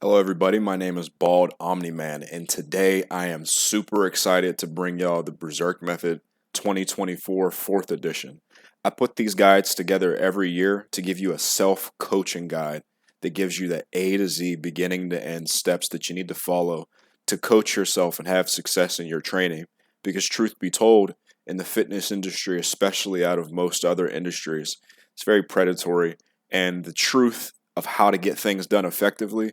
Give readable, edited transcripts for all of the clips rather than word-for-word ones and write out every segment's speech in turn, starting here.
Hello everybody, my name is Bald Omni-Man, and today I am super excited to bring y'all the Berserk Method 2024 4th edition. I put these guides together every year to give you a self-coaching guide that gives you the A to Z beginning to end steps that you need to follow to coach yourself and have success in your training. Because truth be told, in the fitness industry, especially out of most other industries, it's very predatory, and the truth of how to get things done effectively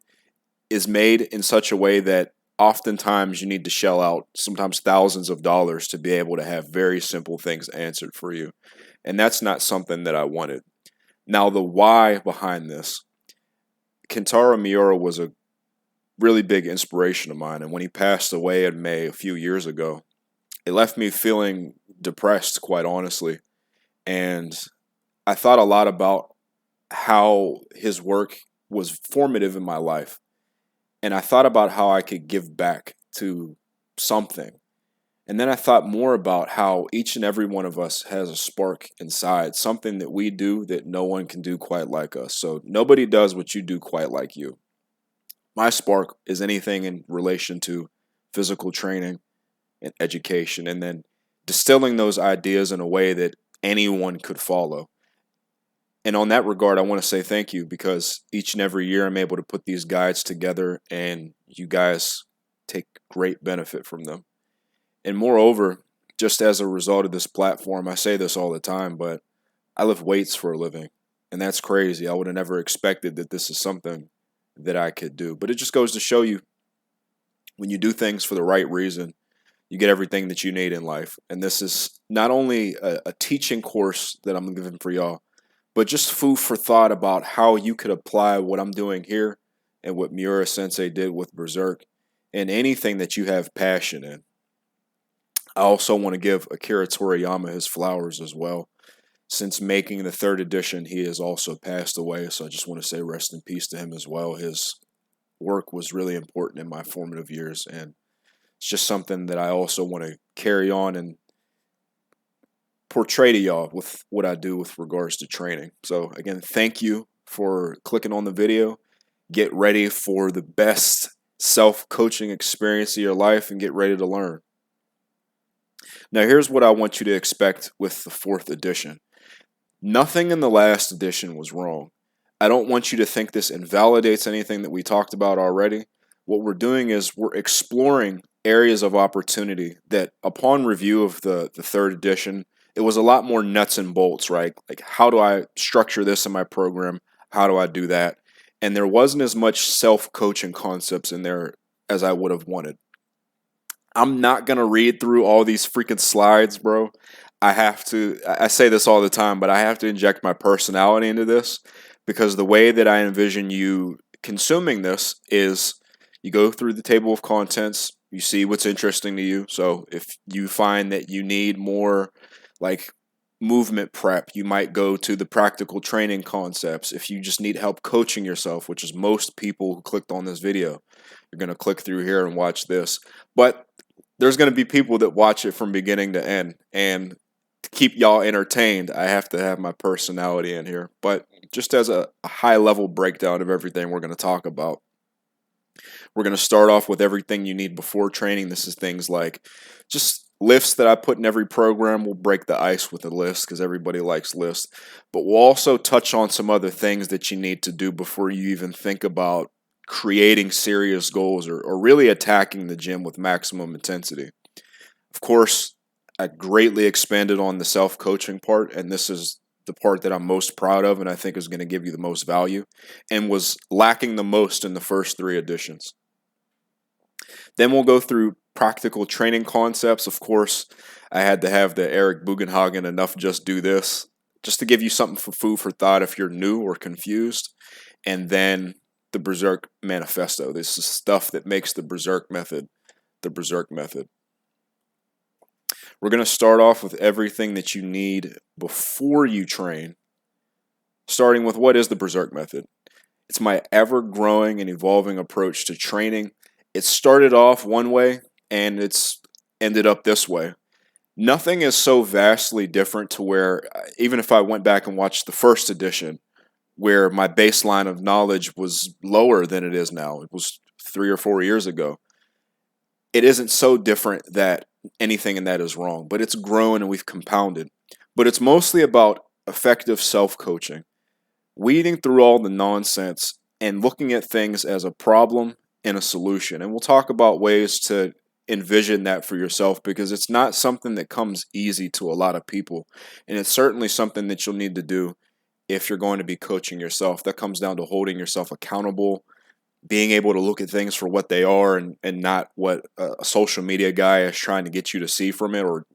is made in such a way that oftentimes you need to shell out sometimes thousands of dollars to be able to have very simple things answered for you. And that's not something that I wanted. Now, the why behind this, Kentaro Miura was a really big inspiration of mine. And when he passed away in May a few years ago, it left me feeling depressed, quite honestly. And I thought a lot about how his work was formative in my life. And I thought about how I could give back to something. And then I thought more about how each and every one of us has a spark inside, something that we do that no one can do quite like us. So nobody does what you do quite like you. My spark is anything in relation to physical training and education, and then distilling those ideas in a way that anyone could follow. And on that regard, I want to say thank you, because each and every year I'm able to put these guides together and you guys take great benefit from them. And moreover, just as a result of this platform, I say this all the time, but I lift weights for a living. And that's crazy. I would have never expected that this is something that I could do. But it just goes to show you, when you do things for the right reason, you get everything that you need in life. And this is not only a teaching course that I'm giving for y'all, but just food for thought about how you could apply what I'm doing here and what Miura Sensei did with Berserk and anything that you have passion in. I also want to give Akira Toriyama his flowers as well. Since making the 3rd edition, he has also passed away, so I just want to say rest in peace to him as well. His work was really important in my formative years, and it's just something that I also want to carry on and portray to y'all with what I do with regards to training. So again, thank you for clicking on the video. Get ready for the best self-coaching experience of your life and get ready to learn. Now, here's what I want you to expect with the 4th edition. Nothing in the last edition was wrong. I don't want you to think this invalidates anything that we talked about already. What we're doing is we're exploring areas of opportunity that, upon review of the 3rd edition, it was a lot more nuts and bolts, right? Like, how do I structure this in my program? How do I do that? And there wasn't as much self-coaching concepts in there as I would have wanted. I'm not going to read through all these freaking slides, bro. I say this all the time, but I have to inject my personality into this, because the way that I envision you consuming this is you go through the table of contents, you see what's interesting to you. So if you find that you need more like movement prep, you might go to the practical training concepts. If you just need help coaching yourself, which is most people who clicked on this video, you're going to click through here and watch this. But there's going to be people that watch it from beginning to end, and to keep y'all entertained, I have to have my personality in here. But just as a high level breakdown of everything we're going to talk about, we're going to start off with everything you need before training. This is things like just lists that I put in every program. We'll break the ice with a list because everybody likes lists. But we'll also touch on some other things that you need to do before you even think about creating serious goals or really attacking the gym with maximum intensity. Of course, I greatly expanded on the self-coaching part, and this is the part that I'm most proud of and I think is going to give you the most value and was lacking the most in the first 3 editions. Then we'll go through practical training concepts. Of course, I had to have the Eric Bugenhagen enough just do this, just to give you something for food for thought if you're new or confused. And then the Berserk Manifesto. This is stuff that makes the Berserk Method the Berserk Method. We're going to start off with everything that you need before you train, starting with what is the Berserk Method. It's my ever-growing and evolving approach to training. It started off one way, and it's ended up this way. Nothing is so vastly different to where, even if I went back and watched the 1st edition, where my baseline of knowledge was lower than it is now. It was 3 or 4 years ago. It isn't so different that anything in that is wrong, but it's grown and we've compounded. But it's mostly about effective self-coaching, weeding through all the nonsense and looking at things as a problem and a solution. And we'll talk about ways to envision that for yourself, because it's not something that comes easy to a lot of people. And it's certainly something that you'll need to do if you're going to be coaching yourself. That comes down to holding yourself accountable, being able to look at things for what they are, and not what a social media guy is trying to get you to see from it, or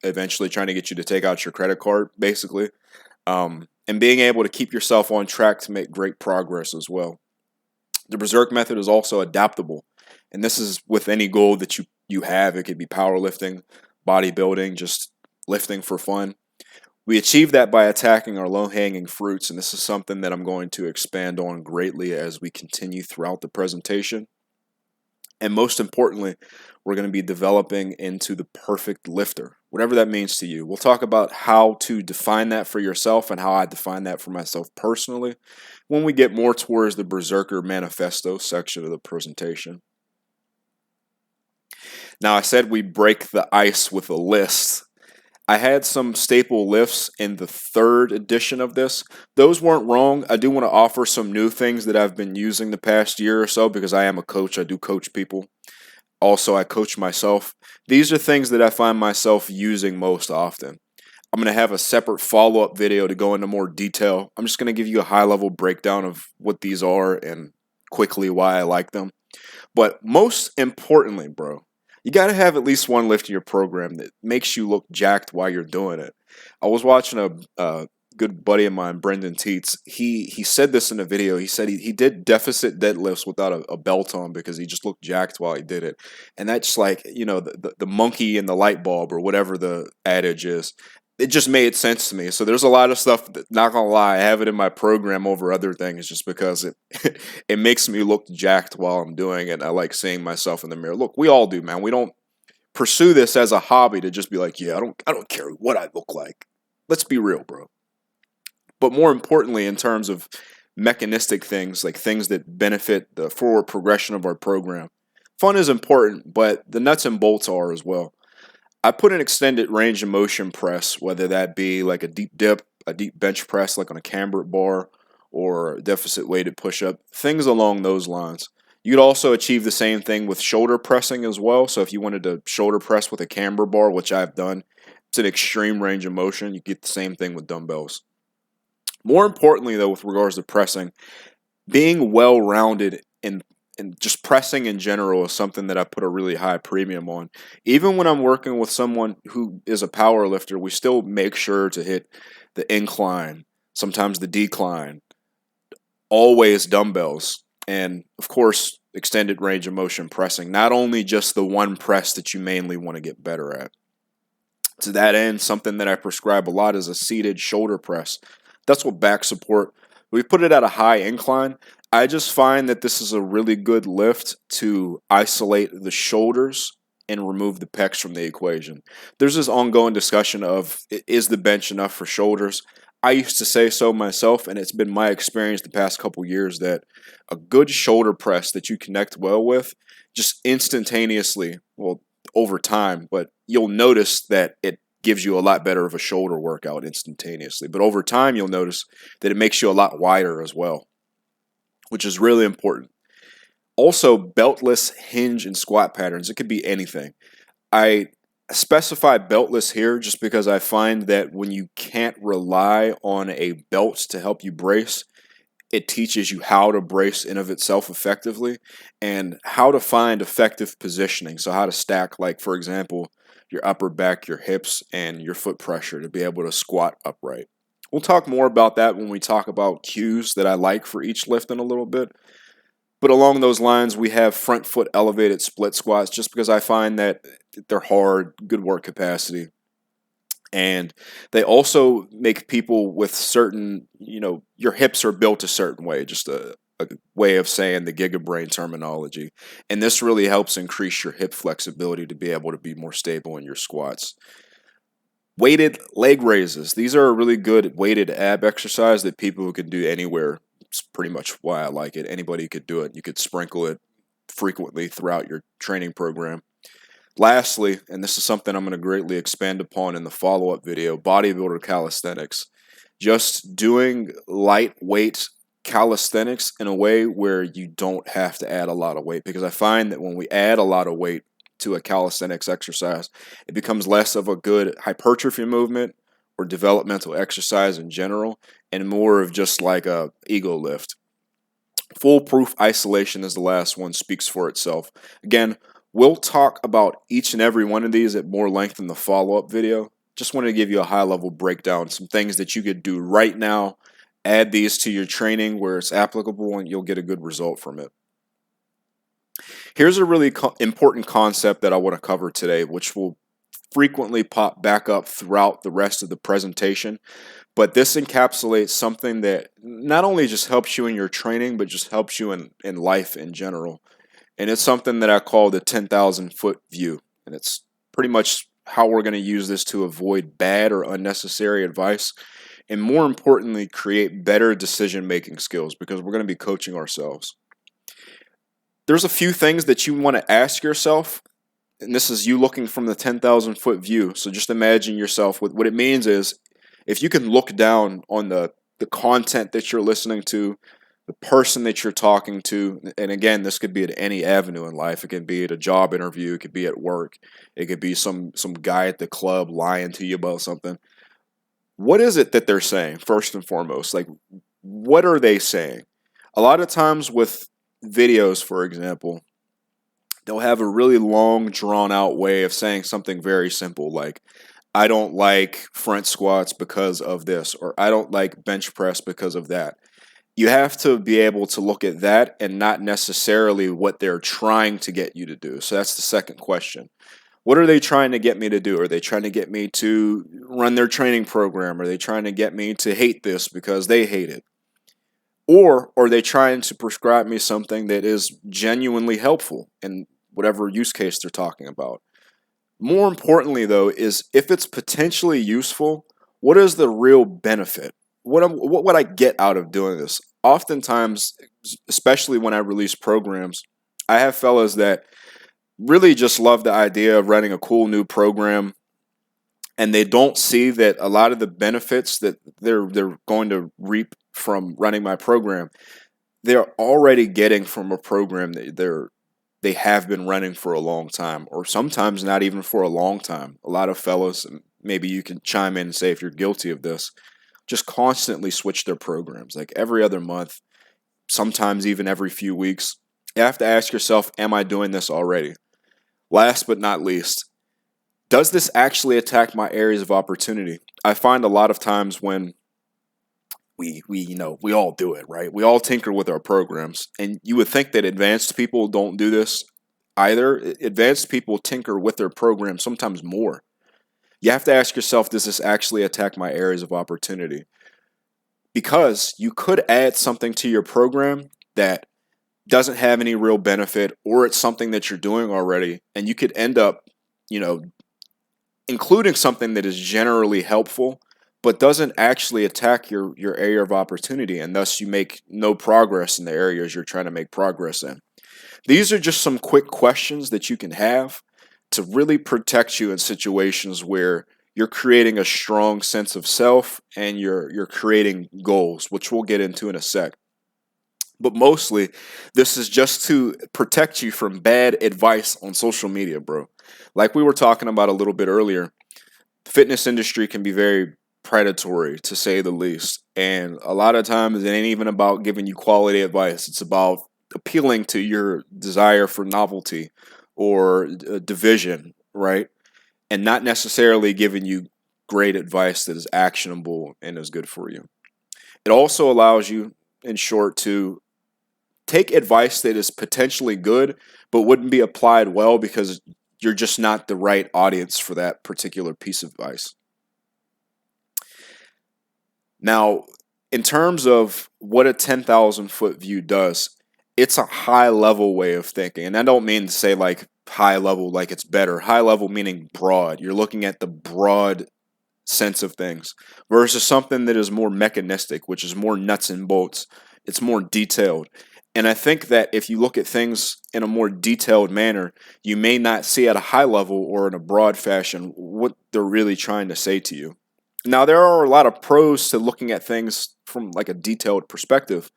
eventually trying to get you to take out your credit card, basically. And being able to keep yourself on track to make great progress as well. The Berserk method is also adaptable, and this is with any goal that you have. It could be powerlifting, bodybuilding, just lifting for fun. We achieve that by attacking our low-hanging fruits, and this is something that I'm going to expand on greatly as we continue throughout the presentation. And most importantly, we're going to be developing into the perfect lifter, whatever that means to you. We'll talk about how to define that for yourself and how I define that for myself personally when we get more towards the Berserker Manifesto section of the presentation. Now, I said we break the ice with a list. I had some staple lifts in the third edition of this. Those weren't wrong. I do want to offer some new things that I've been using the past year or so, because I am a coach. I do coach people. Also, I coach myself. These are things that I find myself using most often. I'm going to have a separate follow-up video to go into more detail. I'm just going to give you a high-level breakdown of what these are and quickly why I like them. But most importantly, bro, you got to have at least one lift in your program that makes you look jacked while you're doing it. I was watching a good buddy of mine, Brendan Teets. He said this in a video. He said he did deficit deadlifts without a belt on because he just looked jacked while he did it. And that's like, the monkey and the light bulb, or whatever the adage is. It just made sense to me. So there's a lot of stuff that, not gonna lie, I have it in my program over other things just because it it makes me look jacked while I'm doing it. I like seeing myself in the mirror. Look, we all do, man. We don't pursue this as a hobby to just be like, yeah, I don't care what I look like. Let's be real, bro. But more importantly, in terms of mechanistic things, like things that benefit the forward progression of our program, fun is important, but the nuts and bolts are as well. I put an extended range of motion press, whether that be like a deep dip, a deep bench press like on a cambered bar, or deficit weighted push-up, things along those lines. You could also achieve the same thing with shoulder pressing as well. So if you wanted to shoulder press with a camber bar, which I've done, it's an extreme range of motion. You get the same thing with dumbbells. More importantly, though, with regards to pressing, being well-rounded in and just pressing in general is something that I put a really high premium on. Even when I'm working with someone who is a power lifter, we still make sure to hit the incline, sometimes the decline, always dumbbells, and of course, extended range of motion pressing. Not only just the one press that you mainly want to get better at. To that end, something that I prescribe a lot is a seated shoulder press. That's what back support. We put it at a high incline. I just find that this is a really good lift to isolate the shoulders and remove the pecs from the equation. There's this ongoing discussion of, is the bench enough for shoulders? I used to say so myself, and it's been my experience the past couple years that a good shoulder press that you connect well with, just instantaneously, well, over time, but you'll notice that it gives you a lot better of a shoulder workout instantaneously. But over time, you'll notice that it makes you a lot wider as well, which is really important. Also, beltless hinge and squat patterns. It could be anything. I specify beltless here just because I find that when you can't rely on a belt to help you brace, it teaches you how to brace in of itself effectively and how to find effective positioning. So how to stack, like, for example, your upper back, your hips, and your foot pressure to be able to squat upright. We'll talk more about that when we talk about cues that I like for each lift in a little bit. But along those lines, we have front foot elevated split squats just because I find that they're hard, good work capacity. And they also make people with certain, your hips are built a certain way, just a way of saying the gigabrain terminology. And this really helps increase your hip flexibility to be able to be more stable in your squats. Weighted leg raises. These are a really good weighted ab exercise that people can do anywhere. It's pretty much why I like it. Anybody could do it. You could sprinkle it frequently throughout your training program. Lastly, and this is something I'm going to greatly expand upon in the follow-up video, bodybuilder calisthenics. Just doing lightweight calisthenics in a way where you don't have to add a lot of weight, because I find that when we add a lot of weight to a calisthenics exercise, it becomes less of a good hypertrophy movement or developmental exercise in general, and more of just like a ego lift. Foolproof isolation is the last one, speaks for itself. Again, we'll talk about each and every one of these at more length in the follow-up video. Just wanted to give you a high-level breakdown, some things that you could do right now. Add these to your training where it's applicable, and you'll get a good result from it. Here's a really important concept that I want to cover today, which will frequently pop back up throughout the rest of the presentation. But this encapsulates something that not only just helps you in your training, but just helps you in life in general. And it's something that I call the 10,000 foot view. And it's pretty much how we're going to use this to avoid bad or unnecessary advice, and more importantly, create better decision-making skills, because we're going to be coaching ourselves. There's a few things that you want to ask yourself, and this is you looking from the 10,000 foot view. So just imagine yourself. What it means is, if you can look down on the content that you're listening to, the person that you're talking to, and again, this could be at any avenue in life. It could be at a job interview, it could be at work, it could be some guy at the club lying to you about something. What is it that they're saying, first and foremost? Like, what are they saying? A lot of times with videos, for example, they'll have a really long, drawn-out way of saying something very simple, like, I don't like front squats because of this, or I don't like bench press because of that. You have to be able to look at that and not necessarily what they're trying to get you to do. So that's the second question. What are they trying to get me to do? Are they trying to get me to run their training program? Are they trying to get me to hate this because they hate it? Or are they trying to prescribe me something that is genuinely helpful in whatever use case they're talking about? More importantly, though, is if it's potentially useful, what is the real benefit? What would I get out of doing this? Oftentimes, especially when I release programs, I have fellas that really just love the idea of running a cool new program, and they don't see that a lot of the benefits that they're going to reap from running my program, they're already getting from a program that they have been running for a long time, or sometimes not even for a long time. A lot of fellas, maybe you can chime in and say if you're guilty of this, just constantly switch their programs, like every other month, sometimes even every few weeks. You have to ask yourself, am I doing this already? Last but not least, does this actually attack my areas of opportunity? I find a lot of times when we all do it, right? We all tinker with our programs, and you would think that advanced people don't do this either. Advanced people tinker with their programs sometimes more. You have to ask yourself, does this actually attack my areas of opportunity? Because you could add something to your program that doesn't have any real benefit, or it's something that you're doing already, and you could end up, including something that is generally helpful, but doesn't actually attack your area of opportunity, and thus you make no progress in the areas you're trying to make progress in. These are just some quick questions that you can have to really protect you in situations where you're creating a strong sense of self and you're creating goals, which we'll get into in a sec. But mostly, this is just to protect you from bad advice on social media, bro. Like we were talking about a little bit earlier, the fitness industry can be very predatory, to say the least. And a lot of times, it ain't even about giving you quality advice. It's about appealing to your desire for novelty or division, right? And not necessarily giving you great advice that is actionable and is good for you. It also allows you, in short, to take advice that is potentially good but wouldn't be applied well because you're just not the right audience for that particular piece of advice. Now, in terms of what a 10,000 foot view does, it's a high level way of thinking. And I don't mean to say like high level like it's better. High level meaning broad. You're looking at the broad sense of things versus something that is more mechanistic, which is more nuts and bolts. It's more detailed. And I think that if you look at things in a more detailed manner, you may not see at a high level or in a broad fashion what they're really trying to say to you. Now, there are a lot of pros to looking at things from like a detailed perspective.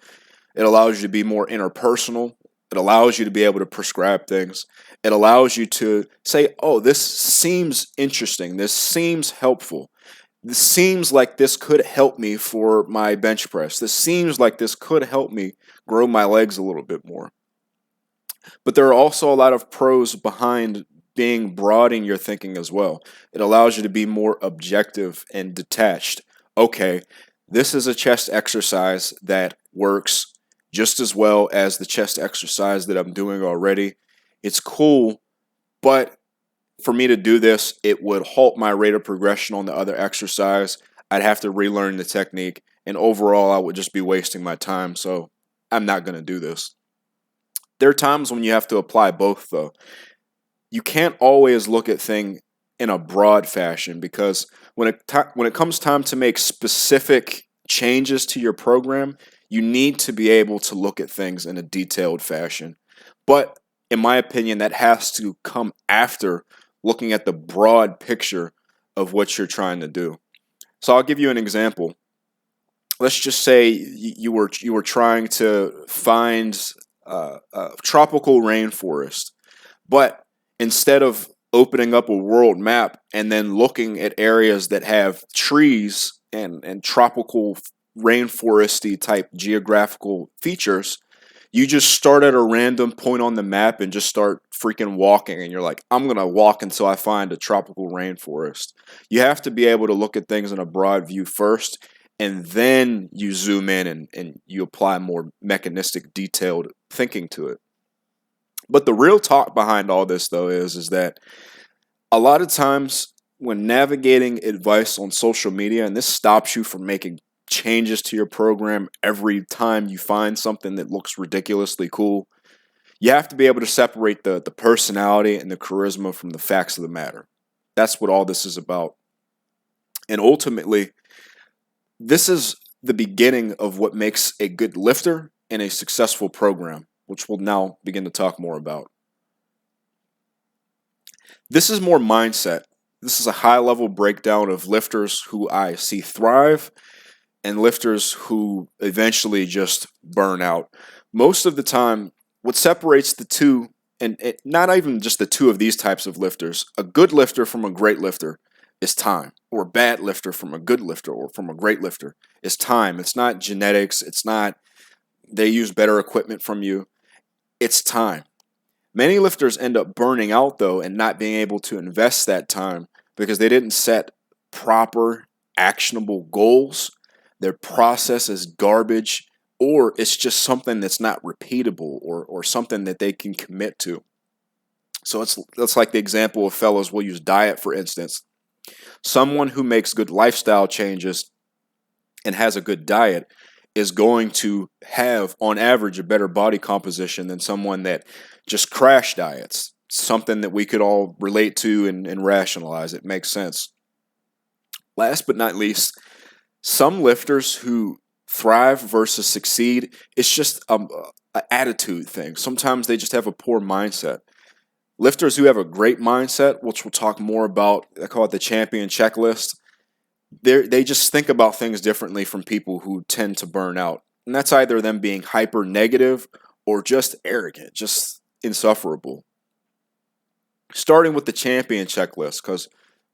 It allows you to be more interpersonal. It allows you to be able to prescribe things. It allows you to say, oh, this seems interesting. This seems helpful. This seems like this could help me for my bench press. This seems like this could help me grow my legs a little bit more. But there are also a lot of pros behind being broad in your thinking as well. It allows you to be more objective and detached. Okay, this is a chest exercise that works just as well as the chest exercise that I'm doing already. It's cool, but for me to do this, it would halt my rate of progression on the other exercise. I'd have to relearn the technique, and overall, I would just be wasting my time, so I'm not going to do this. There are times when you have to apply both, though. You can't always look at things in a broad fashion because when it comes time to make specific changes to your program, you need to be able to look at things in a detailed fashion. But in my opinion, that has to come after looking at the broad picture of what you're trying to do. So I'll give you an example. Let's just say you were trying to find a tropical rainforest, but instead of opening up a world map and then looking at areas that have trees and tropical rainforesty type geographical features, you just start at a random point on the map and just start freaking walking, and you're like, I'm going to walk until I find a tropical rainforest. You have to be able to look at things in a broad view first, and then you zoom in and you apply more mechanistic, detailed thinking to it. But the real talk behind all this, though, is that a lot of times when navigating advice on social media, and this stops you from making changes to your program every time you find something that looks ridiculously cool, you have to be able to separate the personality and the charisma from the facts of the matter. That's what all this is about. And ultimately, this is the beginning of what makes a good lifter and a successful program, which we'll now begin to talk more about. This is more mindset. This is a high-level breakdown of lifters who I see thrive and lifters who eventually just burn out. Most of the time, what separates the two, and not even just the two of these types of lifters, a good lifter from a great lifter is time, or a bad lifter from a good lifter or from a great lifter is time. It's not genetics. It's not they use better equipment from you. It's time. Many lifters end up burning out, though, and not being able to invest that time because they didn't set proper, actionable goals. Their process is garbage, or it's just something that's not repeatable or something that they can commit to. So that's like the example of fellows. We'll use diet, for instance. Someone who makes good lifestyle changes and has a good diet is going to have, on average, a better body composition than someone that just crash diets. Something that we could all relate to and rationalize. It makes sense. Last but not least, some lifters who thrive versus succeed, it's just an attitude thing. Sometimes they just have a poor mindset. Lifters who have a great mindset, which we'll talk more about, I call it the champion checklist, they just think about things differently from people who tend to burn out. And that's either them being hyper negative or just arrogant, just insufferable. Starting with the champion checklist, because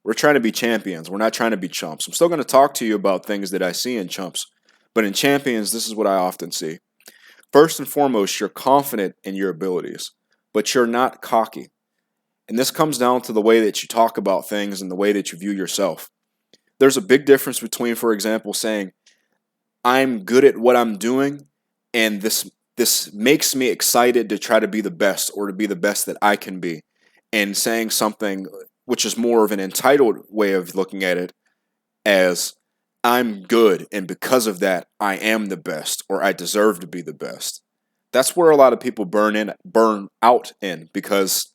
we're trying to be champions. We're not trying to be chumps. I'm still going to talk to you about things that I see in chumps. But in champions, this is what I often see. First and foremost, you're confident in your abilities, but you're not cocky. And this comes down to the way that you talk about things and the way that you view yourself. There's a big difference between, for example, saying, I'm good at what I'm doing, and this makes me excited to try to be the best or to be the best that I can be, and saying something which is more of an entitled way of looking at it as, I'm good, and because of that, I am the best, or I deserve to be the best. That's where a lot of people burn out in, because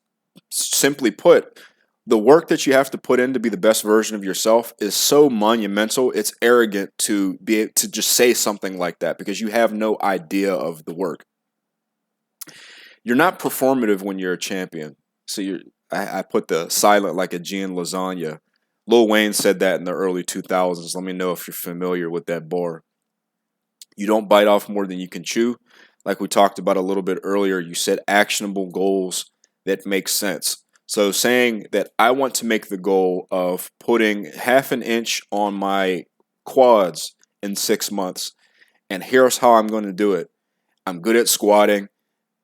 simply put, The work that you have to put in to be the best version of yourself is so monumental. It's arrogant to be able to just say something like that because you have no idea of the work. You're not performative when you're a champion. So I put the silent like a G in lasagna. Lil Wayne said that in the early 2000s. Let me know if you're familiar with that bar. You don't bite off more than you can chew. Like we talked about a little bit earlier, you set actionable goals that make sense. So saying that I want to make the goal of putting half an inch on my quads in 6 months, and here's how I'm going to do it. I'm good at squatting.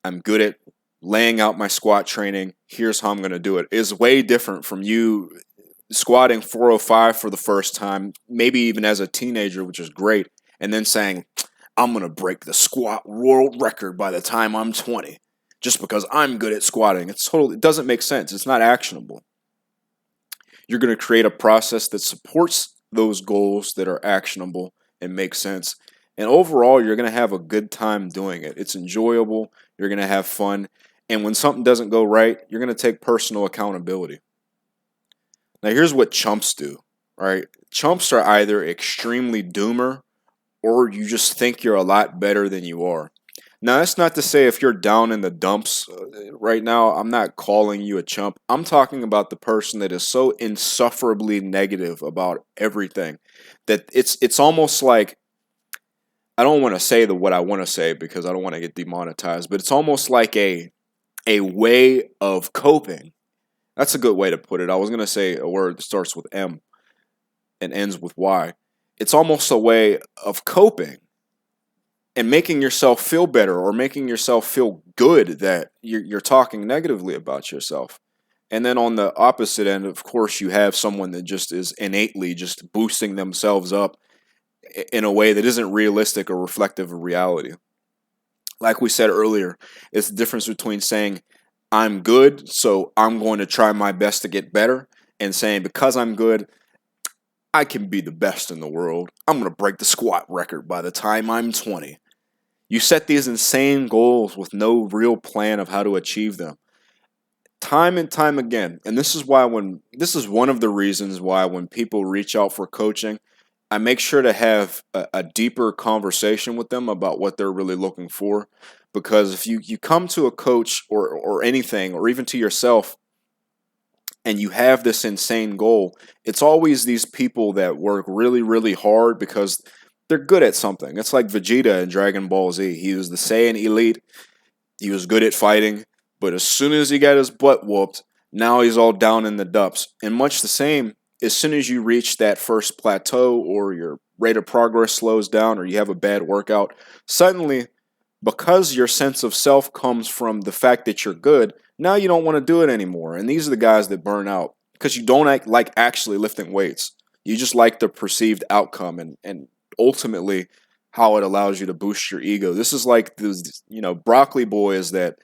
I'm good at laying out my squat training. Here's how I'm going to do it. Is way different from you squatting 405 for the first time, maybe even as a teenager, which is great, and then saying, I'm going to break the squat world record by the time I'm 20 just because I'm good at squatting. It doesn't make sense. It's not actionable. You're going to create a process that supports those goals that are actionable and make sense. And overall, you're going to have a good time doing it. It's enjoyable. You're going to have fun. And when something doesn't go right, you're going to take personal accountability. Now, here's what chumps do, right? Chumps are either extremely doomer or you just think you're a lot better than you are. Now, that's not to say if you're down in the dumps right now, I'm not calling you a chump. I'm talking about the person that is so insufferably negative about everything that it's almost like, I don't want to say what I want to say because I don't want to get demonetized, but it's almost like a way of coping. That's a good way to put it. I was going to say a word that starts with M and ends with Y. It's almost a way of coping and making yourself feel better or making yourself feel good that you're talking negatively about yourself. And then on the opposite end, of course, you have someone that just is innately just boosting themselves up in a way that isn't realistic or reflective of reality. Like we said earlier, it's the difference between saying, I'm good, so I'm going to try my best to get better, and saying, because I'm good, I can be the best in the world. I'm going to break the squat record by the time I'm 20. You set these insane goals with no real plan of how to achieve them. Time and time again, and this is one of the reasons why when people reach out for coaching, I make sure to have a deeper conversation with them about what they're really looking for. Because if you come to a coach or anything, or even to yourself, and you have this insane goal, it's always these people that work really, really hard because they're good at something. It's like Vegeta in Dragon Ball Z. He was the Saiyan elite. He was good at fighting. But as soon as he got his butt whooped, now he's all down in the dumps. And much the same, as soon as you reach that first plateau or your rate of progress slows down or you have a bad workout, suddenly, because your sense of self comes from the fact that you're good, now you don't want to do it anymore. And these are the guys that burn out because you don't like actually lifting weights. You just like the perceived outcome and ultimately how it allows you to boost your ego. This is like those, broccoli boys that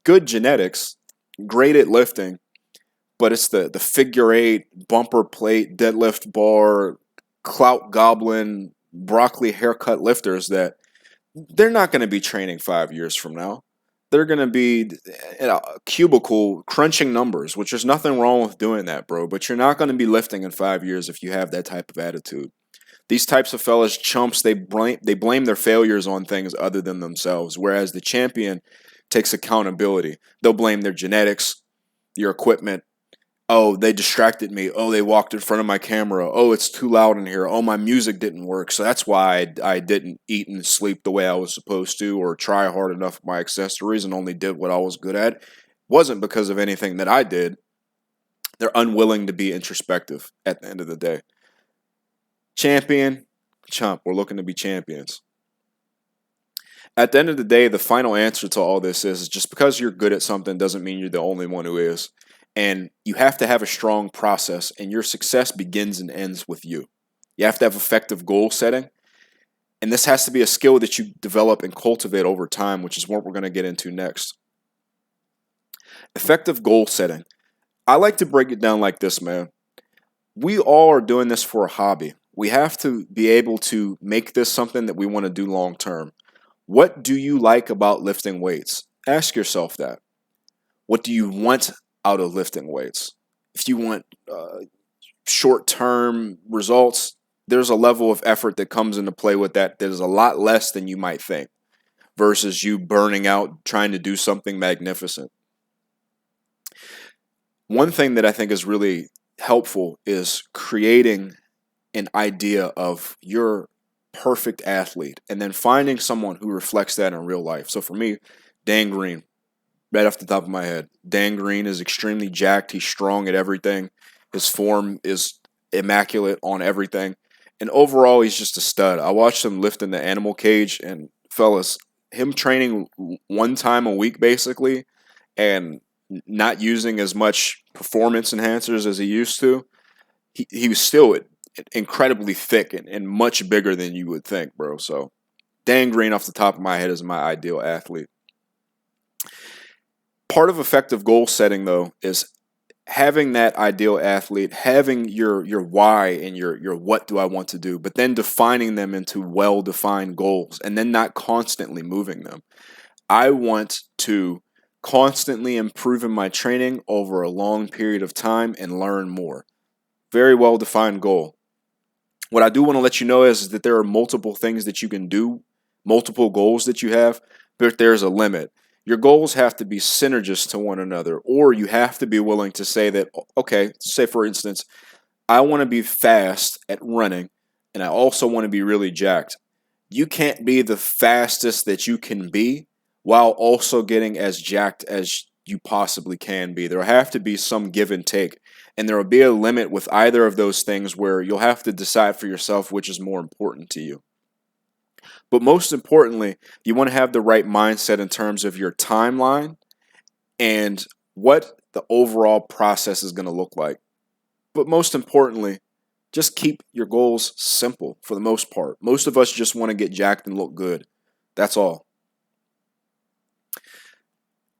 good genetics, great at lifting, but it's the figure eight, bumper plate, deadlift bar, clout goblin, broccoli haircut lifters that they're not going to be training 5 years from now. They're going to be in a cubicle crunching numbers, which there's nothing wrong with doing that, bro. But you're not going to be lifting in 5 years if you have that type of attitude. These types of fellas, chumps, they blame their failures on things other than themselves, whereas the champion takes accountability. They'll blame their genetics, your equipment. Oh, they distracted me. Oh, they walked in front of my camera. Oh, it's too loud in here. Oh, my music didn't work. So that's why I didn't eat and sleep the way I was supposed to or try hard enough with my accessories and only did what I was good at. It wasn't because of anything that I did. They're unwilling to be introspective at the end of the day. Champion, chump. We're looking to be champions. At the end of the day, the final answer to all this is just because you're good at something doesn't mean you're the only one who is. And you have to have a strong process, and your success begins and ends with you. You have to have effective goal setting, and this has to be a skill that you develop and cultivate over time, which is what we're going to get into next. Effective goal setting. I like to break it down like this, man. We all are doing this for a hobby. We have to be able to make this something that we want to do long term. What do you like about lifting weights? Ask yourself that. What do you want out of lifting weights? if you want short-term results, there's a level of effort that comes into play with that is a lot less than you might think versus you burning out trying to do something magnificent. One thing that I think is really helpful is creating an idea of your perfect athlete and then finding someone who reflects that in real life. So for me, Dan Green, right off the top of my head, Dan Green is extremely jacked. He's strong at everything. His form is immaculate on everything. And overall, he's just a stud. I watched him lift in the animal cage, and fellas, him training one time a week basically and not using as much performance enhancers as he used to, he was still incredibly thick and much bigger than you would think, bro. So Dan Green off the top of my head is my ideal athlete. Part of effective goal setting, though, is having that ideal athlete, having your why and your what do I want to do, but then defining them into well-defined goals and then not constantly moving them. I want to constantly improve in my training over a long period of time and learn more. Very well-defined goal. What I do want to let you know is that there are multiple things that you can do, multiple goals that you have, but there's a limit. Your goals have to be synergist to one another, or you have to be willing to say that, okay, say for instance, I want to be fast at running, and I also want to be really jacked. You can't be the fastest that you can be while also getting as jacked as you possibly can be. There will have to be some give and take, and there will be a limit with either of those things where you'll have to decide for yourself which is more important to you. But most importantly, you want to have the right mindset in terms of your timeline and what the overall process is going to look like. But most importantly, just keep your goals simple for the most part. Most of us just want to get jacked and look good. That's all.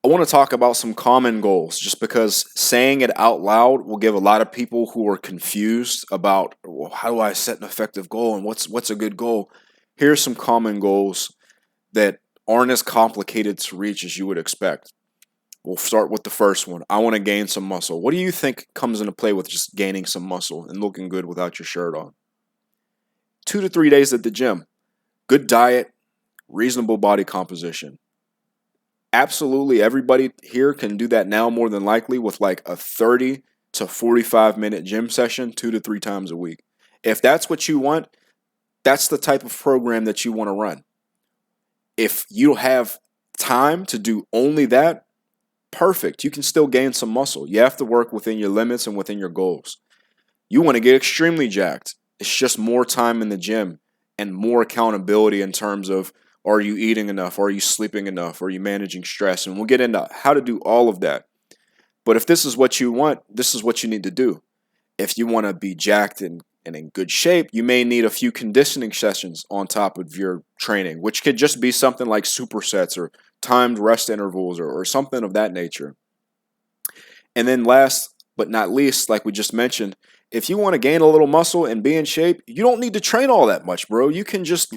I want to talk about some common goals just because saying it out loud will give a lot of people who are confused about, well, how do I set an effective goal and what's a good goal? Here's some common goals that aren't as complicated to reach as you would expect. We'll start with the first one. I want to gain some muscle. What do you think comes into play with just gaining some muscle and looking good without your shirt on? 2 to 3 days at the gym. Good diet, reasonable body composition. Absolutely everybody here can do that now more than likely with like a 30 to 45 minute gym session 2 to 3 times a week. If that's what you want, that's the type of program that you want to run. If you have time to do only that, perfect. You can still gain some muscle. You have to work within your limits and within your goals. You want to get extremely jacked. It's just more time in the gym and more accountability in terms of, are you eating enough? Are you sleeping enough? Are you managing stress? And we'll get into how to do all of that. But if this is what you want, this is what you need to do. If you want to be jacked and in good shape, you may need a few conditioning sessions on top of your training, which could just be something like supersets or timed rest intervals or something of that nature. And then last but not least, like we just mentioned, if you want to gain a little muscle and be in shape, you don't need to train all that much, bro. You can just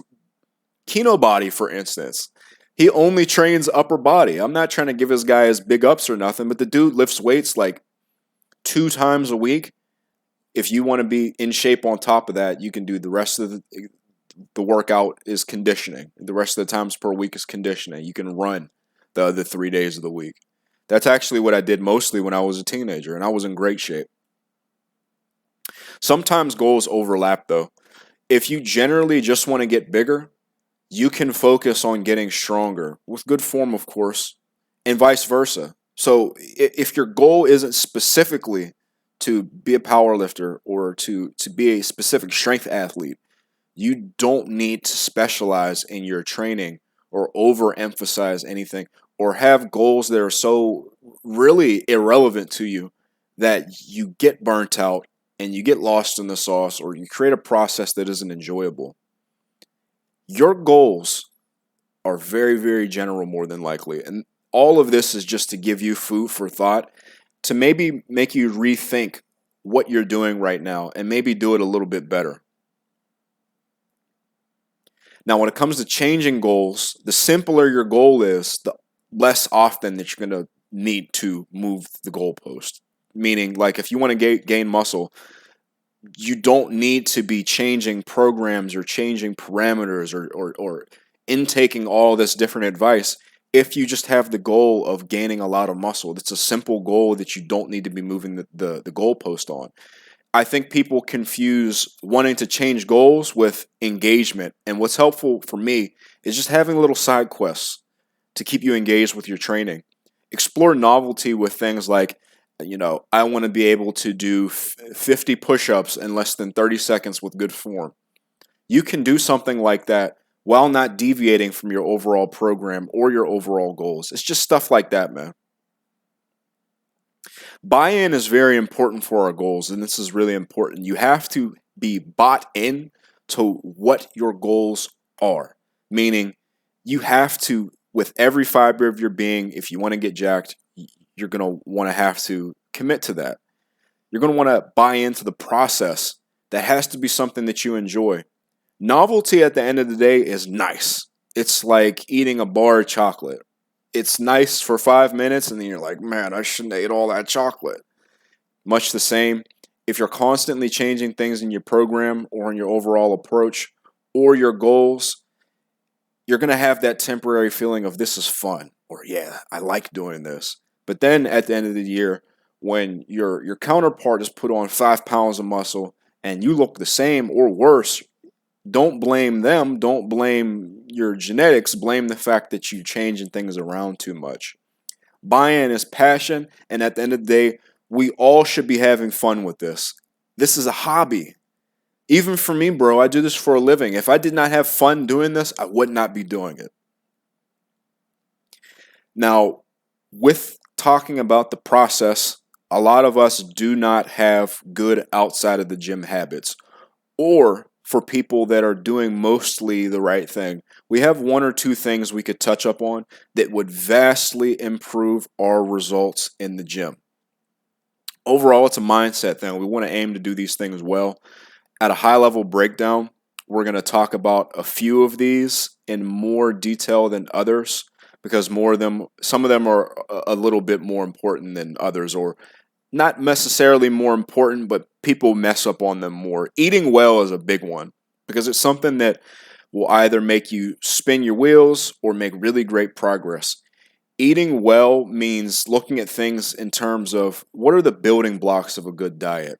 Kino Body, for instance. He only trains upper body. I'm not trying to give this guy his big ups or nothing, but the dude lifts weights like 2 times a week. If you want to be in shape on top of that, you can do the rest of the workout is conditioning. The rest of the times per week is conditioning. You can run the other 3 days of the week. That's actually what I did mostly when I was a teenager, and I was in great shape. Sometimes goals overlap, though. If you generally just want to get bigger, you can focus on getting stronger, with good form, of course, and vice versa. So if your goal isn't specifically to be a power lifter or to be a specific strength athlete, you don't need to specialize in your training or overemphasize anything or have goals that are so really irrelevant to you that you get burnt out and you get lost in the sauce or you create a process that isn't enjoyable. Your goals are very, very general more than likely. And all of this is just to give you food for thought to maybe make you rethink what you're doing right now and maybe do it a little bit better. Now, when it comes to changing goals, the simpler your goal is, the less often that you're going to need to move the goalpost. meaning like if you want to gain muscle, you don't need to be changing programs or changing parameters or intaking all this different advice if you just have the goal of gaining a lot of muscle. It's a simple goal that you don't need to be moving the goalpost on. I think people confuse wanting to change goals with engagement. And what's helpful for me is just having little side quests to keep you engaged with your training. Explore novelty with things like, I want to be able to do 50 push-ups in less than 30 seconds with good form. You can do something like that while not deviating from your overall program or your overall goals. It's just stuff like that, man. Buy-in is very important for our goals, and this is really important. You have to be bought in to what your goals are, meaning you have to, with every fiber of your being, if you want to get jacked, you're going to want to have to commit to that. You're going to want to buy into the process. That has to be something that you enjoy. Novelty at the end of the day is nice. It's like eating a bar of chocolate. It's nice for 5 minutes, and then you're like, man, I shouldn't have ate all that chocolate. Much the same, if you're constantly changing things in your program or in your overall approach or your goals, you're going to have that temporary feeling of this is fun, or yeah, I like doing this. But then at the end of the year, when your counterpart has put on 5 pounds of muscle and you look the same or worse, don't blame them. Don't blame your genetics. Blame the fact that you're changing things around too much. Buy-in is passion, and at the end of the day, we all should be having fun with this. This is a hobby. Even for me, bro, I do this for a living. If I did not have fun doing this, I would not be doing it. Now, with talking about the process, a lot of us do not have good outside of the gym habits. Or for people that are doing mostly the right thing, we have 1 or 2 things we could touch up on that would vastly improve our results in the gym. Overall, it's a mindset thing. We want to aim to do these things well. At a high level breakdown, we're going to talk about a few of these in more detail than others, because some of them are a little bit more important than others, or not necessarily more important, but people mess up on them more. Eating well is a big one, because it's something that will either make you spin your wheels or make really great progress. Eating well means looking at things in terms of what are the building blocks of a good diet?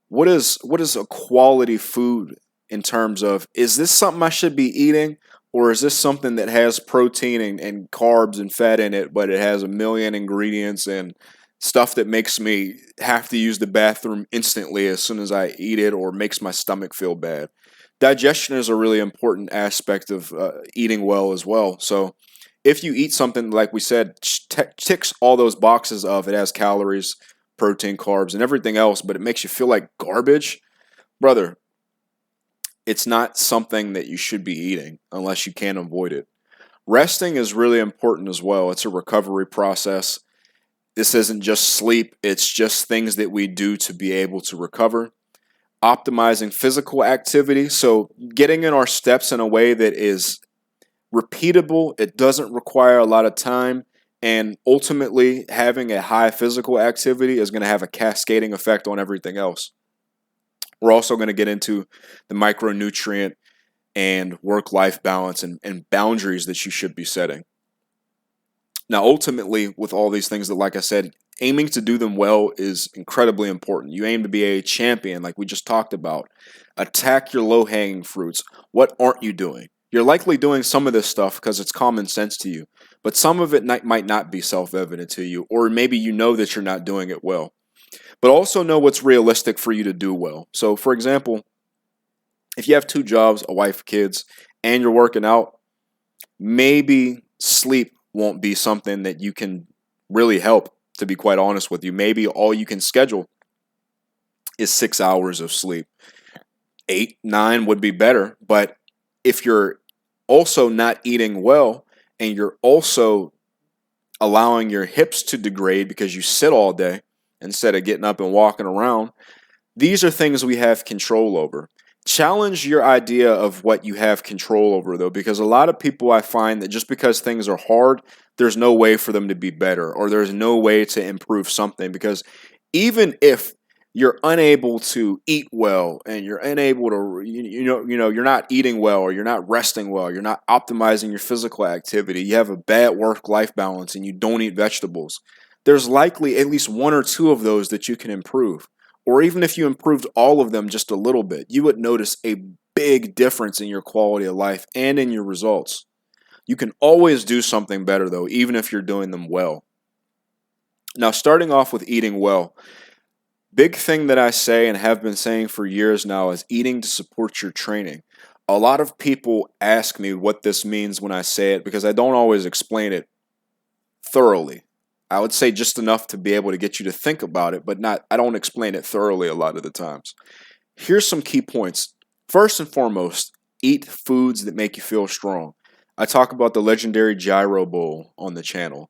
What is a quality food in terms of, is this something I should be eating, or is this something that has protein and carbs and fat in it, but it has a million ingredients and stuff that makes me have to use the bathroom instantly as soon as I eat it, or makes my stomach feel bad? Digestion is a really important aspect of eating well as well. So if you eat something, like we said, ticks all those boxes of it has calories, protein, carbs, and everything else, but it makes you feel like garbage, brother, it's not something that you should be eating unless you can avoid it. Resting is really important as well. It's a recovery process. This isn't just sleep, it's just things that we do to be able to recover. Optimizing physical activity, so getting in our steps in a way that is repeatable, it doesn't require a lot of time, and ultimately having a high physical activity is going to have a cascading effect on everything else. We're also going to get into the micronutrient and work-life balance and boundaries that you should be setting. Now, ultimately, with all these things that, like I said, aiming to do them well is incredibly important. You aim to be a champion, like we just talked about. Attack your low-hanging fruits. What aren't you doing? You're likely doing some of this stuff because it's common sense to you, but some of it might not be self-evident to you, or maybe you know that you're not doing it well. But also know what's realistic for you to do well. So, for example, if you have 2 jobs, a wife, kids, and you're working out, maybe sleep won't be something that you can really help, to be quite honest with you. Maybe all you can schedule is 6 hours of sleep. 8, 9 would be better, but if you're also not eating well and you're also allowing your hips to degrade because you sit all day instead of getting up and walking around, these are things we have control over. Challenge your idea of what you have control over, though, because a lot of people, I find that just because things are hard, there's no way for them to be better, or there's no way to improve something, because even if you're unable to eat well and you're unable to you're not eating well, or you're not resting well, you're not optimizing your physical activity, you have a bad work life balance and you don't eat vegetables, there's likely at least one or two of those that you can improve. Or even if you improved all of them just a little bit, you would notice a big difference in your quality of life and in your results. You can always do something better though, even if you're doing them well. Now, starting off with eating well, big thing that I say and have been saying for years now is eating to support your training. A lot of people ask me what this means when I say it, because I don't always explain it thoroughly. I would say just enough to be able to get you to think about it, but I don't explain it thoroughly a lot of the times. Here's some key points. First and foremost, eat foods that make you feel strong. I talk about the legendary gyro bowl on the channel,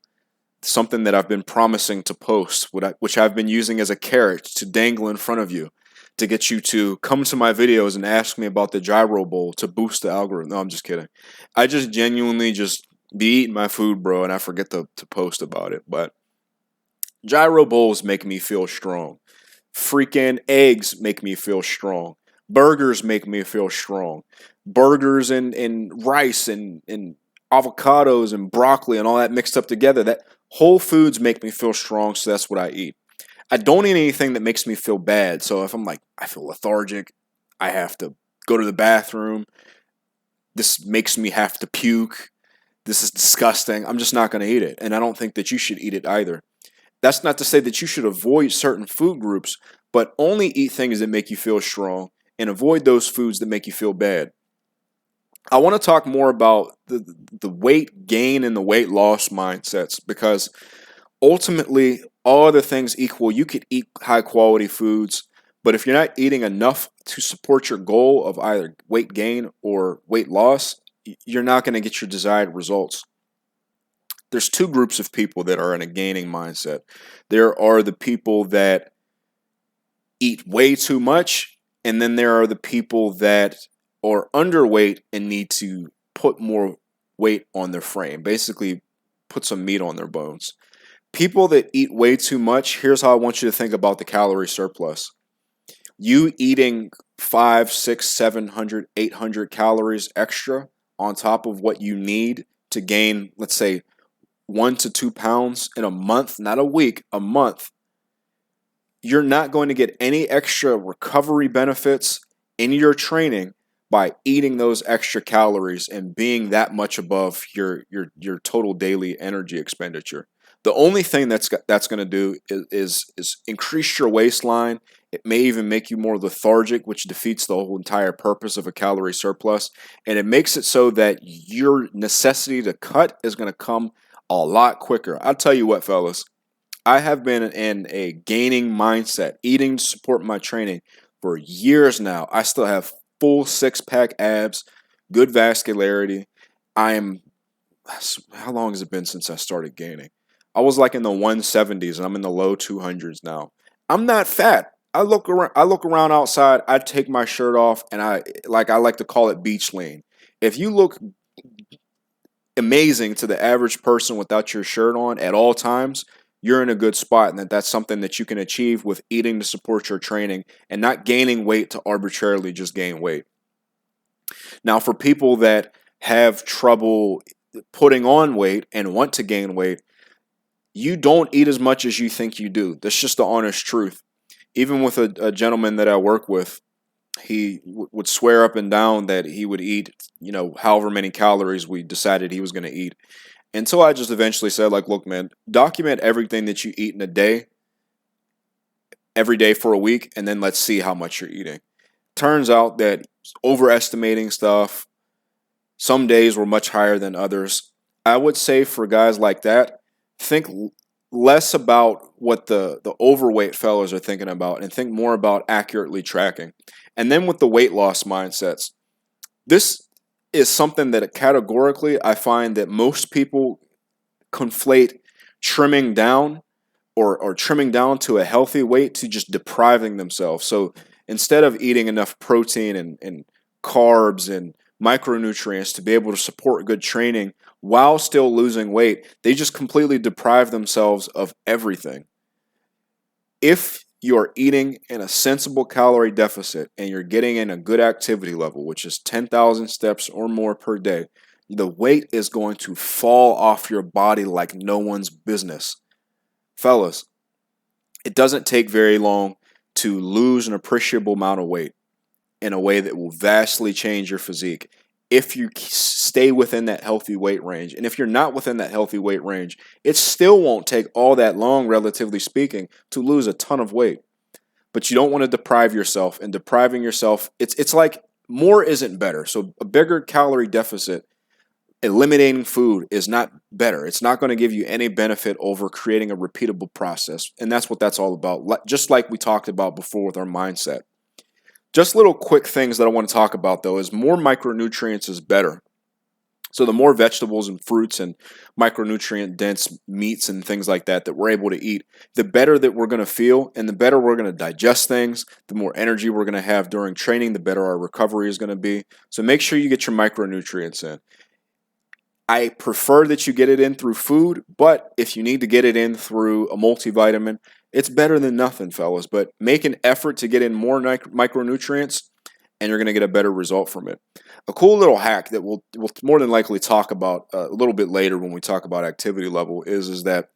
something that I've been promising to post, which I've been using as a carrot to dangle in front of you to get you to come to my videos and ask me about the gyro bowl to boost the algorithm. No, I'm just kidding. I just genuinely just be eating my food, bro, and I forget to post about it. But gyro bowls make me feel strong. Freaking eggs make me feel strong. Burgers make me feel strong. Burgers and rice and avocados and broccoli and all that mixed up together. That whole foods make me feel strong, so that's what I eat. I don't eat anything that makes me feel bad. So if I'm like, I feel lethargic, I have to go to the bathroom, this makes me have to puke, this is disgusting, I'm just not going to eat it. And I don't think that you should eat it either. That's not to say that you should avoid certain food groups, but only eat things that make you feel strong and avoid those foods that make you feel bad. I want to talk more about the weight gain and the weight loss mindsets, because ultimately, all other things equal, you could eat high quality foods, but if you're not eating enough to support your goal of either weight gain or weight loss, you're not going to get your desired results. There's two groups of people that are in a gaining mindset. There are the people that eat way too much, and then there are the people that are underweight and need to put more weight on their frame, basically put some meat on their bones. People that eat way too much, here's how I want you to think about the calorie surplus. You eating 500, 600, 700, 800 calories extra on top of what you need to gain, let's say, 1 to 2 pounds in a month, not a week, a month. You're not going to get any extra recovery benefits in your training by eating those extra calories and being that much above your total daily energy expenditure. The only thing that's going to do is increase your waistline. It may even make you more lethargic, which defeats the whole entire purpose of a calorie surplus. And it makes it so that your necessity to cut is going to come a lot quicker. I'll tell you what, fellas, I have been in a gaining mindset, eating to support my training for years now. I still have full six-pack abs, good vascularity. How long has it been since I started gaining? I was like in the 170s and I'm in the low 200s now. I'm not fat. I look around outside, I take my shirt off, and I like to call it beach lean. If you look amazing to the average person without your shirt on at all times, you're in a good spot, and that's something that you can achieve with eating to support your training and not gaining weight to arbitrarily just gain weight. Now, for people that have trouble putting on weight and want to gain weight, you don't eat as much as you think you do. That's just the honest truth. Even with a gentleman that I work with, he would swear up and down that he would eat, however many calories we decided he was going to eat. Until I just eventually said, like, look, man, document everything that you eat in a day, every day for a week, and then let's see how much you're eating. Turns out that overestimating stuff, some days were much higher than others. I would say for guys like that, think less about what the overweight fellas are thinking about and think more about accurately tracking. And then with the weight loss mindsets, this is something that categorically I find that most people conflate trimming down or trimming down to a healthy weight to just depriving themselves. So instead of eating enough protein and carbs and micronutrients to be able to support good training while still losing weight, they just completely deprive themselves of everything. if you're eating in a sensible calorie deficit and you're getting in a good activity level, which is 10,000 steps or more per day, the weight is going to fall off your body like no one's business. Fellas, it doesn't take very long to lose an appreciable amount of weight in a way that will vastly change your physique if you stay within that healthy weight range. And if you're not within that healthy weight range, it still won't take all that long, relatively speaking, to lose a ton of weight. But you don't want to deprive yourself, and depriving yourself, it's like more isn't better. So a bigger calorie deficit, eliminating food, is not better. It's not going to give you any benefit over creating a repeatable process. And that's what that's all about. Just like we talked about before with our mindset. Just little quick things that I want to talk about, though, is more micronutrients is better. So the more vegetables and fruits and micronutrient dense meats and things like that we're able to eat, the better that we're going to feel, and the better we're going to digest things, the more energy we're going to have during training, the better our recovery is going to be. So make sure you get your micronutrients in. I prefer that you get it in through food, but if you need to get it in through a multivitamin, it's better than nothing, fellas. But make an effort to get in more micronutrients, and you're going to get a better result from it. A cool little hack that we'll more than likely talk about a little bit later when we talk about activity level is that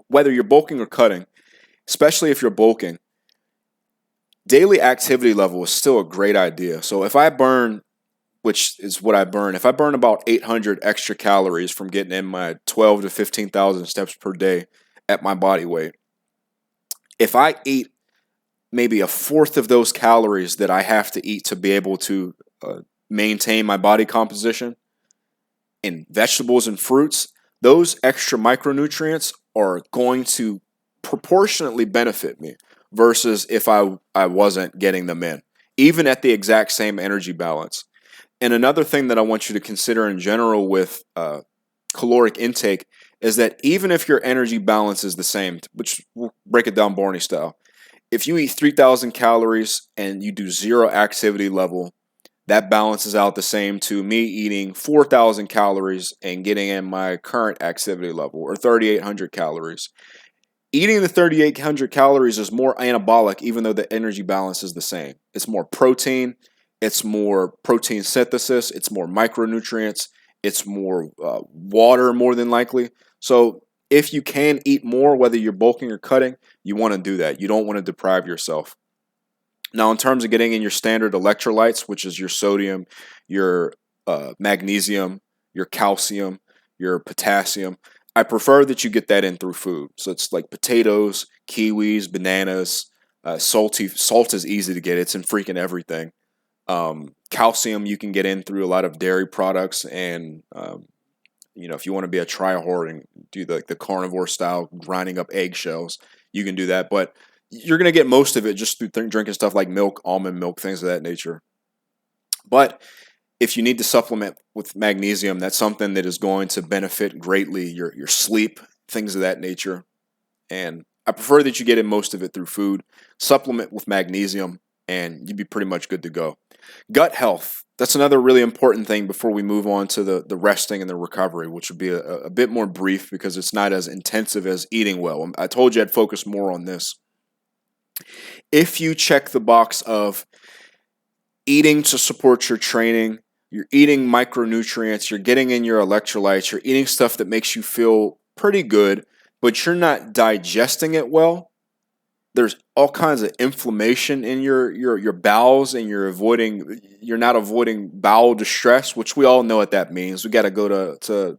whether you're bulking or cutting, especially if you're bulking, daily activity level is still a great idea. So if I burn, which is what I burn, if I burn about 800 extra calories from getting in my 12 to 15,000 steps per day at my body weight, if I eat maybe a fourth of those calories that I have to eat to be able to maintain my body composition in vegetables and fruits, those extra micronutrients are going to proportionately benefit me versus if I wasn't getting them in, even at the exact same energy balance. And another thing that I want you to consider in general with caloric intake is that even if your energy balance is the same, which we'll break it down Barney style, if you eat 3,000 calories and you do zero activity level, that balances out the same to me eating 4,000 calories and getting in my current activity level, or 3,800 calories. Eating the 3,800 calories is more anabolic, even though the energy balance is the same. It's more protein. It's more protein synthesis. It's more micronutrients. It's more water, more than likely. So if you can eat more, whether you're bulking or cutting, you want to do that. You don't want to deprive yourself. Now, in terms of getting in your standard electrolytes, which is your sodium, your magnesium, your calcium, your potassium, I prefer that you get that in through food. So it's like potatoes, kiwis, bananas. Salt is easy to get. It's in freaking everything. Calcium you can get in through a lot of dairy products, and if you want to be a tryhard and do the carnivore style grinding up eggshells, you can do that. But you're going to get most of it just through drinking stuff like milk, almond milk, things of that nature. But if you need to supplement with magnesium, that's something that is going to benefit greatly your sleep, things of that nature. And I prefer that you get in most of it through food. Supplement with magnesium, and you'd be pretty much good to go. Gut health. That's another really important thing before we move on to the resting and the recovery, which would be a bit more brief because it's not as intensive as eating well. I told you I'd focus more on this. If you check the box of eating to support your training, you're eating micronutrients, you're getting in your electrolytes, you're eating stuff that makes you feel pretty good, but you're not digesting it well, there's all kinds of inflammation in your bowels, and you're not avoiding bowel distress, which we all know what that means. We got to go to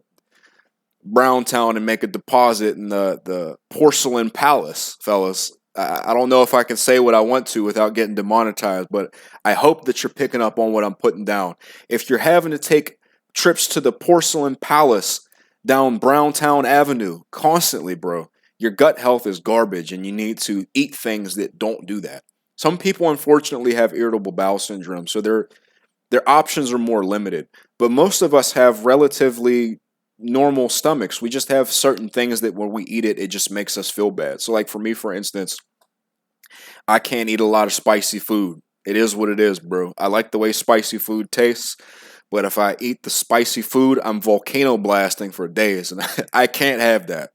Browntown and make a deposit in the porcelain palace, fellas. I don't know if I can say what I want to without getting demonetized, but I hope that you're picking up on what I'm putting down. If you're having to take trips to the porcelain palace down Browntown Avenue constantly, bro, your gut health is garbage, and you need to eat things that don't do that. Some people, unfortunately, have irritable bowel syndrome, so their options are more limited. But most of us have relatively normal stomachs. We just have certain things that when we eat it, it just makes us feel bad. So like for me, for instance, I can't eat a lot of spicy food. It is what it is, bro. I like the way spicy food tastes, but if I eat the spicy food, I'm volcano blasting for days, and I can't have that.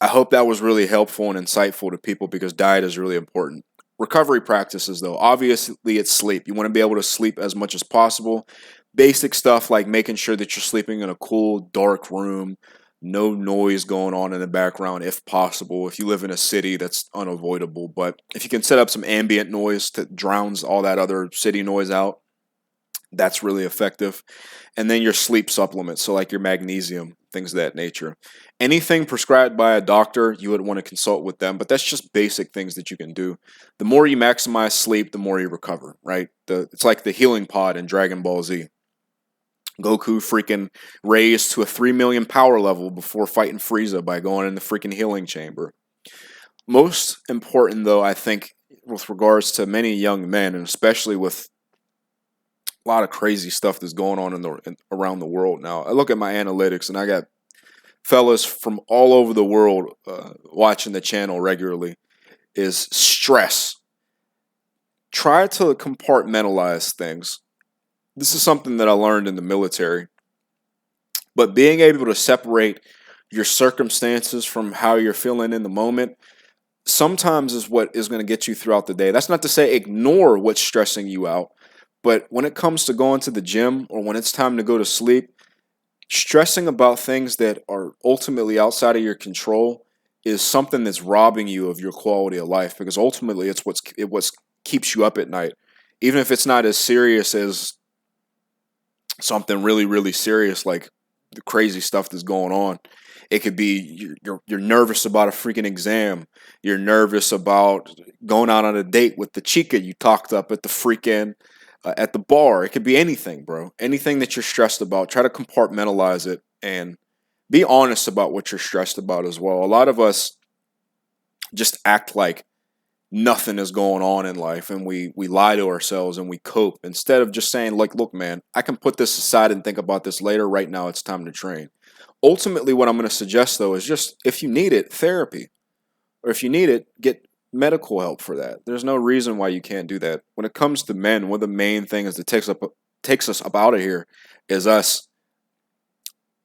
I hope that was really helpful and insightful to people because diet is really important. Recovery practices, though, obviously it's sleep. You want to be able to sleep as much as possible. Basic stuff like making sure that you're sleeping in a cool, dark room, no noise going on in the background if possible. If you live in a city, that's unavoidable. But if you can set up some ambient noise that drowns all that other city noise out, that's really effective. And then your sleep supplements, so like your magnesium, things of that nature. Anything prescribed by a doctor, you would want to consult with them, but that's just basic things that you can do. The more you maximize sleep, the more you recover, right? It's like the healing pod in Dragon Ball Z. Goku freaking raised to a 3 million power level before fighting Frieza by going in the freaking healing chamber. Most important, though, I think, with regards to many young men, and especially with a lot of crazy stuff that's going on around the world now. I look at my analytics, and I got fellas from all over the world watching the channel regularly. Is stress. Try to compartmentalize things. This is something that I learned in the military. But being able to separate your circumstances from how you're feeling in the moment sometimes is what is going to get you throughout the day. That's not to say ignore what's stressing you out. But when it comes to going to the gym or when it's time to go to sleep, stressing about things that are ultimately outside of your control is something that's robbing you of your quality of life, because ultimately it's what keeps you up at night. Even if it's not as serious as something really, really serious like the crazy stuff that's going on. It could be you're nervous about a freaking exam. You're nervous about going out on a date with the chica you talked up at the freaking at the bar. It could be anything, bro. Anything that you're stressed about. Try to compartmentalize it and be honest about what you're stressed about as well. A lot of us just act like nothing is going on in life, and we lie to ourselves and we cope instead of just saying, like, look, man, I can put this aside and think about this later. Right now, it's time to train. Ultimately, what I'm going to suggest, though, is just, if you need it, therapy. Or if you need it, get medical help for that. There's no reason why you can't do that. When it comes to men, one of the main things that takes us up out of here is us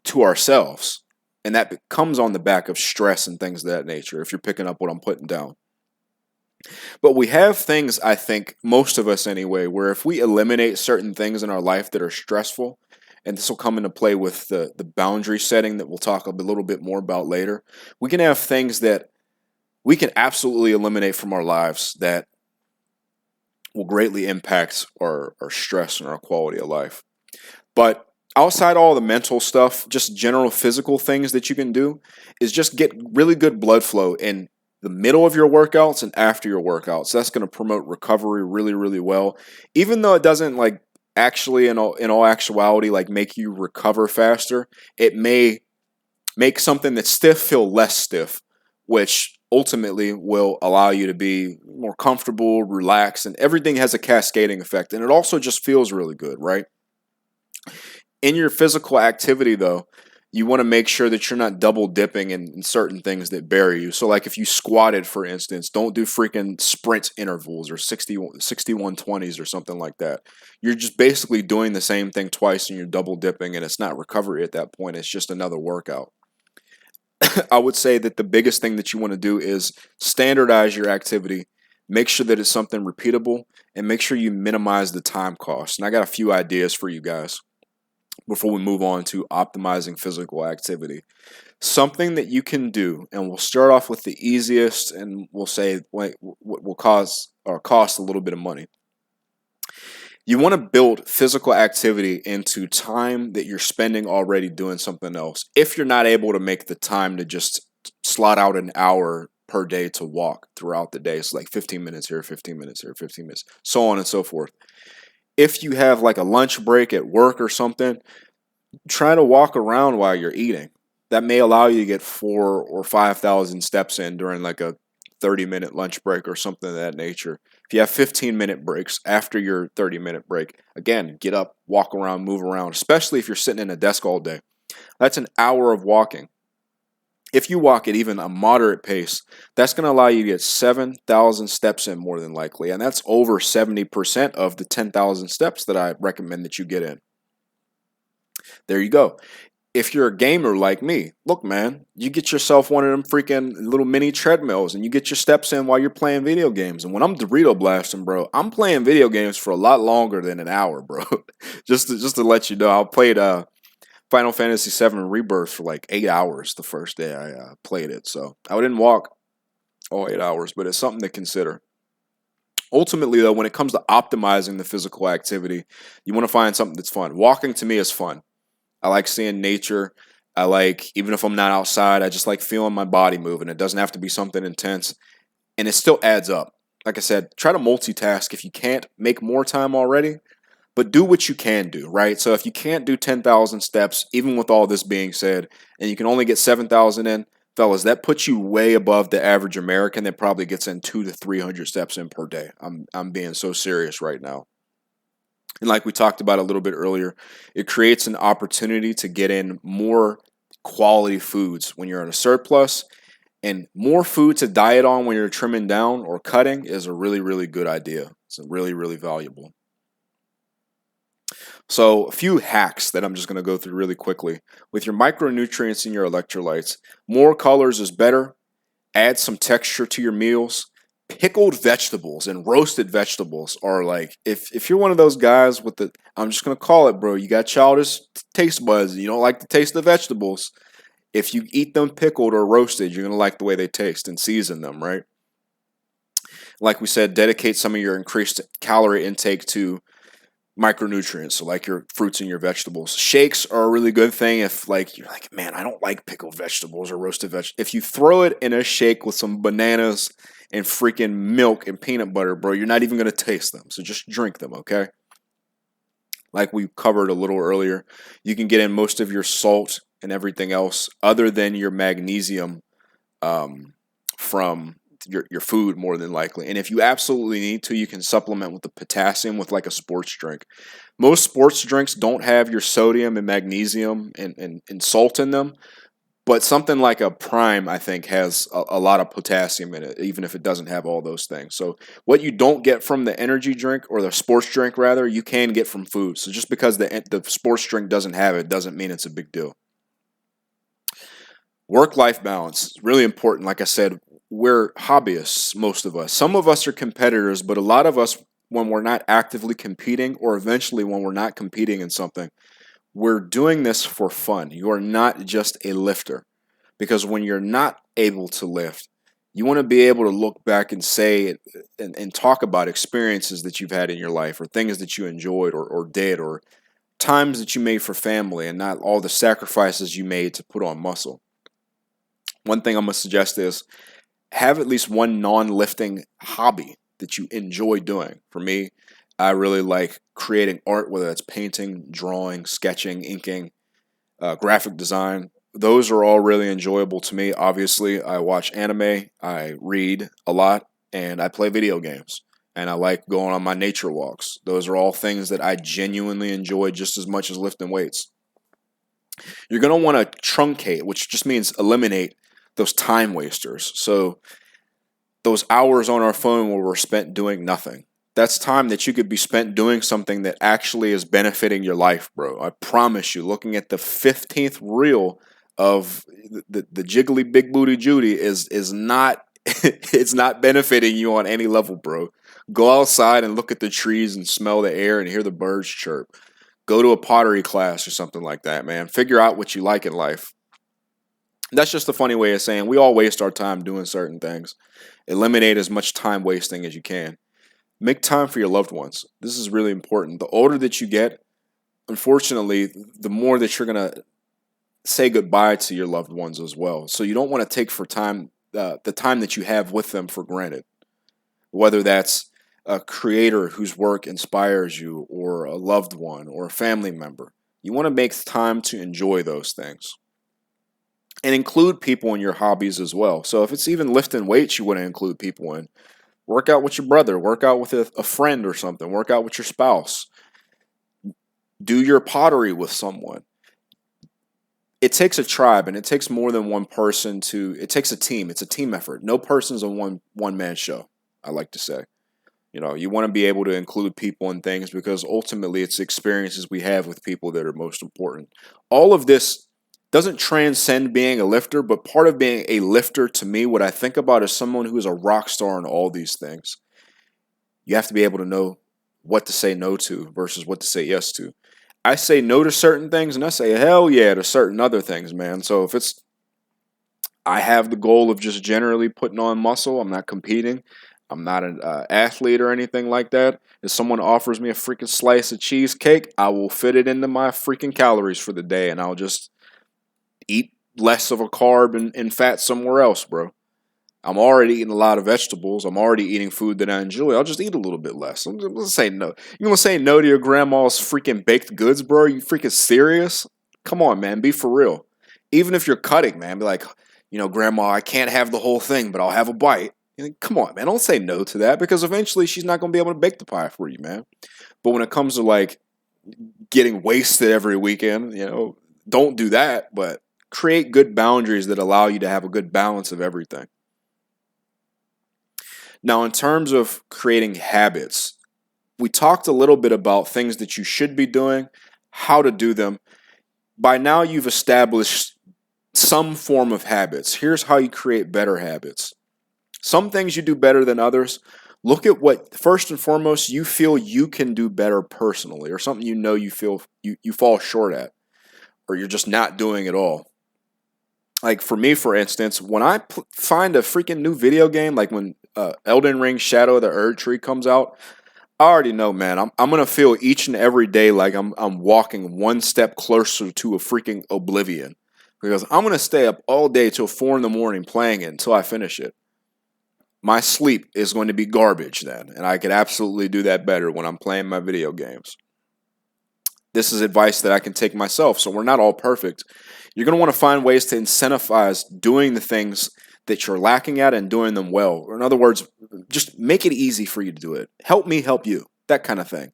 to ourselves. And that comes on the back of stress and things of that nature, if you're picking up what I'm putting down. But we have things, I think, most of us anyway, where if we eliminate certain things in our life that are stressful, and this will come into play with the boundary setting that we'll talk a little bit more about later, we can have things that we can absolutely eliminate from our lives that will greatly impact our stress and our quality of life. But outside all the mental stuff, just general physical things that you can do is just get really good blood flow in the middle of your workouts and after your workouts. That's going to promote recovery really, really well. Even though it doesn't like actually in all actuality like make you recover faster, it may make something that's stiff feel less stiff, which ultimately will allow you to be more comfortable, relaxed, and everything has a cascading effect. And it also just feels really good, right? In your physical activity, though, you want to make sure that you're not double dipping in certain things that bury you. So like if you squatted, for instance, don't do freaking sprint intervals or 6120s or something like that. You're just basically doing the same thing twice and you're double dipping, and it's not recovery at that point. It's just another workout. I would say that the biggest thing that you want to do is standardize your activity. Make sure that it's something repeatable, and make sure you minimize the time cost. And I got a few ideas for you guys before we move on to optimizing physical activity. Something that you can do, and we'll start off with the easiest, and we'll say what will cost a little bit of money. You want to build physical activity into time that you're spending already doing something else. If you're not able to make the time to just slot out an hour per day to walk throughout the day, so like 15 minutes here, 15 minutes here, 15 minutes, so on and so forth. If you have like a lunch break at work or something, try to walk around while you're eating. That may allow you to get 4,000 or 5,000 steps in during like a 30-minute lunch break or something of that nature. If you have 15-minute breaks after your 30-minute break, again, get up, walk around, move around, especially if you're sitting in a desk all day. That's an hour of walking. If you walk at even a moderate pace, that's going to allow you to get 7,000 steps in more than likely, and that's over 70% of the 10,000 steps that I recommend that you get in. There you go. if you're a gamer like me, look, man, you get yourself one of them freaking little mini treadmills and you get your steps in while you're playing video games. And when I'm Dorito blasting, bro, I'm playing video games for a lot longer than an hour, bro. just to let you know, I played Final Fantasy VII Rebirth for like 8 hours the first day I played it. So I didn't walk all 8 hours, but it's something to consider. Ultimately, though, when it comes to optimizing the physical activity, you want to find something that's fun. Walking to me is fun. I like seeing nature. I like, even if I'm not outside, I just like feeling my body moving. It doesn't have to be something intense. And it still adds up. Like I said, try to multitask. If you can't, make more time already. But do what you can do, right? So if you can't do 10,000 steps, even with all this being said, and you can only get 7,000 in, fellas, that puts you way above the average American that probably gets in 200 to 300 steps in per day. I'm being so serious right now. And like we talked about a little bit earlier, it creates an opportunity to get in more quality foods when you're in a surplus. And more food to diet on when you're trimming down or cutting is a really, really good idea. It's really, really valuable. So a few hacks that I'm just going to go through really quickly. With your micronutrients and your electrolytes, more colors is better. Add some texture to your meals. Pickled vegetables and roasted vegetables are like, if you're one of those guys with the, I'm just going to call it, bro, you got childish taste buds, you don't like the taste of vegetables. If you eat them pickled or roasted, you're going to like the way they taste and season them, right? Like we said, dedicate some of your increased calorie intake to micronutrients, so like your fruits and your vegetables. Shakes are a really good thing if like you're like, man, I don't like pickled vegetables or roasted vegetables. If you throw it in a shake with some bananas and freaking milk and peanut butter, bro, you're not even going to taste them. So just drink them, okay? Like we covered a little earlier, you can get in most of your salt and everything else other than your magnesium from your food more than likely. And if you absolutely need to, you can supplement with the potassium with like a sports drink. Most sports drinks don't have your sodium and magnesium and salt in them, but something like a Prime, I think, has a lot of potassium in it, even if it doesn't have all those things. So what you don't get from the energy drink, or the sports drink rather, you can get from food. So just because the sports drink doesn't have it doesn't mean it's a big deal. Work-life balance is really important. Like I said, we're hobbyists, most of us. Some of us are competitors, but a lot of us, when we're not actively competing, or eventually when we're not competing in something, we're doing this for fun. You are not just a lifter. Because when you're not able to lift, you want to be able to look back and say and talk about experiences that you've had in your life, or things that you enjoyed or did, or times that you made for family, and not all the sacrifices you made to put on muscle. One thing I'm going to suggest is have at least one non-lifting hobby that you enjoy doing. For me, I really like creating art, whether that's painting, drawing, sketching, inking, graphic design. Those are all really enjoyable to me. Obviously, I watch anime, I read a lot, and I play video games. And I like going on my nature walks. Those are all things that I genuinely enjoy just as much as lifting weights. You're going to want to truncate, which just means eliminate those time wasters. So those hours on our phone where we're spent doing nothing, that's time that you could be spent doing something that actually is benefiting your life, bro. I promise you, looking at the 15th reel of the jiggly big booty Judy is not it's not benefiting you on any level, bro. Go outside and look at the trees and smell the air and hear the birds chirp. Go to a pottery class or something like that, man. Figure out what you like in life. That's just a funny way of saying we all waste our time doing certain things. Eliminate as much time wasting as you can. Make time for your loved ones. This is really important. The older that you get, unfortunately, the more that you're going to say goodbye to your loved ones as well. So you don't want to take for time the time that you have with them for granted. Whether that's a creator whose work inspires you, or a loved one, or a family member. You want to make time to enjoy those things. And include people in your hobbies as well. So if it's even lifting weights, you want to include people in. Work out with your brother. Work out with a friend or something. Work out with your spouse. Do your pottery with someone. It takes a tribe, and it takes more than one person to. It takes a team. It's a team effort. No person's a one-man show, I like to say. You know, you want to be able to include people in things because ultimately it's the experiences we have with people that are most important. All of this doesn't transcend being a lifter, but part of being a lifter to me, what I think about is someone who is a rock star in all these things. You have to be able to know what to say no to versus what to say yes to. I say no to certain things and I say hell yeah to certain other things, man. So if it's, I have the goal of just generally putting on muscle, I'm not competing, I'm not an athlete or anything like that. If someone offers me a freaking slice of cheesecake, I will fit it into my freaking calories for the day and I'll just eat less of a carb and fat somewhere else, bro. I'm already eating a lot of vegetables. I'm already eating food that I enjoy. I'll just eat a little bit less. I'm gonna say no. You gonna say no to your grandma's freaking baked goods, bro? You freaking serious? Come on, man. Be for real. Even if you're cutting, man, be like, grandma, I can't have the whole thing, but I'll have a bite. Come on, man. Don't say no to that because eventually she's not gonna be able to bake the pie for you, man. But when it comes to like getting wasted every weekend, don't do that. But create good boundaries that allow you to have a good balance of everything. Now, in terms of creating habits, we talked a little bit about things that you should be doing, how to do them. By now, you've established some form of habits. Here's how you create better habits. Some things you do better than others. Look at what, first and foremost, you feel you can do better personally, or something you feel you fall short at, or you're just not doing at all. Like for me, for instance, when I find a freaking new video game, like when Elden Ring Shadow of the Erd Tree comes out, I already know, man. I'm gonna feel each and every day like I'm walking one step closer to a freaking oblivion, because I'm gonna stay up all day till 4 in the morning playing it until I finish it. My sleep is going to be garbage then, and I could absolutely do that better when I'm playing my video games. This is advice that I can take myself, so we're not all perfect. You're going to want to find ways to incentivize doing the things that you're lacking at and doing them well. Or in other words, just make it easy for you to do it. Help me help you, that kind of thing.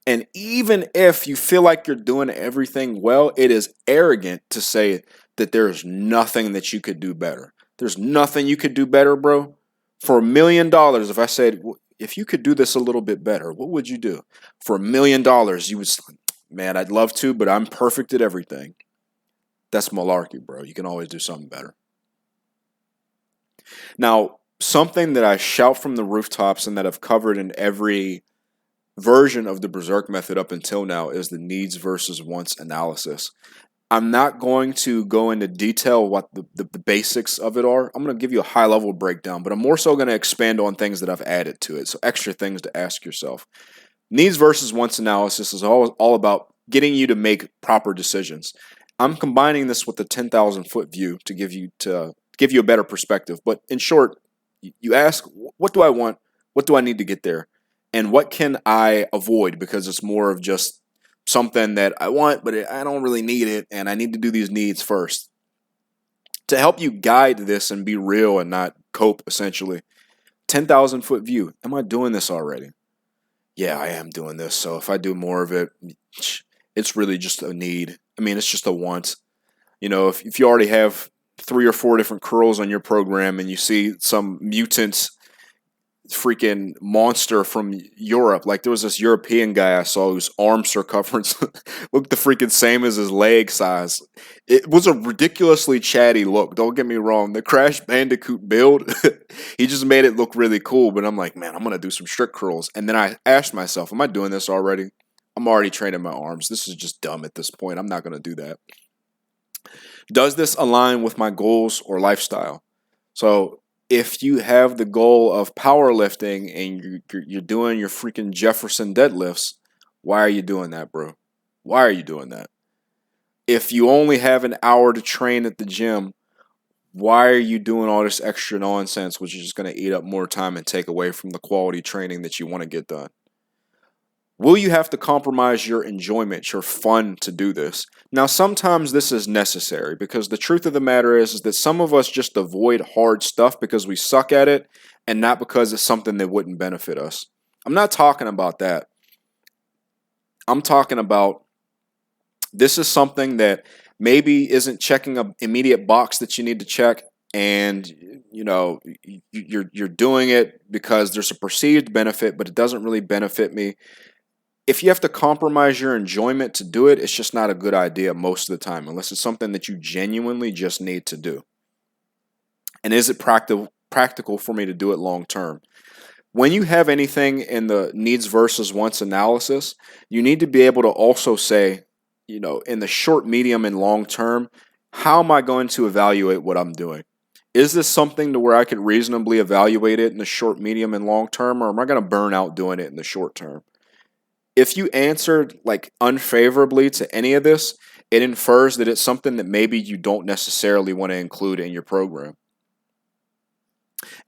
And even if you feel like you're doing everything well, it is arrogant to say that there's nothing that you could do better. There's nothing you could do better, bro. For $1 million, if I said, if you could do this a little bit better, what would you do? For $1 million, you would say, man, I'd love to, but I'm perfect at everything. That's malarkey, bro. You can always do something better. Now, something that I shout from the rooftops and that I've covered in every version of the Berserk method up until now is the needs versus wants analysis. I'm not going to go into detail what the basics of it are. I'm going to give you a high-level breakdown, but I'm more so going to expand on things that I've added to it, so extra things to ask yourself. Needs versus wants analysis is all about getting you to make proper decisions. I'm combining this with the 10,000-foot view to give you a better perspective. But in short, you ask, what do I want? What do I need to get there? And what can I avoid because it's more of just something that I want, but I don't really need it, and I need to do these needs first. To help you guide this and be real and not cope, essentially, 10,000-foot view. Am I doing this already? Yeah, I am doing this. So if I do more of it, it's really just a need. I mean, it's just a want. If you already have 3 or 4 different curls on your program and you see some mutant freaking monster from Europe, like there was this European guy I saw whose arm circumference looked the freaking same as his leg size. It was a ridiculously chatty look. Don't get me wrong. The Crash Bandicoot build, he just made it look really cool. But I'm like, man, I'm going to do some strict curls. And then I asked myself, am I doing this already? I'm already training my arms. This is just dumb at this point. I'm not going to do that. Does this align with my goals or lifestyle? So if you have the goal of powerlifting and you're doing your freaking Jefferson deadlifts, why are you doing that, bro? Why are you doing that? If you only have an hour to train at the gym, why are you doing all this extra nonsense, which is just going to eat up more time and take away from the quality training that you want to get done? Will you have to compromise your enjoyment, your fun to do this? Now, sometimes this is necessary because the truth of the matter is that some of us just avoid hard stuff because we suck at it and not because it's something that wouldn't benefit us. I'm not talking about that. I'm talking about this is something that maybe isn't checking an immediate box that you need to check, and you're doing it because there's a perceived benefit, but it doesn't really benefit me. if you have to compromise your enjoyment to do it, it's just not a good idea most of the time, unless it's something that you genuinely just need to do. And is it practical for me to do it long term? When you have anything in the needs versus wants analysis, you need to be able to also say, in the short, medium, and long term, how am I going to evaluate what I'm doing? Is this something to where I could reasonably evaluate it in the short, medium, and long term, or am I going to burn out doing it in the short term? If you answered like unfavorably to any of this, it infers that it's something that maybe you don't necessarily want to include in your program.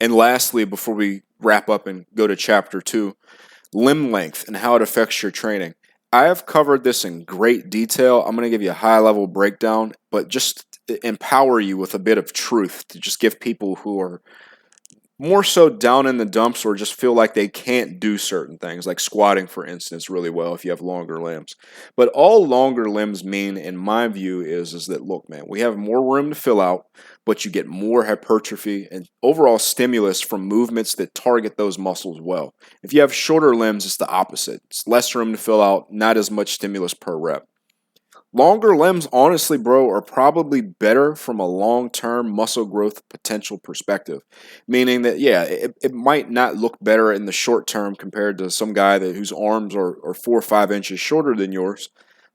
And lastly, before we wrap up and go to chapter 2, limb length and how it affects your training. I have covered this in great detail. I'm going to give you a high-level breakdown, but just empower you with a bit of truth to just give people who are more so down in the dumps or just feel like they can't do certain things, like squatting, for instance, really well if you have longer limbs. But all longer limbs mean, in my view, is that, look, man, we have more room to fill out, but you get more hypertrophy and overall stimulus from movements that target those muscles well. If you have shorter limbs, it's the opposite. It's less room to fill out, not as much stimulus per rep. Longer limbs, honestly, bro, are probably better from a long-term muscle growth potential perspective. Meaning that, yeah, it might not look better in the short term compared to some guy whose arms are 4 or 5 inches shorter than yours.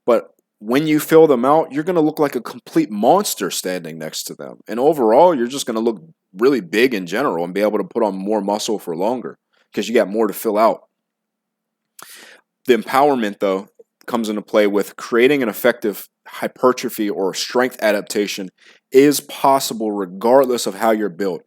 But when you fill them out, you're going to look like a complete monster standing next to them. And overall, you're just going to look really big in general and be able to put on more muscle for longer because you got more to fill out. The empowerment, though, comes into play with creating an effective hypertrophy or strength adaptation is possible regardless of how you're built.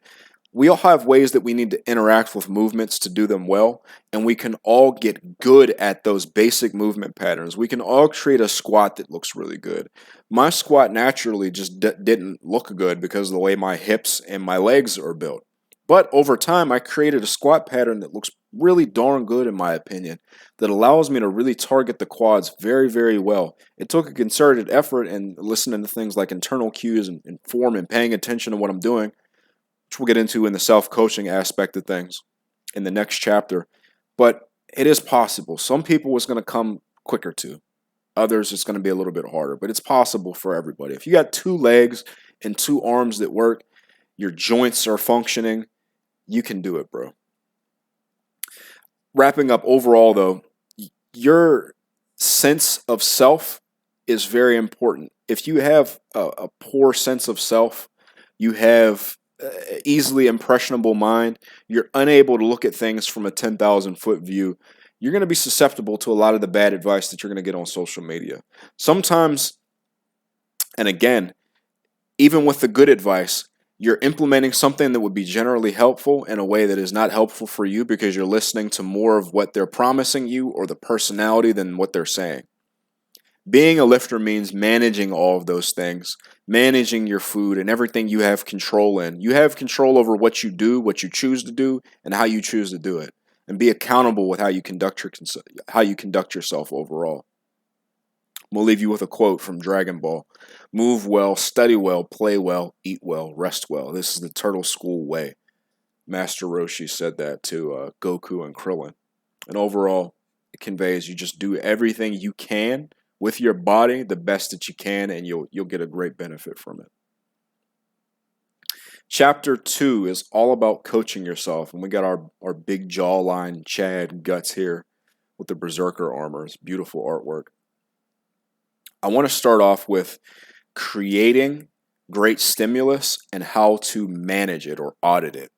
We all have ways that we need to interact with movements to do them well, and we can all get good at those basic movement patterns. We can all create a squat that looks really good. My squat naturally just didn't look good because of the way my hips and my legs are built. But over time, I created a squat pattern that looks really darn good, in my opinion, that allows me to really target the quads very, very well. It took a concerted effort and listening to things like internal cues and form and paying attention to what I'm doing, which we'll get into in the self-coaching aspect of things in the next chapter. But it is possible. Some people it's going to come quicker to. Others it's going to be a little bit harder. But it's possible for everybody. If you got 2 legs and 2 arms that work, your joints are functioning, you can do it, bro. Wrapping up overall, though, your sense of self is very important. If you have a poor sense of self, you have easily impressionable mind, you're unable to look at things from a 10,000-foot view, you're going to be susceptible to a lot of the bad advice that you're going to get on social media. Sometimes, and again, even with the good advice, you're implementing something that would be generally helpful in a way that is not helpful for you because you're listening to more of what they're promising you or the personality than what they're saying. Being a lifter means managing all of those things, managing your food and everything you have control in. You have control over what you do, what you choose to do, and how you choose to do it. And be accountable with how you conduct yourself overall. We'll leave you with a quote from Dragon Ball. Move well, study well, play well, eat well, rest well. This is the Turtle School way. Master Roshi said that to Goku and Krillin. And overall, it conveys you just do everything you can with your body the best that you can, and you'll get a great benefit from it. Chapter 2 is all about coaching yourself. And we got our big jawline Chad guts here with the Berserker armors. Beautiful artwork. I want to start off with creating great stimulus and how to manage it or audit it.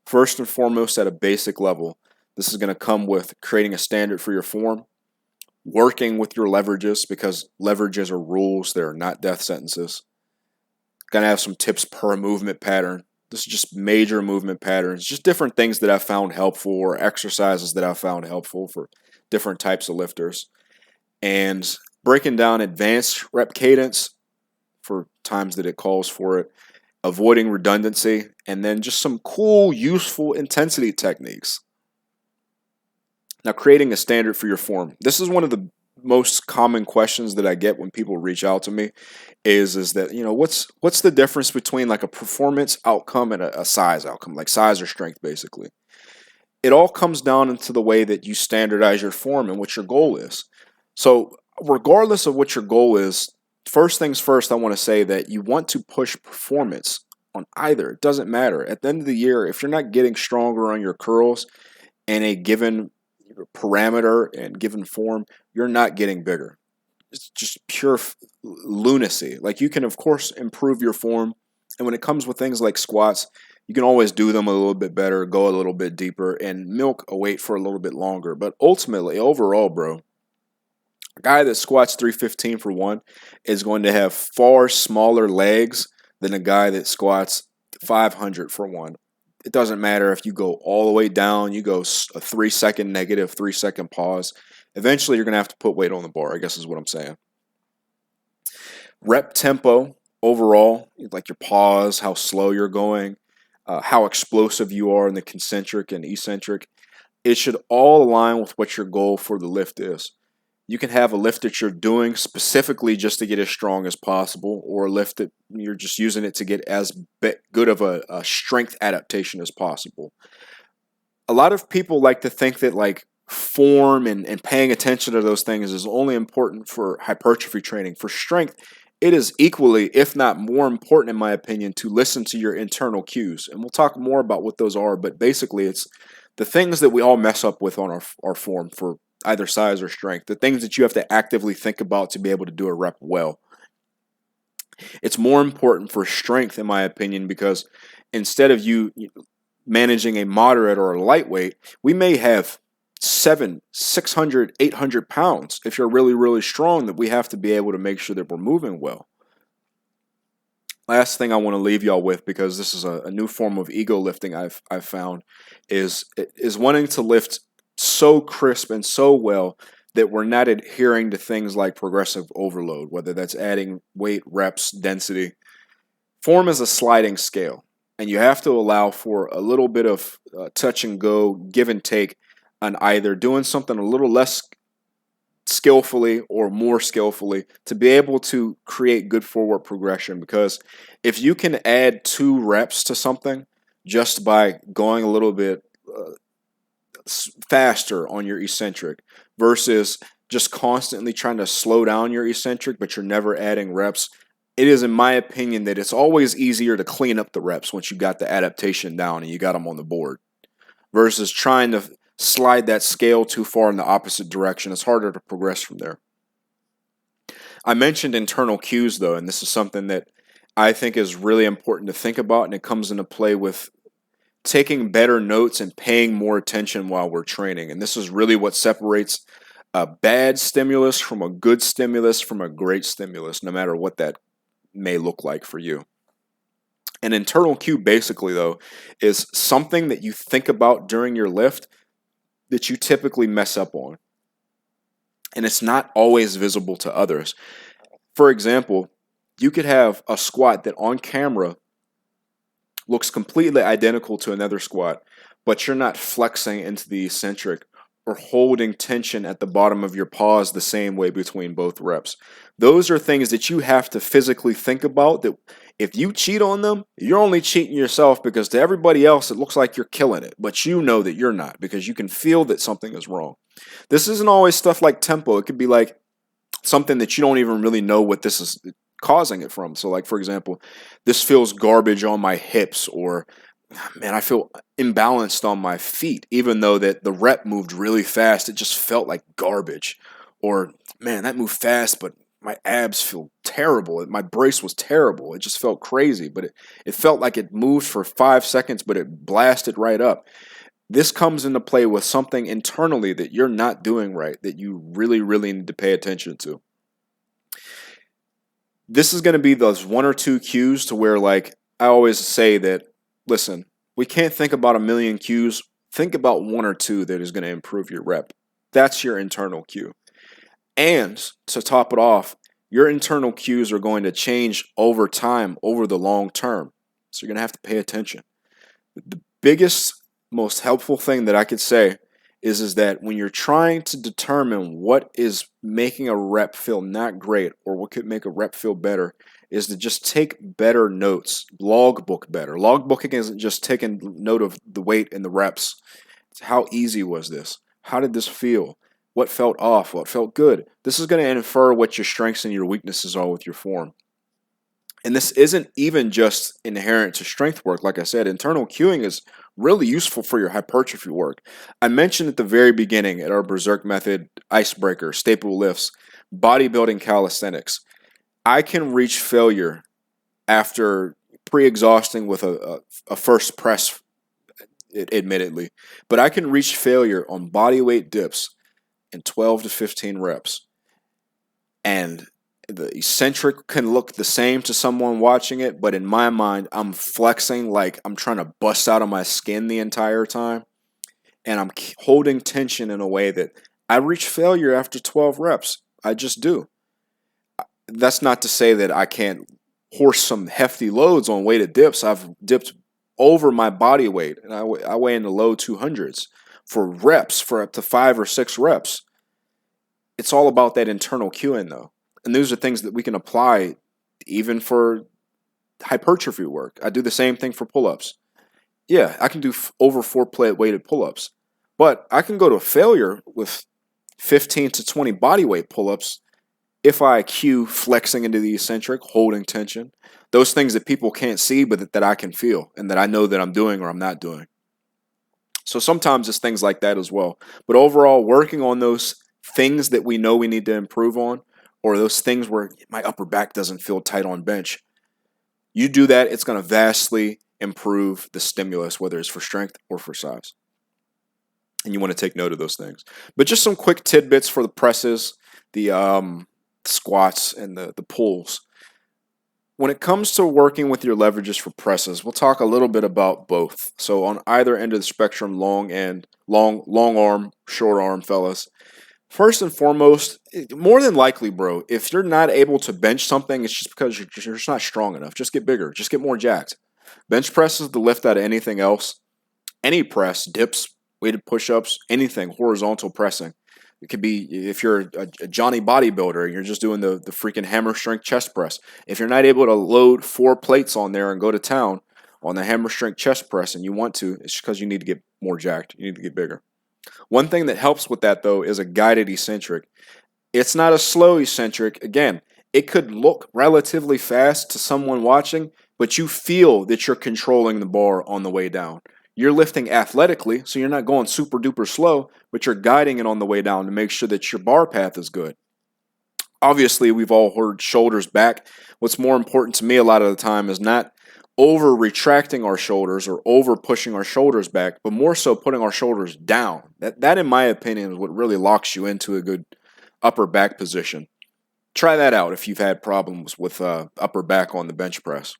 First and foremost, at a basic level, this is going to come with creating a standard for your form, working with your leverages because leverages are rules, they're not death sentences. Going to have some tips per movement pattern. This is just major movement patterns, just different things that I found helpful or exercises that I found helpful for different types of lifters. And breaking down advanced rep cadence for times that it calls for it, avoiding redundancy, and then just some cool, useful intensity techniques. Now, creating a standard for your form. This is one of the most common questions that I get when people reach out to me is that, what's the difference between like a performance outcome and a size outcome, like size or strength, basically. it all comes down into the way that you standardize your form and what your goal is. So regardless of what your goal is, first things first, I want to say that you want to push performance on either. It doesn't matter. At the end of the year, if you're not getting stronger on your curls in a given parameter and given form, you're not getting bigger. It's just pure lunacy. Like, you can of course improve your form, and when it comes with things like squats, you can always do them a little bit better, go a little bit deeper, and milk a weight for a little bit longer. But ultimately, overall, bro, a guy that squats 315 for one is going to have far smaller legs than a guy that squats 500 for one. It doesn't matter if you go all the way down, you go a 3-second negative, 3-second pause. Eventually, you're going to have to put weight on the bar, I guess is what I'm saying. Rep tempo overall, like your pause, how slow you're going, how explosive you are in the concentric and eccentric, it should all align with what your goal for the lift is. You can have a lift that you're doing specifically just to get as strong as possible, or a lift that you're just using it to get as good of a strength adaptation as possible. A lot of people like to think that like form and paying attention to those things is only important for hypertrophy training. For strength, it is equally, if not more important in my opinion, to listen to your internal cues. And we'll talk more about what those are, but basically it's the things that we all mess up with on our form for either size or strength, the things that you have to actively think about to be able to do a rep well. It's more important for strength, in my opinion, because instead of you managing a moderate or a lightweight, we may have 700, 600, 800 pounds if you're really, really strong, that we have to be able to make sure that we're moving well. Last thing I want to leave y'all with, because this is a new form of ego lifting I've found, is wanting to lift so crisp and so well that we're not adhering to things like progressive overload, whether that's adding weight, reps, density. Form is a sliding scale, and you have to allow for a little bit of touch and go, give and take, on either doing something a little less skillfully or more skillfully to be able to create good forward progression. Because if you can add 2 reps to something just by going a little bit faster on your eccentric versus just constantly trying to slow down your eccentric but you're never adding reps, it is in my opinion that it's always easier to clean up the reps once you got the adaptation down and you got them on the board, versus trying to slide that scale too far in the opposite direction. It's harder to progress from there. I mentioned internal cues though, and this is something that I think is really important to think about, and it comes into play with taking better notes and paying more attention while we're training. And this is really what separates a bad stimulus from a good stimulus from a great stimulus, no matter what that may look like for you. An internal cue basically though is something that you think about during your lift that you typically mess up on, and it's not always visible to others. For example, you could have a squat that on camera looks completely identical to another squat, but you're not flexing into the eccentric or holding tension at the bottom of your pause the same way between both reps. Those are things that you have to physically think about, that if you cheat on them, you're only cheating yourself, because to everybody else it looks like you're killing it, but you know that you're not, because you can feel that something is wrong. This isn't always stuff like tempo. It could be like something that you don't even really know what this is causing it from. So like, for example, this feels garbage on my hips, or man, I feel imbalanced on my feet, even though that the rep moved really fast, it just felt like garbage. Or man, that moved fast, but my abs feel terrible. My brace was terrible. It just felt crazy, but it felt like it moved for 5 seconds, but it blasted right up. This comes into play with something internally that you're not doing right, that you really, really need to pay attention to. This is going to be those 1 or 2 cues to where, like, I always say that, listen, we can't think about a million cues. Think about 1 or 2 that is going to improve your rep. That's your internal cue. And to top it off, your internal cues are going to change over time, over the long term. So you're going to have to pay attention. The biggest, most helpful thing that I could say is that when you're trying to determine what is making a rep feel not great or what could make a rep feel better, is to just take better notes, logbook better. Logbooking isn't just taking note of the weight and the reps How easy was this? How did this feel? What felt off? What felt good? This is going to infer what your strengths and your weaknesses are with your form. And this isn't even just inherent to strength work. Like I said, internal cueing is really useful for your hypertrophy work. I mentioned at the very beginning at our Berserk method, icebreaker, staple lifts, bodybuilding calisthenics. I can reach failure after pre-exhausting with a first press, admittedly. But I can reach failure on bodyweight dips in 12 to 15 reps. And the eccentric can look the same to someone watching it, but in my mind, I'm flexing like I'm trying to bust out of my skin the entire time. And I'm holding tension in a way that I reach failure after 12 reps. I just do. That's not to say that I can't horse some hefty loads on weighted dips. I've dipped over my body weight, and I weigh in the low 200s for reps, for up to 5 or 6 reps. It's all about that internal cueing, though. And those are things that we can apply even for hypertrophy work. I do the same thing for pull-ups. Yeah, I can do over 4-plate weighted pull-ups. But I can go to failure with 15 to 20 bodyweight pull-ups if I cue flexing into the eccentric, holding tension. Those things that people can't see, but that I can feel and that I know that I'm doing or I'm not doing. So sometimes it's things like that as well. But overall, working on those things that we know we need to improve on, or those things where my upper back doesn't feel tight on bench, you do that, it's going to vastly improve the stimulus, whether it's for strength or for size. And you want to take note of those things. But just some quick tidbits for the presses, the squats, and the pulls. When it comes to working with your leverages for presses, we'll talk a little bit about both. So on either end of the spectrum, long arm, short arm, fellas. First and foremost, more than likely, bro, if you're not able to bench something, it's just because you're just not strong enough. Just get bigger. Just get more jacked. Bench press is the lift out of anything else. Any press, dips, weighted push-ups, anything, horizontal pressing. It could be if you're a Johnny bodybuilder and you're just doing the freaking hammer strength chest press. If you're not able to load 4 plates on there and go to town on the hammer strength chest press and you want to, it's because you need to get more jacked. You need to get bigger. One thing that helps with that, though, is a guided eccentric. It's not a slow eccentric. Again, it could look relatively fast to someone watching, but you feel that you're controlling the bar on the way down. You're lifting athletically, so you're not going super duper slow, but you're guiding it on the way down to make sure that your bar path is good. Obviously, we've all heard shoulders back. What's more important to me a lot of the time is not over retracting our shoulders or over pushing our shoulders back, but more so putting our shoulders down. That in my opinion, is what really locks you into a good upper back position. Try that out if you've had problems with upper back on the bench press.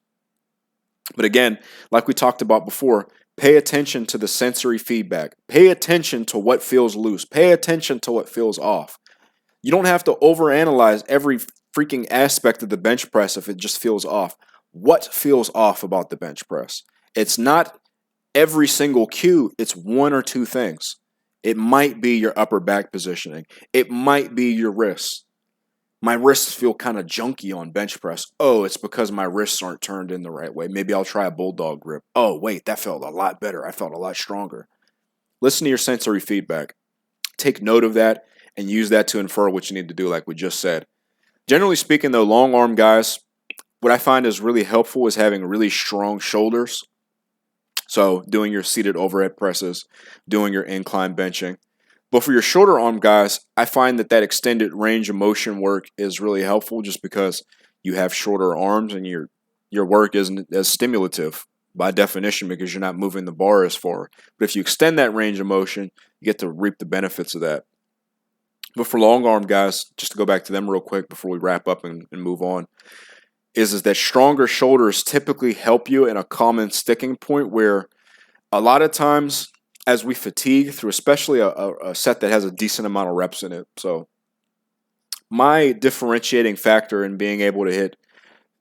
But again, like we talked about before, pay attention to the sensory feedback. Pay attention to what feels loose. Pay attention to what feels off. You don't have to overanalyze every freaking aspect of the bench press if it just feels off. What feels off about the bench press? It's not every single cue. It's one or two things. It might be your upper back positioning. It might be your wrists. My wrists feel kind of junky on bench press. Oh, it's because my wrists aren't turned in the right way. Maybe I'll try a bulldog grip. Oh, wait, that felt a lot better. I felt a lot stronger. Listen to your sensory feedback. Take note of that and use that to infer what you need to do, like we just said. Generally speaking, though, long arm guys, what I find is really helpful is having really strong shoulders. So doing your seated overhead presses, doing your incline benching. But for your shorter arm guys, I find that extended range of motion work is really helpful just because you have shorter arms and your work isn't as stimulative by definition because you're not moving the bar as far. But if you extend that range of motion, you get to reap the benefits of that. But for long arm guys, just to go back to them real quick before we wrap up and move on, is that stronger shoulders typically help you in a common sticking point where a lot of times as we fatigue through especially a set that has a decent amount of reps in it. So my differentiating factor in being able to hit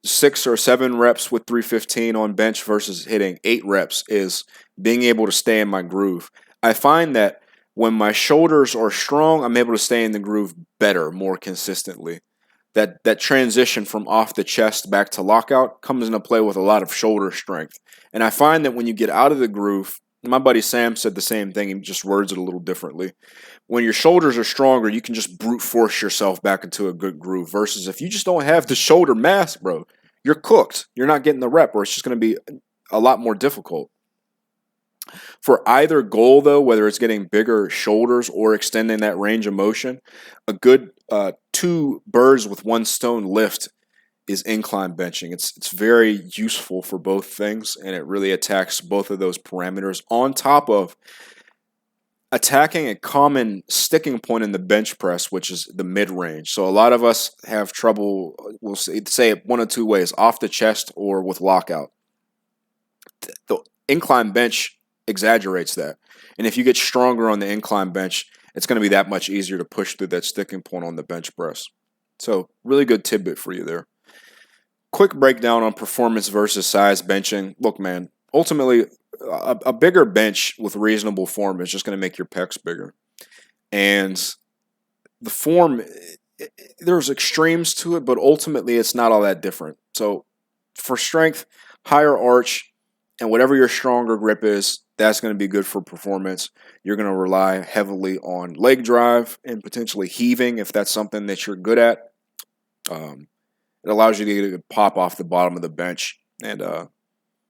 6 or 7 reps with 315 on bench versus hitting 8 reps is being able to stay in my groove. I find that when my shoulders are strong, I'm able to stay in the groove better, more consistently. That transition from off the chest back to lockout comes into play with a lot of shoulder strength. And I find that when you get out of the groove, My buddy Sam said the same thing. He just words it a little differently. When your shoulders are stronger, you can just brute force yourself back into a good groove. Versus if you just don't have the shoulder mass, bro, you're cooked. You're not getting the rep, or it's just going to be a lot more difficult. For either goal, though, whether it's getting bigger shoulders or extending that range of motion, a good two birds with one stone lift is incline benching. It's very useful for both things, and it really attacks both of those parameters on top of attacking a common sticking point in the bench press, which is the mid-range. So a lot of us have trouble, we'll say it one of two ways, off the chest or with lockout. The incline bench exaggerates that. And if you get stronger on the incline bench, it's going to be that much easier to push through that sticking point on the bench press. So really good tidbit for you there. Quick breakdown on performance versus size benching. Look, man, ultimately, a bigger bench with reasonable form is just going to make your pecs bigger. And the form, there's extremes to it, but ultimately it's not all that different. So for strength, higher arch, and whatever your stronger grip is, that's going to be good for performance. You're going to rely heavily on leg drive and potentially heaving if that's something that you're good at. It allows you to get a pop off the bottom of the bench and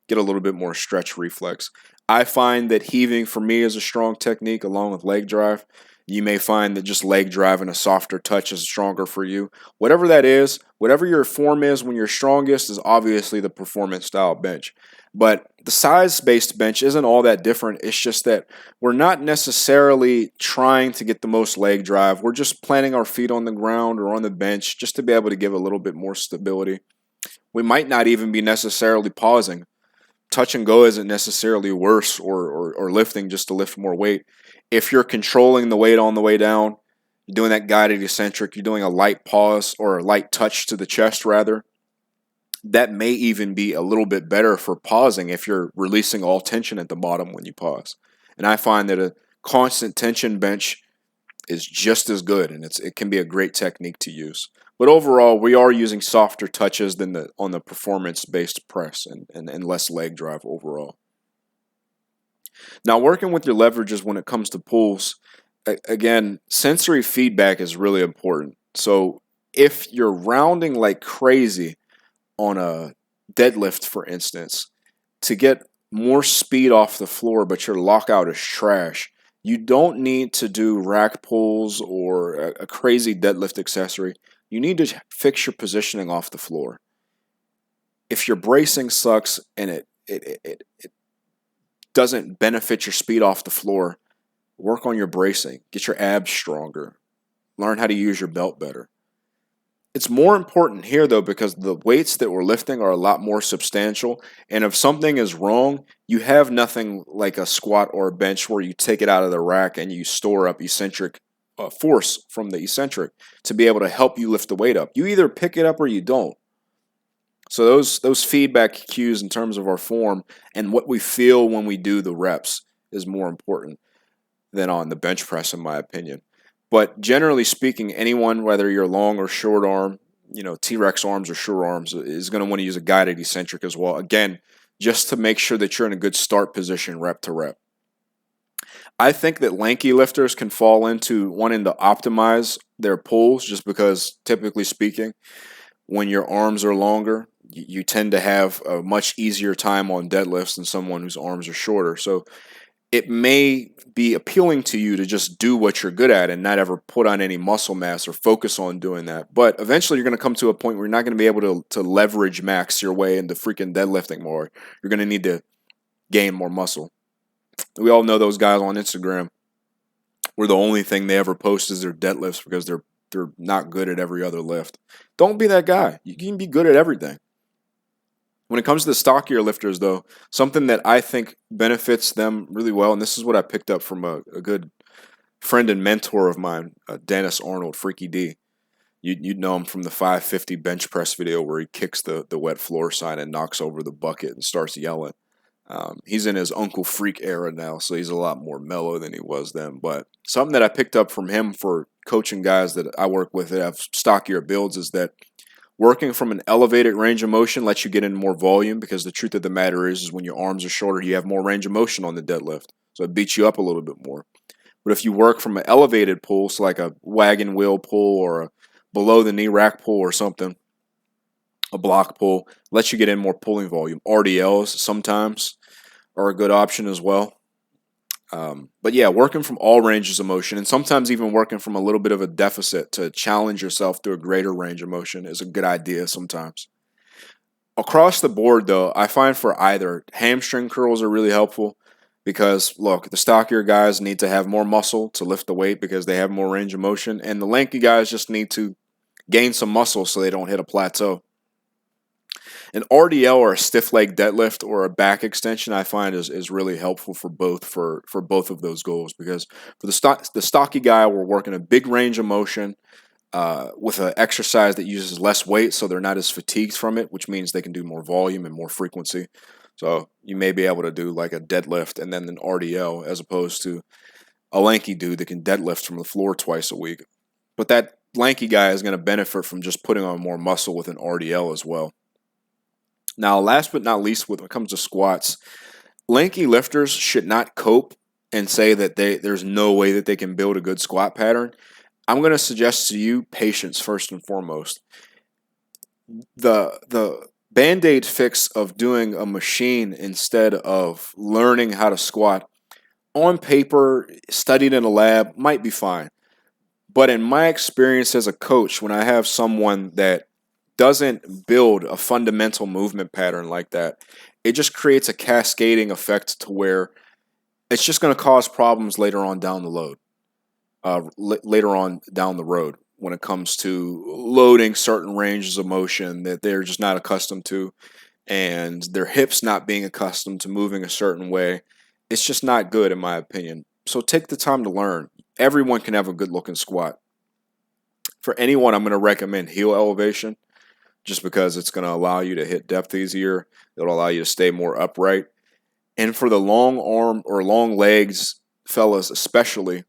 get a little bit more stretch reflex. I find that heaving for me is a strong technique along with leg drive. You may find that just leg drive and a softer touch is stronger for you. Whatever that is, whatever your form is when you're strongest is obviously the performance style bench. But the size-based bench isn't all that different. It's just that we're not necessarily trying to get the most leg drive. We're just planting our feet on the ground or on the bench just to be able to give a little bit more stability. We might not even be necessarily pausing. Touch and go isn't necessarily worse or lifting just to lift more weight. If you're controlling the weight on the way down, you're doing that guided eccentric, you're doing a light pause or a light touch to the chest rather, that may even be a little bit better for pausing if you're releasing all tension at the bottom when you pause. And I find that a constant tension bench is just as good, and it can be a great technique to use. But overall, we are using softer touches than on the performance-based press and less leg drive overall. Now, working with your leverages when it comes to pulls, again, sensory feedback is really important. So if you're rounding like crazy on a deadlift, for instance, to get more speed off the floor, but your lockout is trash, you don't need to do rack pulls or a crazy deadlift accessory. You need to fix your positioning off the floor. If your bracing sucks and it doesn't benefit your speed off the floor, work on your bracing. Get your abs stronger. Learn how to use your belt better. It's more important here, though, because the weights that we're lifting are a lot more substantial. And if something is wrong, you have nothing like a squat or a bench where you take it out of the rack and you store up eccentric force from the eccentric to be able to help you lift the weight up. You either pick it up or you don't. So those feedback cues in terms of our form and what we feel when we do the reps is more important than on the bench press, in my opinion. But generally speaking, anyone, whether you're long or short arm, T-Rex arms or short arms, is going to want to use a guided eccentric as well. Again, just to make sure that you're in a good start position rep to rep. I think that lanky lifters can fall into wanting to optimize their pulls just because, typically speaking, when your arms are longer, you tend to have a much easier time on deadlifts than someone whose arms are shorter. So it may be appealing to you to just do what you're good at and not ever put on any muscle mass or focus on doing that. But eventually you're going to come to a point where you're not going to be able to leverage max your way into freaking deadlifting more. You're going to need to gain more muscle. We all know those guys on Instagram where the only thing they ever post is their deadlifts because they're not good at every other lift. Don't be that guy. You can be good at everything. When it comes to the stockier lifters, though, something that I think benefits them really well, and this is what I picked up from a good friend and mentor of mine, Dennis Arnold, Freaky D. You'd know him from the 550 bench press video where he kicks the wet floor sign and knocks over the bucket and starts yelling. He's in his Uncle Freak era now, so he's a lot more mellow than he was then. But something that I picked up from him for coaching guys that I work with that have stockier builds is that Working from an elevated range of motion lets you get in more volume, because the truth of the matter is when your arms are shorter, you have more range of motion on the deadlift. So it beats you up a little bit more. But if you work from an elevated pull, so like a wagon wheel pull or a below the knee rack pull or something, a block pull, lets you get in more pulling volume. RDLs sometimes are a good option as well. But yeah, working from all ranges of motion, and sometimes even working from a little bit of a deficit to challenge yourself through a greater range of motion is a good idea sometimes. Across the board, though, I find for either, hamstring curls are really helpful, because look, the stockier guys need to have more muscle to lift the weight because they have more range of motion, and the lanky guys just need to gain some muscle so they don't hit a plateau. An RDL, or a stiff leg deadlift, or a back extension, I find is really helpful for both of those goals, because for the stocky guy, we're working a big range of motion with an exercise that uses less weight, so they're not as fatigued from it, which means they can do more volume and more frequency. So you may be able to do like a deadlift and then an RDL, as opposed to a lanky dude that can deadlift from the floor twice a week. But that lanky guy is going to benefit from just putting on more muscle with an RDL as well. Now, last but not least, when it comes to squats, lanky lifters should not cope and say that there's no way that they can build a good squat pattern. I'm going to suggest to you patience first and foremost. The Band-Aid fix of doing a machine instead of learning how to squat on paper, studied in a lab, might be fine. But in my experience as a coach, when I have someone that doesn't build a fundamental movement pattern like that, it just creates a cascading effect to where it's just going to cause problems later on down the road when it comes to loading certain ranges of motion that they're just not accustomed to, and their hips not being accustomed to moving a certain way. It's just not good, in my opinion. So take the time to learn. Everyone can have a good looking squat. For anyone, I'm going to recommend heel elevation, just because it's going to allow you to hit depth easier. It'll allow you to stay more upright. And for the long arm or long legs fellas especially,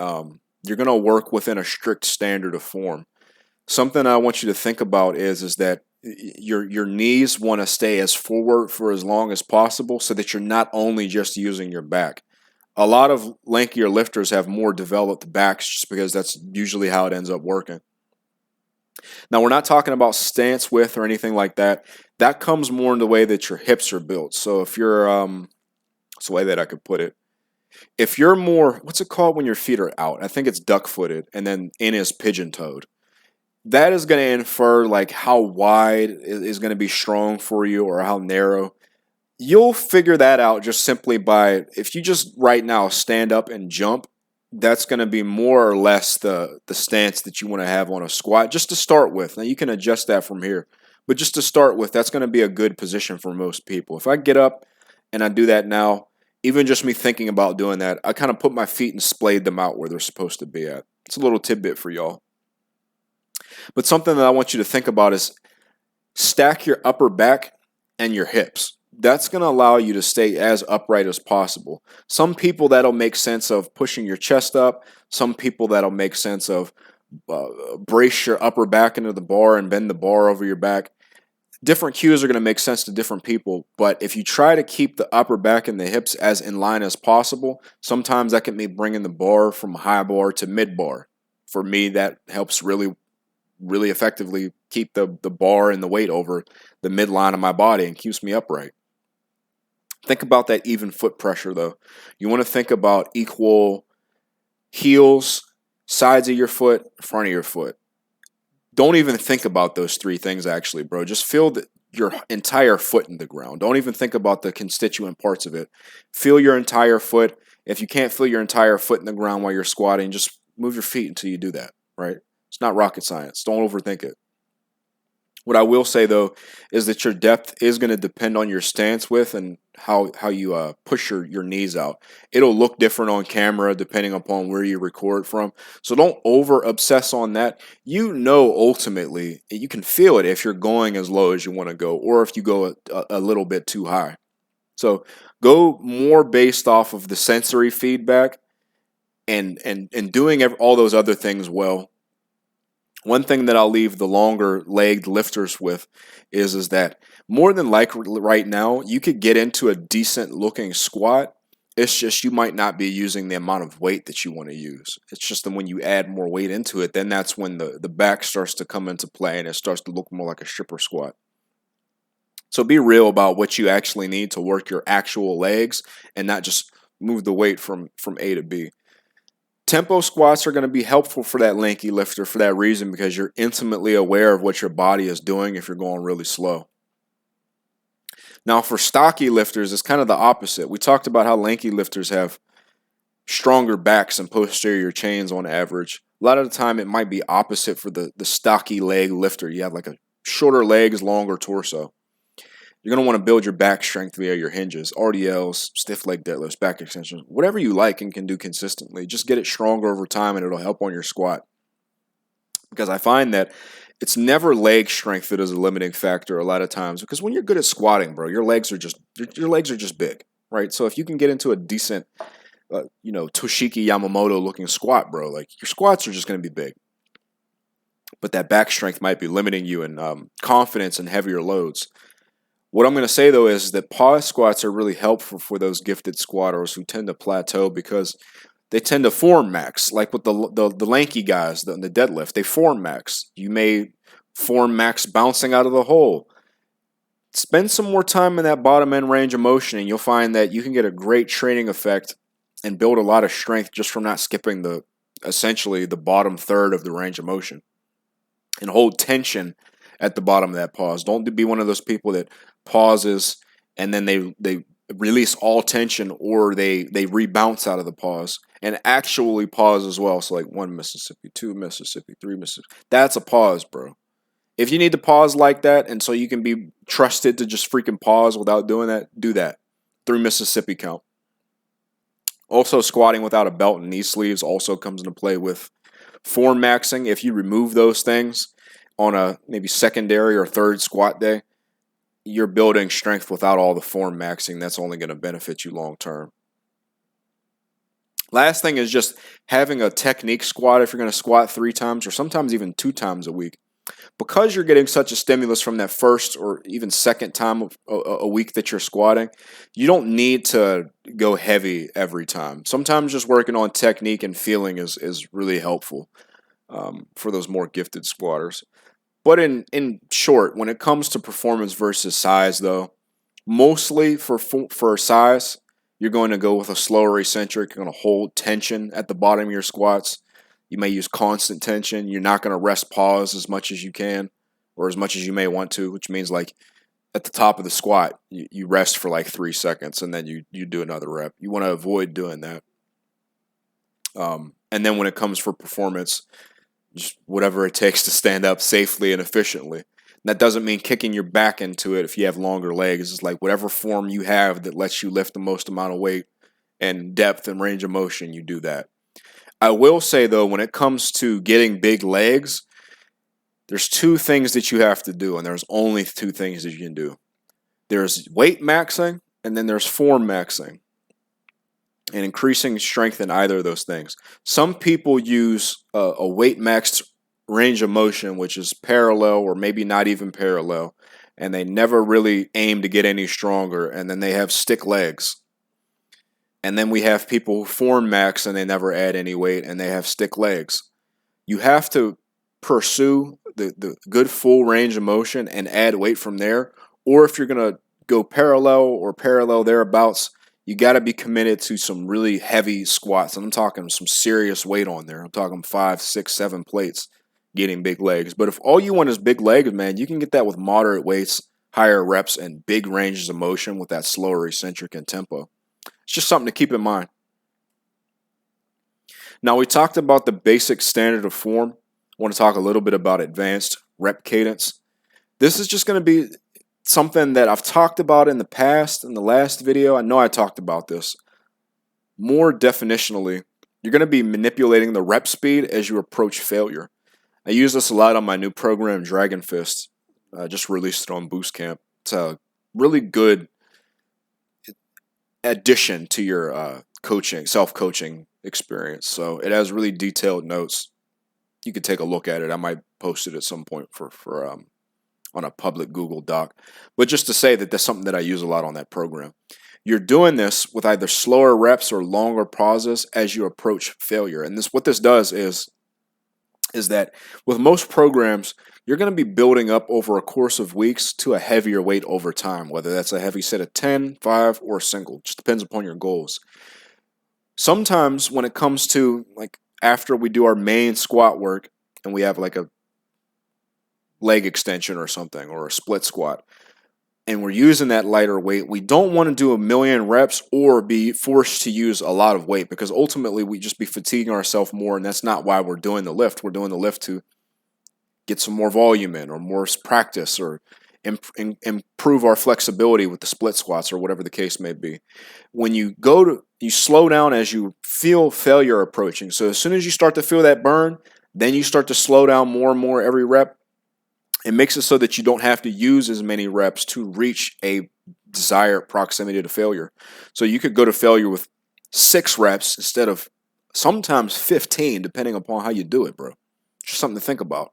you're going to work within a strict standard of form. Something I want you to think about is that your knees want to stay as forward for as long as possible, so that you're not only just using your back. A lot of lankier lifters have more developed backs just because that's usually how it ends up working. Now, we're not talking about stance width or anything like that. That comes more in the way that your hips are built. So if you're, it's the way that I could put it. If you're more, what's it called when your feet are out? I think it's duck-footed, and then in is pigeon-toed. That is going to infer like how wide is going to be strong for you, or how narrow. You'll figure that out just simply by, if you just right now stand up and jump, that's going to be more or less the stance that you want to have on a squat, just to start with. Now, you can adjust that from here. But just to start with, that's going to be a good position for most people. If I get up and I do that now, even just me thinking about doing that, I kind of put my feet and splayed them out where they're supposed to be at. It's a little tidbit for y'all. But something that I want you to think about is stack your upper back and your hips. That's going to allow you to stay as upright as possible. Some people, that'll make sense of pushing your chest up. Some people, that'll make sense of brace your upper back into the bar and bend the bar over your back. Different cues are going to make sense to different people, but if you try to keep the upper back and the hips as in line as possible, sometimes that can mean bringing the bar from high bar to mid bar. For me, that helps really effectively keep the bar and the weight over the midline of my body and keeps me upright. Think about that even foot pressure, though. You want to think about equal heels, sides of your foot, front of your foot. Don't even think about those three things, actually, bro. Just feel your entire foot in the ground. Don't even think about the constituent parts of it. Feel your entire foot. If you can't feel your entire foot in the ground while you're squatting, just move your feet until you do that, right? It's not rocket science. Don't overthink it. What I will say, though, is that your depth is going to depend on your stance width and how you push your knees out. It'll look different on camera depending upon where you record from. So don't over-obsess on that. You know, ultimately, you can feel it if you're going as low as you want to go, or if you go a little bit too high. So go more based off of the sensory feedback and doing all those other things well. One thing that I'll leave the longer legged lifters with is that more than likely right now, you could get into a decent looking squat. It's just you might not be using the amount of weight that you want to use. It's just that when you add more weight into it, then that's when the back starts to come into play and it starts to look more like a stripper squat. So be real about what you actually need to work your actual legs and not just move the weight from A to B. Tempo squats are going to be helpful for that lanky lifter for that reason, because you're intimately aware of what your body is doing if you're going really slow. Now for stocky lifters, it's kind of the opposite. We talked about how lanky lifters have stronger backs and posterior chains on average. A lot of the time it might be opposite for the stocky leg lifter. You have like a shorter legs, longer torso. You're going to want to build your back strength via your hinges, RDLs, stiff leg deadlifts, back extensions, whatever you like and can do consistently. Just get it stronger over time and it'll help on your squat. Because I find that it's never leg strength that is a limiting factor a lot of times. Because when you're good at squatting, bro, your legs are just big, right? So if you can get into a decent, Toshiki Yamamoto looking squat, bro, like your squats are just going to be big. But that back strength might be limiting you in confidence and heavier loads. What I'm going to say, though, is that pause squats are really helpful for those gifted squatters who tend to plateau because they tend to form max. Like with the lanky guys in the deadlift, they form max. You may form max bouncing out of the hole. Spend some more time in that bottom end range of motion and you'll find that you can get a great training effect and build a lot of strength just from not skipping essentially the bottom third of the range of motion. And hold tension at the bottom of that pause. Don't be one of those people that pauses and then they release all tension, or they rebounce out of the pause and actually pause as well. So like 1 Mississippi, 2 Mississippi, 3 Mississippi. That's a pause, bro. If you need to pause like that and so you can be trusted to just freaking pause without doing that, do that. 3 Mississippi count. Also, squatting without a belt and knee sleeves also comes into play with form maxing. If you remove those things on a maybe secondary or third squat day, you're building strength without all the form maxing. That's only going to benefit you long term. Last thing is just having a technique squat if you're going to squat 3 times or sometimes even 2 times a week. Because you're getting such a stimulus from that first or even second time a week that you're squatting, you don't need to go heavy every time. Sometimes just working on technique and feeling is really helpful for those more gifted squatters. But in short, when it comes to performance versus size, though, mostly for size, you're going to go with a slower eccentric. You're going to hold tension at the bottom of your squats. You may use constant tension. You're not going to rest pause as much as you can or as much as you may want to, which means like at the top of the squat, you rest for like 3 seconds and then you do another rep. You want to avoid doing that. And then when it comes for performance, just whatever it takes to stand up safely and efficiently. And that doesn't mean kicking your back into it if you have longer legs. It's like whatever form you have that lets you lift the most amount of weight and depth and range of motion, you do that. I will say, though, when it comes to getting big legs, there's 2 things that you have to do, and there's only 2 things that you can do. There's weight maxing, and then there's form maxing, and increasing strength in either of those things. Some people use a weight maxed range of motion, which is parallel or maybe not even parallel, and they never really aim to get any stronger, and then they have stick legs. And then we have people who form max and they never add any weight and they have stick legs. You have to pursue the good full range of motion and add weight from there. Or if you're going to go parallel or parallel thereabouts, you got to be committed to some really heavy squats. And I'm talking some serious weight on there. I'm talking 5, 6, 7 plates getting big legs. But if all you want is big legs, man, you can get that with moderate weights, higher reps, and big ranges of motion with that slower eccentric and tempo. It's just something to keep in mind. Now, we talked about the basic standard of form. I want to talk a little bit about advanced rep cadence. This is just going to be something that I've talked about in the past, in the last video. I know I talked about this. More definitionally, you're going to be manipulating the rep speed as you approach failure. I use this a lot on my new program, Dragon Fist. I just released it on Boost Camp. It's a really good addition to your self-coaching experience. So it has really detailed notes. you could take a look at it. I might post it at some point for on a public Google Doc. But just to say that that's something that I use a lot on that program. You're doing this with either slower reps or longer pauses as you approach failure. And what this does is that with most programs, you're going to be building up over a course of weeks to a heavier weight over time, whether that's a heavy set of 10, 5, or a single. Just depends upon your goals. Sometimes when it comes to, like, after we do our main squat work and we have like a leg extension or something, or a split squat, and we're using that lighter weight, we don't want to do a million reps or be forced to use a lot of weight, because ultimately we just be fatiguing ourselves more, and that's not why we're doing the lift. We're doing the lift to get some more volume in, or more practice, or improve our flexibility with the split squats, or whatever the case may be. When you slow down as you feel failure approaching. So as soon as you start to feel that burn, then you start to slow down more and more every rep. It makes it so that you don't have to use as many reps to reach a desired proximity to failure. So you could go to failure with 6 reps instead of sometimes 15, depending upon how you do it, bro. Just something to think about.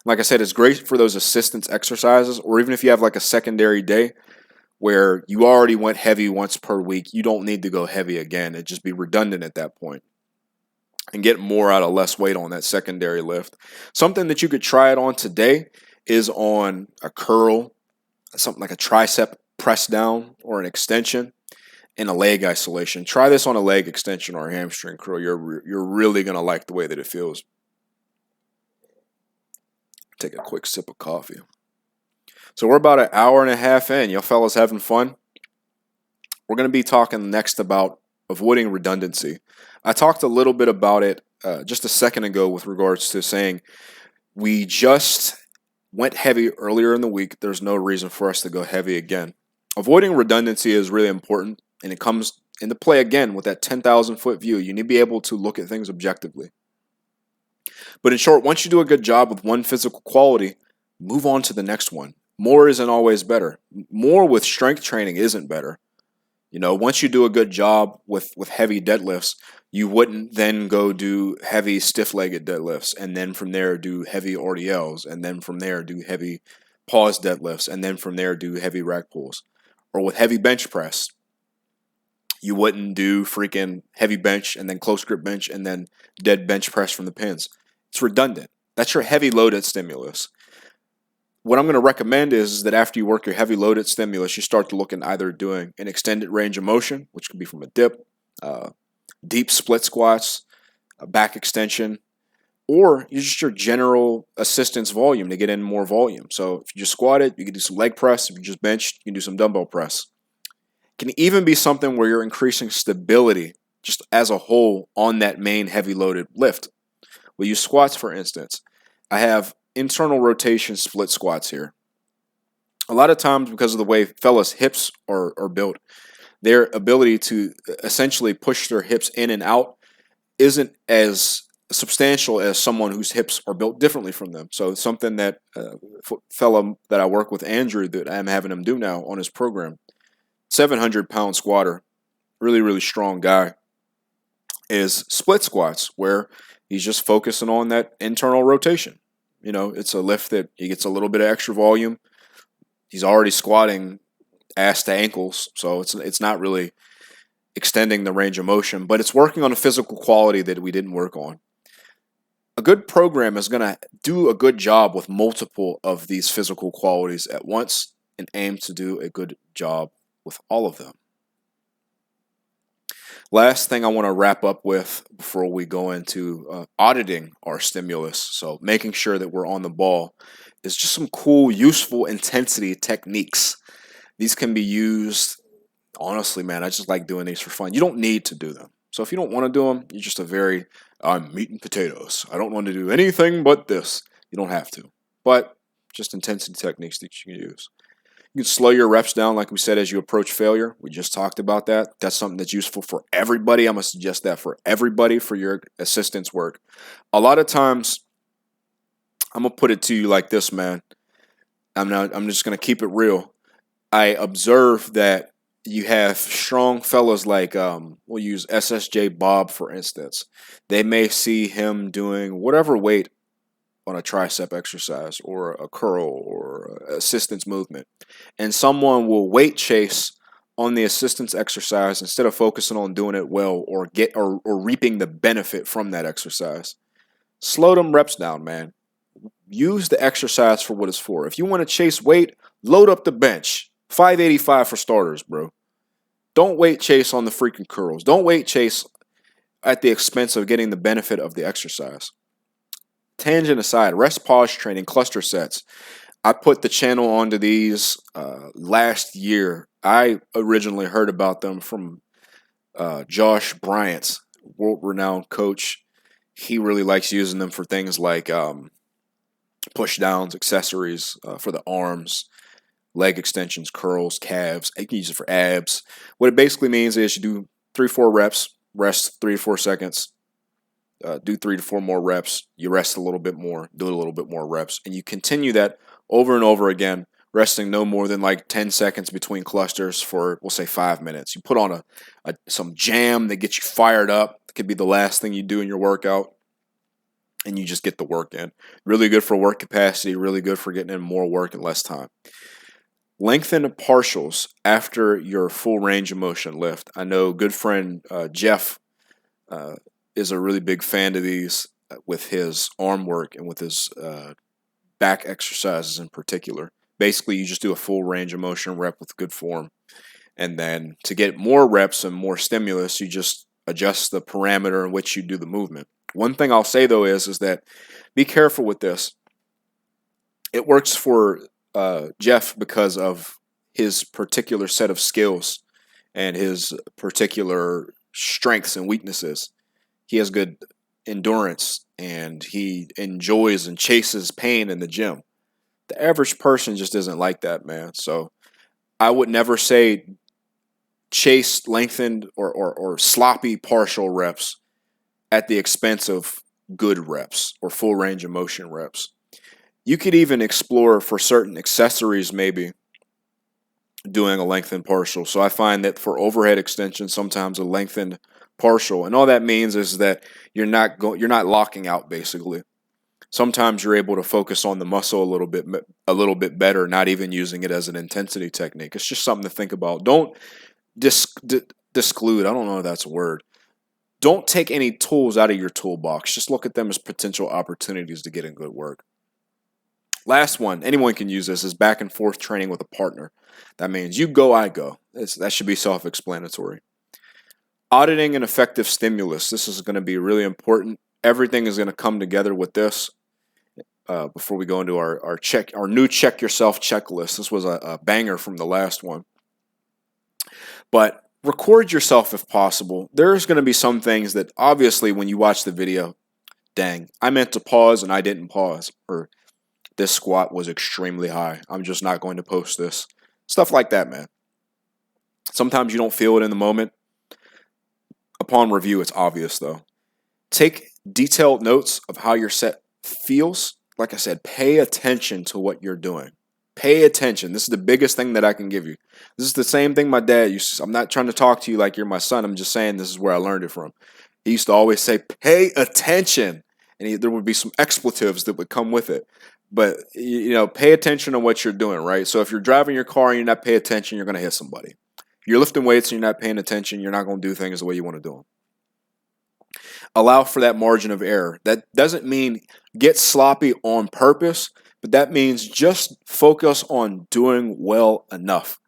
Like I said, it's great for those assistance exercises, or even if you have like a secondary day where you already went heavy once per week, you don't need to go heavy again. It'd just be redundant at that point, and get more out of less weight on that secondary lift. Something that you could try it on today is on a curl, something like a tricep press down or an extension, and a leg isolation. Try this on a leg extension or a hamstring curl. You're really going to like the way that it feels. Take a quick sip of coffee. So we're about an hour and a half in. Y'all fellas having fun? We're going to be talking next about avoiding redundancy. I talked a little bit about it just a second ago with regards to saying we just went heavy earlier in the week. There's no reason for us to go heavy again. Avoiding redundancy is really important, and it comes into play again with that 10,000 foot view. You need to be able to look at things objectively. But in short, once you do a good job with one physical quality, move on to the next one. More isn't always better. More with strength training isn't better. You know, once you do a good job with heavy deadlifts, you wouldn't then go do heavy stiff-legged deadlifts, and then from there do heavy RDLs, and then from there do heavy pause deadlifts, and then from there do heavy rack pulls. Or with heavy bench press, you wouldn't do freaking heavy bench and then close grip bench and then dead bench press from the pins. It's redundant. That's your heavy loaded stimulus. What I'm going to recommend is that after you work your heavy loaded stimulus, you start to look at either doing an extended range of motion, which could be from a dip, deep split squats, a back extension, or just your general assistance volume to get in more volume. So if you just squat it, you can do some leg press. If you just bench, you can do some dumbbell press. It can even be something where you're increasing stability just as a whole on that main heavy loaded lift. We'll use squats, for instance. I have internal rotation split squats here. A lot of times, because of the way fellas' hips are built, their ability to essentially push their hips in and out isn't as substantial as someone whose hips are built differently from them. So it's something that fellow that I work with, Andrew, that I'm having him do now on his program, 700-pound squatter, really, really strong guy, is split squats, where he's just focusing on that internal rotation. You know, it's a lift that he gets a little bit of extra volume. He's already squatting ass to ankles, so it's not really extending the range of motion, but it's working on a physical quality that we didn't work on. A good program is going to do a good job with multiple of these physical qualities at once and aim to do a good job with all of them. Last thing I want to wrap up with before we go into auditing our stimulus, so making sure that we're on the ball, is just some cool, useful intensity techniques. These can be used, honestly, man, I just like doing these for fun. You don't need to do them. So if you don't want to do them, you're just I'm meat and potatoes. I don't want to do anything but this. You don't have to. But just intensity techniques that you can use. You can slow your reps down, like we said, as you approach failure. We just talked about that. That's something that's useful for everybody. I'm going to suggest that for everybody for your assistance work. A lot of times, I'm going to put it to you like this, man. I'm just going to keep it real. I observe that you have strong fellas like, we'll use SSJ Bob, for instance. They may see him doing whatever weight on a tricep exercise or a curl or assistance movement, and someone will weight chase on the assistance exercise instead of focusing on doing it well or reaping the benefit from that exercise. Slow them reps down, man. Use the exercise for what it's for. If you want to chase weight, load up the bench. 585 for starters, bro. Don't weight chase on the freaking curls. Don't weight chase at the expense of getting the benefit of the exercise. Tangent aside, rest pause training, cluster sets. I put the channel onto these last year. I originally heard about them from Josh Bryant, world-renowned coach. He really likes using them for things like push downs, accessories for the arms, leg extensions, curls, calves. You can use it for abs. What it basically means is you do 3-4 reps, rest 3 to 4 seconds, do 3 to 4 more reps, you rest a little bit more, do a little bit more reps, and you continue that over and over again, resting no more than like 10 seconds between clusters for, we'll say, 5 minutes. You put on some jam that gets you fired up. It could be the last thing you do in your workout, and you just get the work in. Really good for work capacity, really good for getting in more work in less time. Lengthen partials after your full range of motion lift. I know good friend Jeff is a really big fan of these with his arm work and with his back exercises in particular. Basically, you just do a full range of motion rep with good form. And then to get more reps and more stimulus, you just adjust the parameter in which you do the movement. One thing I'll say, though, is that be careful with this. It works for Jeff because of his particular set of skills and his particular strengths and weaknesses. He has good endurance, and he enjoys and chases pain in the gym. The average person just isn't like that, man. So I would never say chase lengthened or sloppy partial reps at the expense of good reps or full range of motion reps. You could even explore for certain accessories maybe doing a lengthened partial. So I find that for overhead extension, sometimes a lengthened partial, and all that means is that you're not locking out basically. Sometimes you're able to focus on the muscle a little bit better, not even using it as an intensity technique. It's just something to think about. Don't disclude. I don't know if that's a word. Don't take any tools out of your toolbox. Just look at them as potential opportunities to get in good work. Last one, anyone can use this, is back and forth training with a partner. That means you go, I go. That should be self-explanatory. Auditing an effective stimulus. This is going to be really important. Everything is going to come together with this. Before we go into our new check yourself checklist. This was a banger from the last one. But record yourself if possible. There's going to be some things that obviously when you watch the video, dang, I meant to pause and I didn't pause. Or this squat was extremely high. I'm just not going to post this. Stuff like that, man. Sometimes you don't feel it in the moment. Upon review, it's obvious though. Take detailed notes of how your set feels. Like I said, pay attention to what you're doing. Pay attention. This is the biggest thing that I can give you. This is the same thing my dad used to. I'm not trying to talk to you like you're my son. I'm just saying this is where I learned it from. He used to always say, pay attention. And there would be some expletives that would come with it. But, pay attention to what you're doing, right? So if you're driving your car and you're not paying attention, you're going to hit somebody. If you're lifting weights and you're not paying attention, you're not going to do things the way you want to do them. Allow for that margin of error. That doesn't mean get sloppy on purpose, but that means just focus on doing well enough.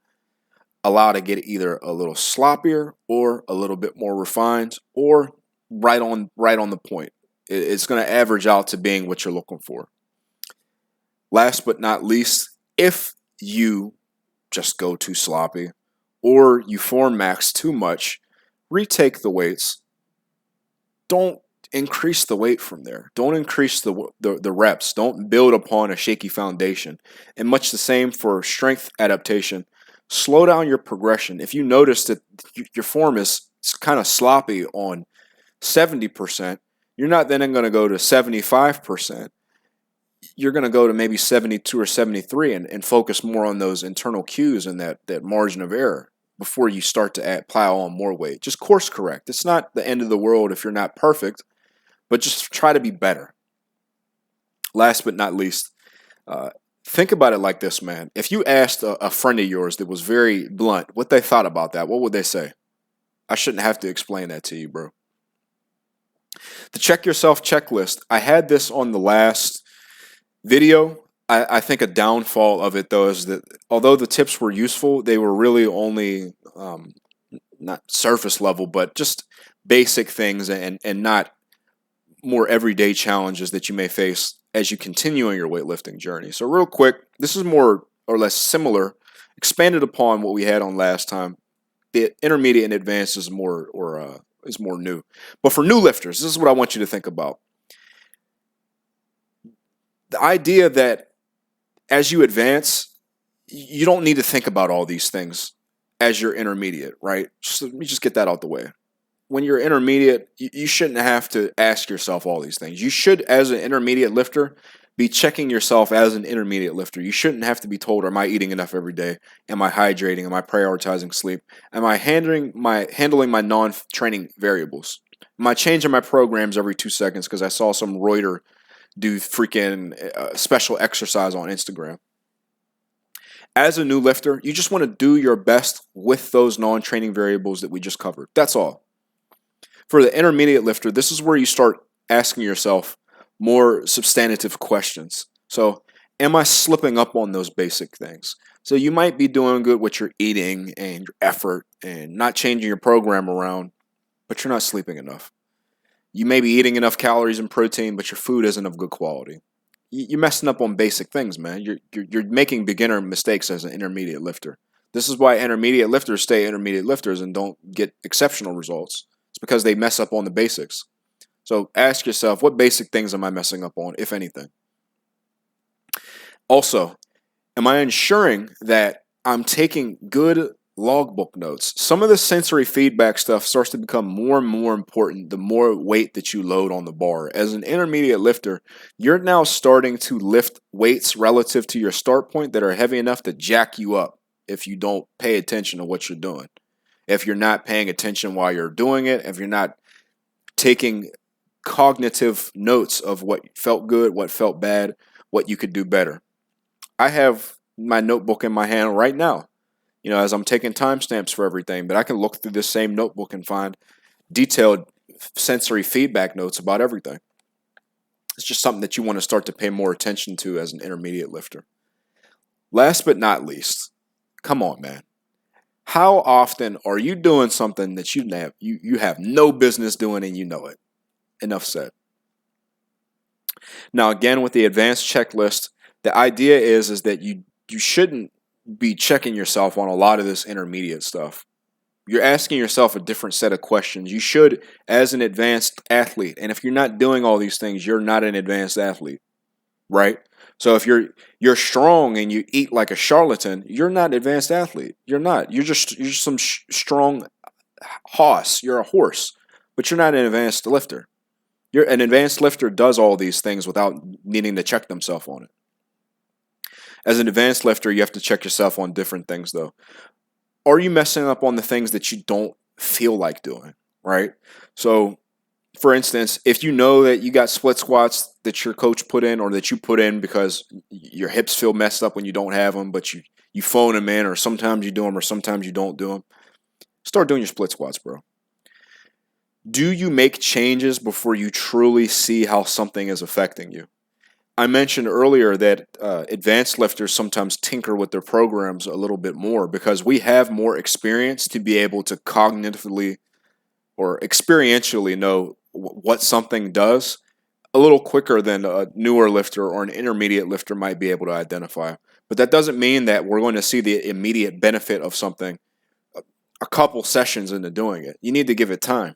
Allow to get either a little sloppier or a little bit more refined or right on the point. It's going to average out to being what you're looking for. Last but not least, if you just go too sloppy or you form max too much, retake the weights. Don't increase the weight from there. Don't increase the reps. Don't build upon a shaky foundation. And much the same for strength adaptation. Slow down your progression. If you notice that your form is kind of sloppy on 70%, you're not then going to go to 75%. You're going to go to maybe 72 or 73 and focus more on those internal cues and that margin of error before you start to plow on more weight. Just course correct. It's not the end of the world if you're not perfect, but just try to be better. Last but not least, think about it like this, man. If you asked a friend of yours that was very blunt what they thought about that, what would they say? I shouldn't have to explain that to you, bro. The check yourself checklist, I had this on the last video. I think a downfall of it, though, is that although the tips were useful, they were really only not surface level, but just basic things and not more everyday challenges that you may face as you continue on your weightlifting journey. So real quick, this is more or less similar, expanded upon what we had on last time. The intermediate and advanced is more new. But for new lifters, this is what I want you to think about. The idea that as you advance, you don't need to think about all these things as you're intermediate, right? So let me just get that out the way. When you're intermediate, you shouldn't have to ask yourself all these things. You should, as an intermediate lifter, be checking yourself as an intermediate lifter. You shouldn't have to be told, am I eating enough every day? Am I hydrating? Am I prioritizing sleep? Am I handling my non-training variables? Am I changing my programs every 2 seconds because I saw some Reuter do freaking special exercise on Instagram? As a new lifter, you just want to do your best with those non-training variables that we just covered. That's all. For the intermediate lifter, this is where you start asking yourself more substantive questions. So, am I slipping up on those basic things? So you might be doing good with your eating and your effort and not changing your program around, but you're not sleeping enough. You may be eating enough calories and protein, but your food isn't of good quality. You're messing up on basic things, man. You're making beginner mistakes as an intermediate lifter. This is why intermediate lifters stay intermediate lifters and don't get exceptional results. It's because they mess up on the basics. So ask yourself, what basic things am I messing up on, if anything? Also, am I ensuring that I'm taking good logbook notes? Some of the sensory feedback stuff starts to become more and more important the more weight that you load on the bar. As an intermediate lifter, you're now starting to lift weights relative to your start point that are heavy enough to jack you up if you don't pay attention to what you're doing. If you're not paying attention while you're doing it, if you're not taking cognitive notes of what felt good, what felt bad, what you could do better. I have my notebook in my hand right now, as I'm taking timestamps for everything, but I can look through this same notebook and find detailed sensory feedback notes about everything. It's just something that you want to start to pay more attention to as an intermediate lifter. Last but not least, come on, man. How often are you doing something that you have no business doing and you know it? Enough said. Now, again, with the advanced checklist, the idea is that you shouldn't be checking yourself on a lot of this intermediate stuff. You're asking yourself a different set of questions. You should, as an advanced athlete, and if you're not doing all these things, you're not an advanced athlete, right? So if you're strong and you eat like a charlatan, you're not an advanced athlete. You're not. You're just some strong hoss. You're a horse, but you're not an advanced lifter. An advanced lifter does all these things without needing to check themselves on it. As an advanced lifter, you have to check yourself on different things, though. Are you messing up on the things that you don't feel like doing, right? So, for instance, if you know that you got split squats that your coach put in or that you put in because your hips feel messed up when you don't have them, but you phone them in, or sometimes you do them or sometimes you don't do them, start doing your split squats, bro. Do you make changes before you truly see how something is affecting you? I mentioned earlier that advanced lifters sometimes tinker with their programs a little bit more because we have more experience to be able to cognitively or experientially know what something does a little quicker than a newer lifter or an intermediate lifter might be able to identify. But that doesn't mean that we're going to see the immediate benefit of something a couple sessions into doing it. You need to give it time.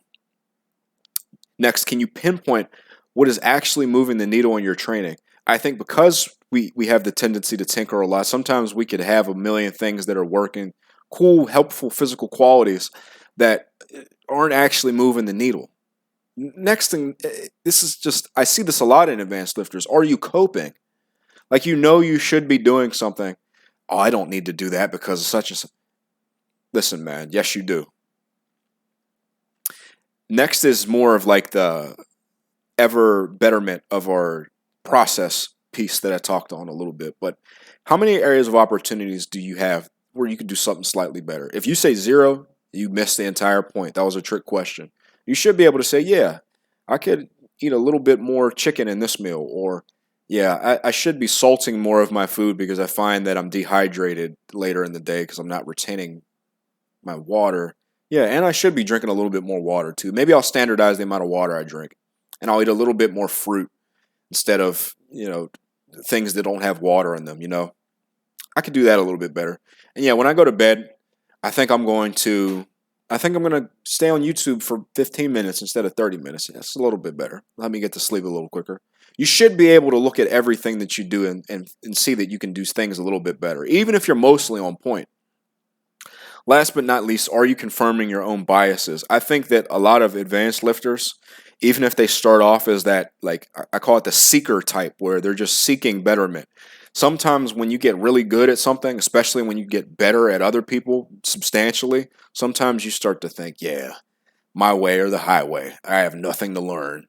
Next, can you pinpoint what is actually moving the needle in your training? I think because we have the tendency to tinker a lot, sometimes we could have a million things that are working, cool, helpful physical qualities that aren't actually moving the needle. Next thing, this is just, I see this a lot in advanced lifters. Are you coping? Like you should be doing something. Oh, I don't need to do that because of such and such. Listen, man, yes you do. Next is more of like the ever betterment of our process piece that I talked on a little bit. But how many areas of opportunities do you have where you could do something slightly better? If you say zero, you missed the entire point. That was a trick question. You should be able to say, yeah, I could eat a little bit more chicken in this meal, or yeah, I should be salting more of my food because I find that I'm dehydrated later in the day because I'm not retaining my water. Yeah, and I should be drinking a little bit more water too. Maybe I'll standardize the amount of water I drink, and I'll eat a little bit more fruit instead of, things that don't have water in them, I could do that a little bit better. And yeah, when I go to bed, I think I'm going to stay on YouTube for 15 minutes instead of 30 minutes. That's a little bit better. Let me get to sleep a little quicker. You should be able to look at everything that you do and see that you can do things a little bit better, even if you're mostly on point. Last but not least, are you confirming your own biases? I think that a lot of advanced lifters, even if they start off as that, like I call it the seeker type, where they're just seeking betterment. Sometimes when you get really good at something, especially when you get better at other people substantially, sometimes you start to think, yeah, my way or the highway. I have nothing to learn.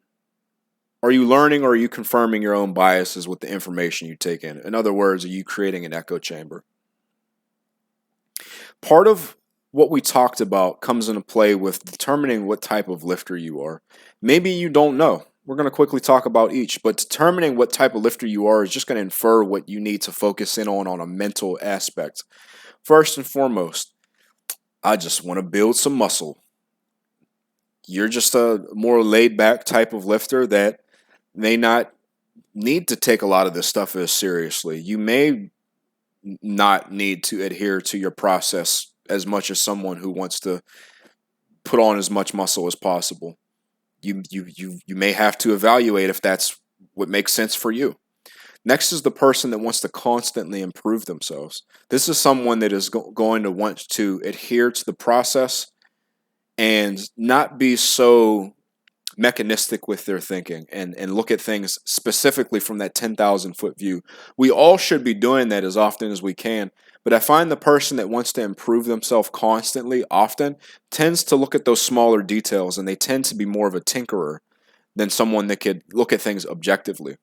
Are you learning, or are you confirming your own biases with the information you take in? In other words, are you creating an echo chamber? Part of what we talked about comes into play with determining what type of lifter you are. Maybe you don't know. We're going to quickly talk about each, but determining what type of lifter you are is just going to infer what you need to focus in on a mental aspect. First and foremost, I just want to build some muscle. You're just a more laid back type of lifter that may not need to take a lot of this stuff as seriously. You may not need to adhere to your process as much as someone who wants to put on as much muscle as possible. You may have to evaluate if that's what makes sense for you. Next is the person that wants to constantly improve themselves. This is someone that is going to want to adhere to the process and not be so mechanistic with their thinking and look at things specifically from that 10,000 foot view. We all should be doing that as often as we can, but I find the person that wants to improve themselves constantly often tends to look at those smaller details, and they tend to be more of a tinkerer than someone that could look at things objectively.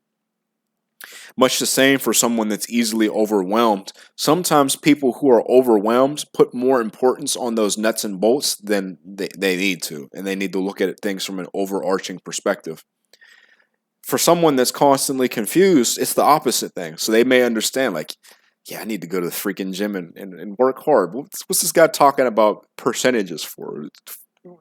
Much the same for someone that's easily overwhelmed. Sometimes people who are overwhelmed put more importance on those nuts and bolts than they need to, and they need to look at things from an overarching perspective. For someone that's constantly confused, it's the opposite thing. So they may understand, like, yeah, I need to go to the freaking gym and work hard. What's this guy talking about percentages for?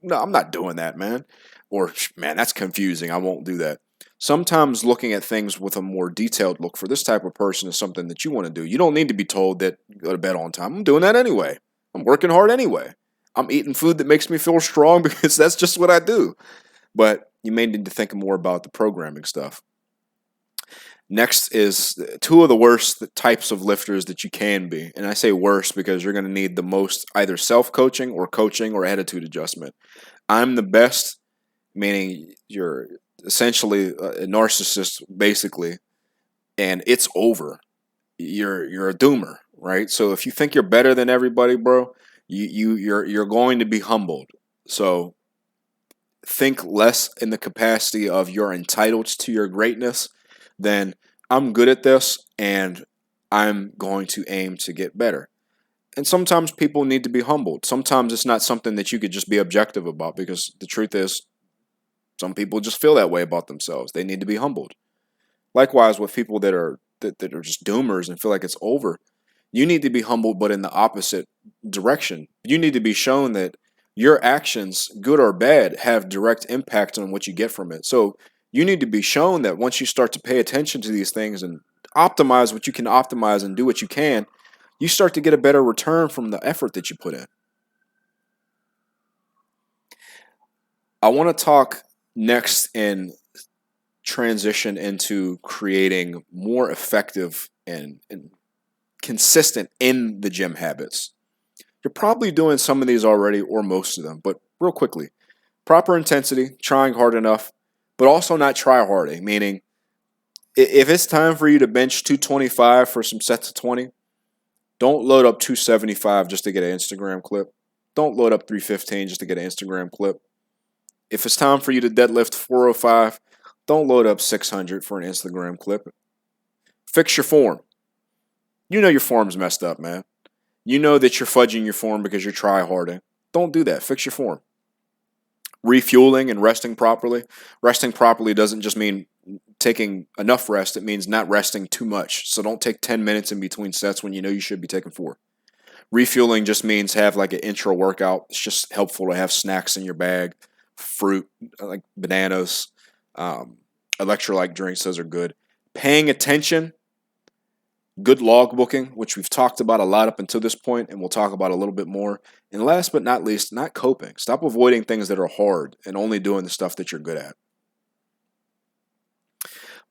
No, I'm not doing that, man. Or, man, that's confusing. I won't do that. Sometimes looking at things with a more detailed look for this type of person is something that you want to do. You don't need to be told that you go to bed on time. I'm doing that anyway. I'm working hard anyway. I'm eating food that makes me feel strong because that's just what I do. But you may need to think more about the programming stuff. Next is two of the worst types of lifters that you can be. And I say worst because you're going to need the most either self-coaching or attitude adjustment. I'm the best, meaning you're essentially a narcissist, basically, and it's over. You're a doomer, right? So if you think you're better than everybody, bro, you're going to be humbled. So think less in the capacity of you're entitled to your greatness than I'm good at this and I'm going to aim to get better. And sometimes people need to be humbled. Sometimes it's not something that you could just be objective about, because the truth is, some people just feel that way about themselves. They need to be humbled. Likewise, with people that are just doomers and feel like it's over, you need to be humbled, but in the opposite direction. You need to be shown that your actions, good or bad, have direct impact on what you get from it. So you need to be shown that once you start to pay attention to these things and optimize what you can optimize and do what you can, you start to get a better return from the effort that you put in. I want to talk next and transition into creating more effective and consistent in the gym habits. You're probably doing some of these already or most of them, but real quickly, proper intensity, trying hard enough, but also not try-harding, meaning if it's time for you to bench 225 for some sets of 20, don't load up 275 just to get an Instagram clip. Don't load up 315 just to get an Instagram clip. If it's time for you to deadlift 405, Don't load up 600 for an Instagram clip. Fix your form. You know your form's messed up, man. You know that you're fudging your form because you're try-harding. Don't do that. Fix your form. Refueling and resting properly. Resting properly doesn't just mean taking enough rest. It means not resting too much. So don't take 10 minutes in between sets when you know you should be taking 4. Refueling just means have like an intro workout. It's just helpful to have snacks in your bag, fruit like bananas, electrolyte drinks. Those are good. Paying attention, good log booking, which we've talked about a lot up until this point, and we'll talk about a little bit more. And last but not least, not coping. Stop avoiding things that are hard and only doing the stuff that you're good at.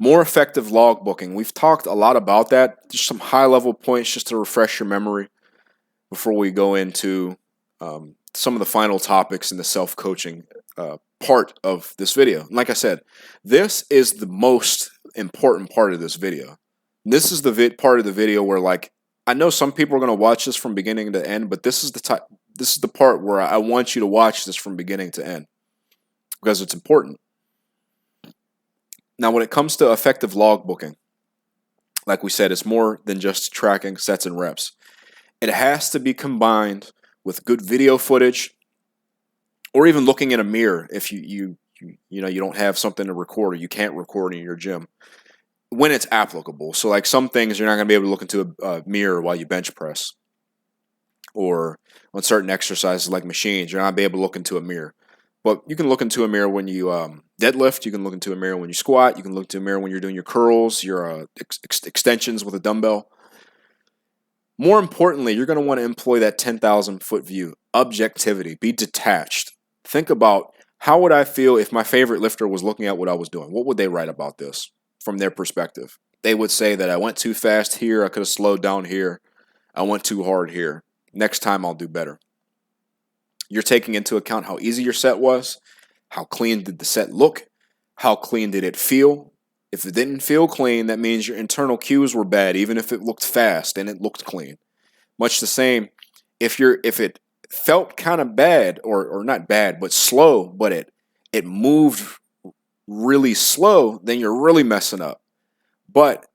More effective log booking. We've talked a lot about that. Just some high-level points just to refresh your memory before we go into some of the final topics in the self-coaching part of this video. And like I said, this is the most important part of this video. This is the part of the video where, like, I know some people are going to watch this from beginning to end, but this is the part where I want you to watch this from beginning to end because it's important. Now, when it comes to effective log booking, like we said, it's more than just tracking sets and reps. It has to be combined with good video footage, or even looking in a mirror if you don't have something to record or you can't record in your gym when it's applicable. So like some things you're not going to be able to look into a mirror while you bench press, or on certain exercises like machines, you're not going to be able to look into a mirror. But you can look into a mirror when you deadlift. You can look into a mirror when you squat. You can look into a mirror when you're doing your curls, your extensions with a dumbbell. More importantly, you're going to want to employ that 10,000 foot view. Objectivity. Be detached. Think about, how would I feel if my favorite lifter was looking at what I was doing? What would they write about this from their perspective? They would say that I went too fast here. I could have slowed down here. I went too hard here. Next time I'll do better. You're taking into account how easy your set was. How clean did the set look? How clean did it feel? If it didn't feel clean, that means your internal cues were bad, even if it looked fast and it looked clean. Much the same, if it felt kind of bad, or not bad, but slow, but it moved really slow, then you're really messing up. But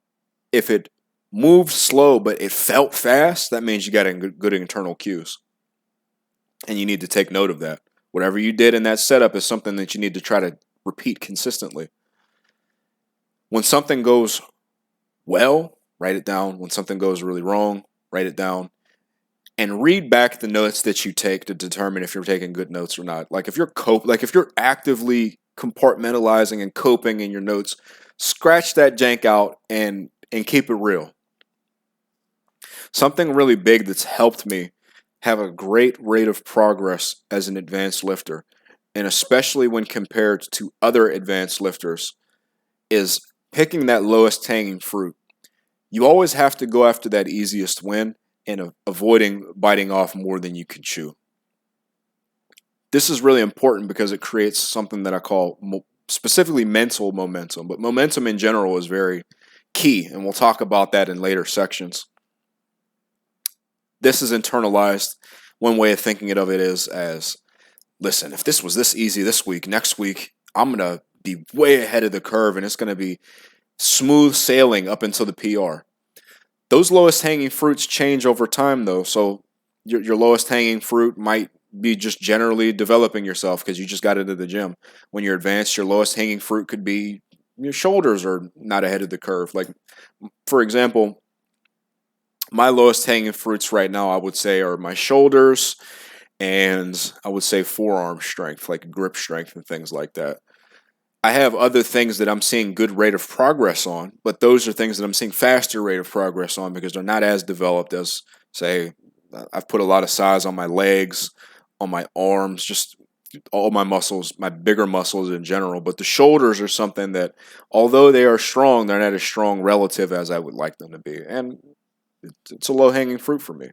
if it moved slow, but it felt fast, that means you got good internal cues. And you need to take note of that. Whatever you did in that setup is something that you need to try to repeat consistently. When something goes well, write it down. When something goes really wrong, write it down. And read back the notes that you take to determine if you're taking good notes or not. Like if you're actively compartmentalizing and coping in your notes, scratch that jank out and keep it real. Something really big that's helped me have a great rate of progress as an advanced lifter, and especially when compared to other advanced lifters, is picking that lowest hanging fruit. You always have to go after that easiest win and avoiding biting off more than you can chew. This is really important because it creates something that I call specifically mental momentum, but momentum in general is very key, and we'll talk about that in later sections. This is internalized. One way of thinking of it is as, listen, if this was this easy this week, next week, I'm going to be way ahead of the curve and it's going to be smooth sailing up until the PR. Those lowest hanging fruits change over time though. So your lowest hanging fruit might be just generally developing yourself because you just got into the gym. When you're advanced, your lowest hanging fruit could be your shoulders are not ahead of the curve. Like, for example, my lowest hanging fruits right now, I would say, are my shoulders and I would say forearm strength, like grip strength and things like that. I have other things that I'm seeing good rate of progress on, but those are things that I'm seeing faster rate of progress on because they're not as developed as, say, I've put a lot of size on my legs, on my arms, just all my muscles, my bigger muscles in general. But the shoulders are something that, although they are strong, they're not as strong relative as I would like them to be. And it's a low-hanging fruit for me.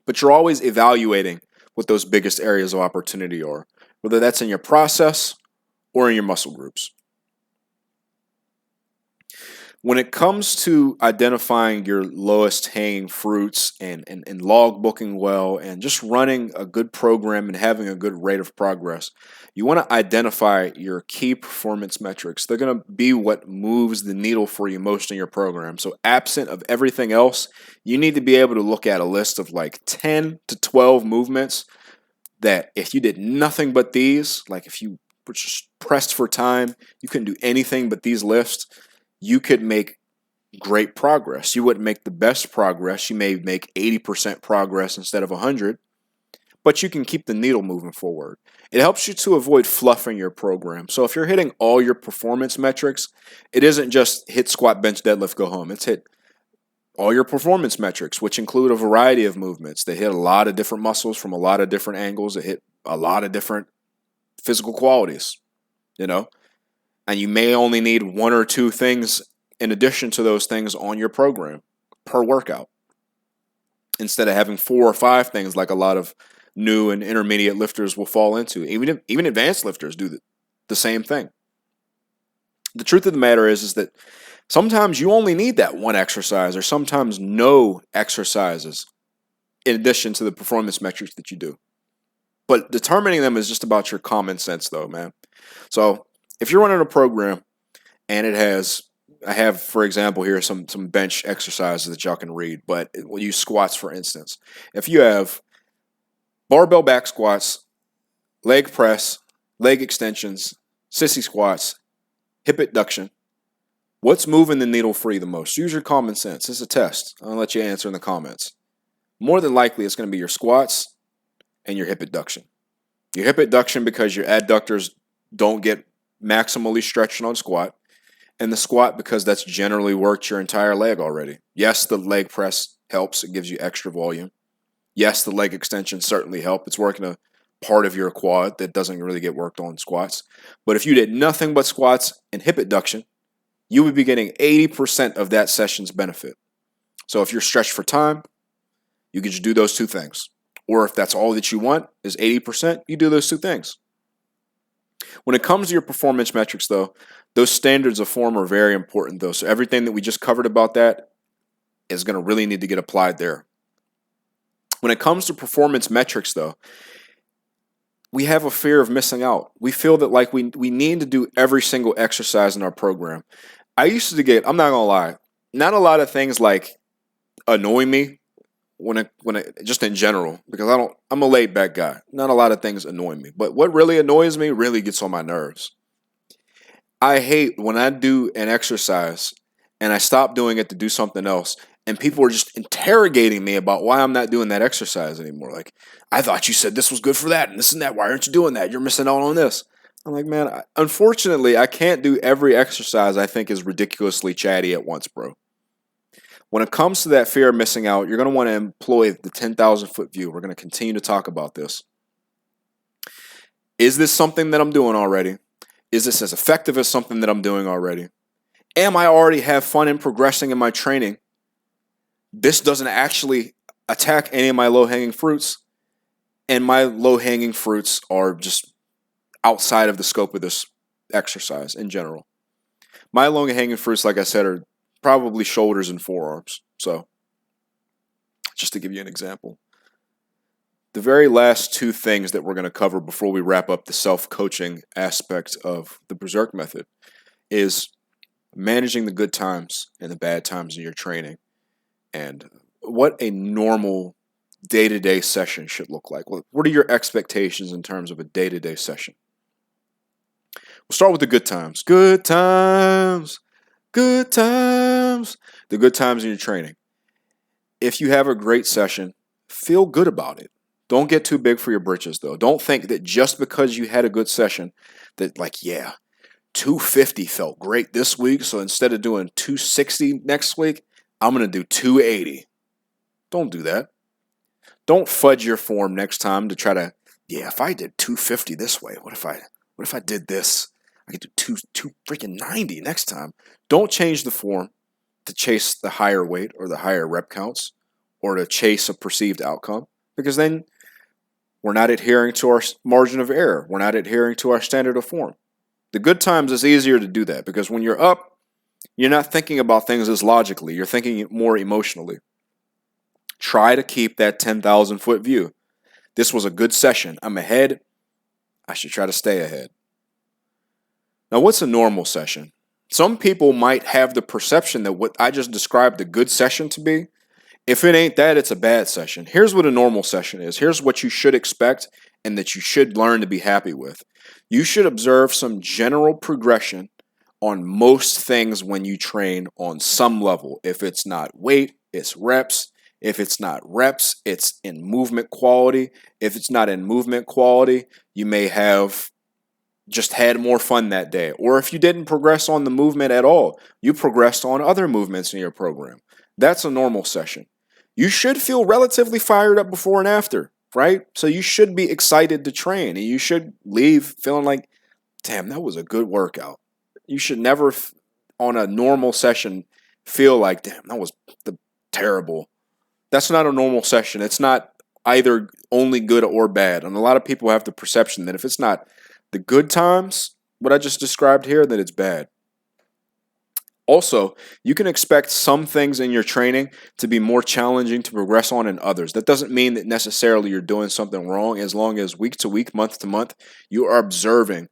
But you're always evaluating what those biggest areas of opportunity are, whether that's in your process or in your muscle groups. When it comes to identifying your lowest hanging fruits and log booking well and just running a good program and having a good rate of progress, you want to identify your key performance metrics. They're going to be what moves the needle for you most in your program. So absent of everything else, you need to be able to look at a list of like 10 to 12 movements that if you did nothing but these, like if you were just pressed for time, you couldn't do anything but these lifts, you could make great progress. You wouldn't make the best progress. You may make 80% progress instead of 100, but you can keep the needle moving forward. It helps you to avoid fluffing your program. So if you're hitting all your performance metrics, it isn't just hit squat, bench, deadlift, go home. It's hit all your performance metrics, which include a variety of movements. They hit a lot of different muscles from a lot of different angles. They hit a lot of different physical qualities, and you may only need one or two things in addition to those things on your program per workout, instead of having 4 or 5 things like a lot of new and intermediate lifters will fall into. Even advanced lifters do the same thing. The truth of the matter is that sometimes you only need that one exercise or sometimes no exercises in addition to the performance metrics that you do. But determining them is just about your common sense though, man. So if you're running a program and I have, for example, here some bench exercises that y'all can read, but we'll use squats for instance. If you have barbell back squats, leg press, leg extensions, sissy squats, hip abduction, what's moving the needle for you the most? Use your common sense. It's a test. I'll let you answer in the comments. More than likely, it's going to be your squats and your hip abduction. Your hip abduction because your adductors don't get maximally stretched on squat, and the squat because that's generally worked your entire leg already. Yes, the leg press helps. It gives you extra volume. Yes, the leg extensions certainly help. It's working a part of your quad that doesn't really get worked on squats. But if you did nothing but squats and hip abduction, you would be getting 80% of that session's benefit. So if you're stretched for time, you can just do those two things. Or if that's all that you want is 80%, you do those two things. When it comes to your performance metrics, though, those standards of form are very important, though. So everything that we just covered about that is going to really need to get applied there. When it comes to performance metrics, though, we have a fear of missing out. We feel that like we need to do every single exercise in our program. I used to get, I'm not going to lie, not a lot of things like annoy me when it just in general, because I'm a laid back guy. Not a lot of things annoy me, but what really annoys me really gets on my nerves. I hate when I do an exercise and I stop doing it to do something else, and people are just interrogating me about why I'm not doing that exercise anymore. Like, I thought you said this was good for that and this and that. Why aren't you doing that? You're missing out on this. I'm like, man, unfortunately, I can't do every exercise I think is ridiculously chatty at once, bro. When it comes to that fear of missing out, you're going to want to employ the 10,000 foot view. We're going to continue to talk about this. Is this something that I'm doing already? Is this as effective as something that I'm doing already? Am I already have fun in progressing in my training? This doesn't actually attack any of my low-hanging fruits, and my low-hanging fruits are just outside of the scope of this exercise in general. My low-hanging fruits, like I said, are probably shoulders and forearms. So, just to give you an example. The very last two things that we're going to cover before we wrap up the self-coaching aspect of the Berserk method is managing the good times and the bad times in your training, and what a normal day-to-day session should look like. What are your expectations in terms of a day-to-day session? We'll start with the good times. Good times. Good times. The good times in your training. If you have a great session, feel good about it. Don't get too big for your britches, though. Don't think that just because you had a good session that, like, yeah, 250 felt great this week, so instead of doing 260 next week, I'm going to do 280. Don't do that. Don't fudge your form next time to try to, yeah, if I did 250 this way, what if I did this? I could do 290 next time. Don't change the form to chase the higher weight or the higher rep counts or to chase a perceived outcome, because then we're not adhering to our margin of error. We're not adhering to our standard of form. The good times is easier to do that because when you're up, You're not thinking about things as logically. You're thinking more emotionally. Try to keep that 10,000 foot view. This was a good session. I'm ahead. I should try to stay ahead. Now, what's a normal session? Some people might have the perception that what I just described a good session to be. If it ain't that, it's a bad session. Here's what a normal session is. Here's what you should expect and that you should learn to be happy with. You should observe some general progression on most things when you train on some level. If it's not weight, it's reps. If it's not reps, it's in movement quality. If it's not in movement quality, you may have just had more fun that day. Or if you didn't progress on the movement at all, you progressed on other movements in your program. That's a normal session. You should feel relatively fired up before and after, right? So you should be excited to train, and you should leave feeling like, damn, that was a good workout. You should never, on a normal session, feel like, damn, that was terrible. That's not a normal session. It's not either only good or bad. And a lot of people have the perception that if it's not the good times, what I just described here, that it's bad. Also, you can expect some things in your training to be more challenging to progress on than others. That doesn't mean that necessarily you're doing something wrong, as long as week to week, month to month, you are observing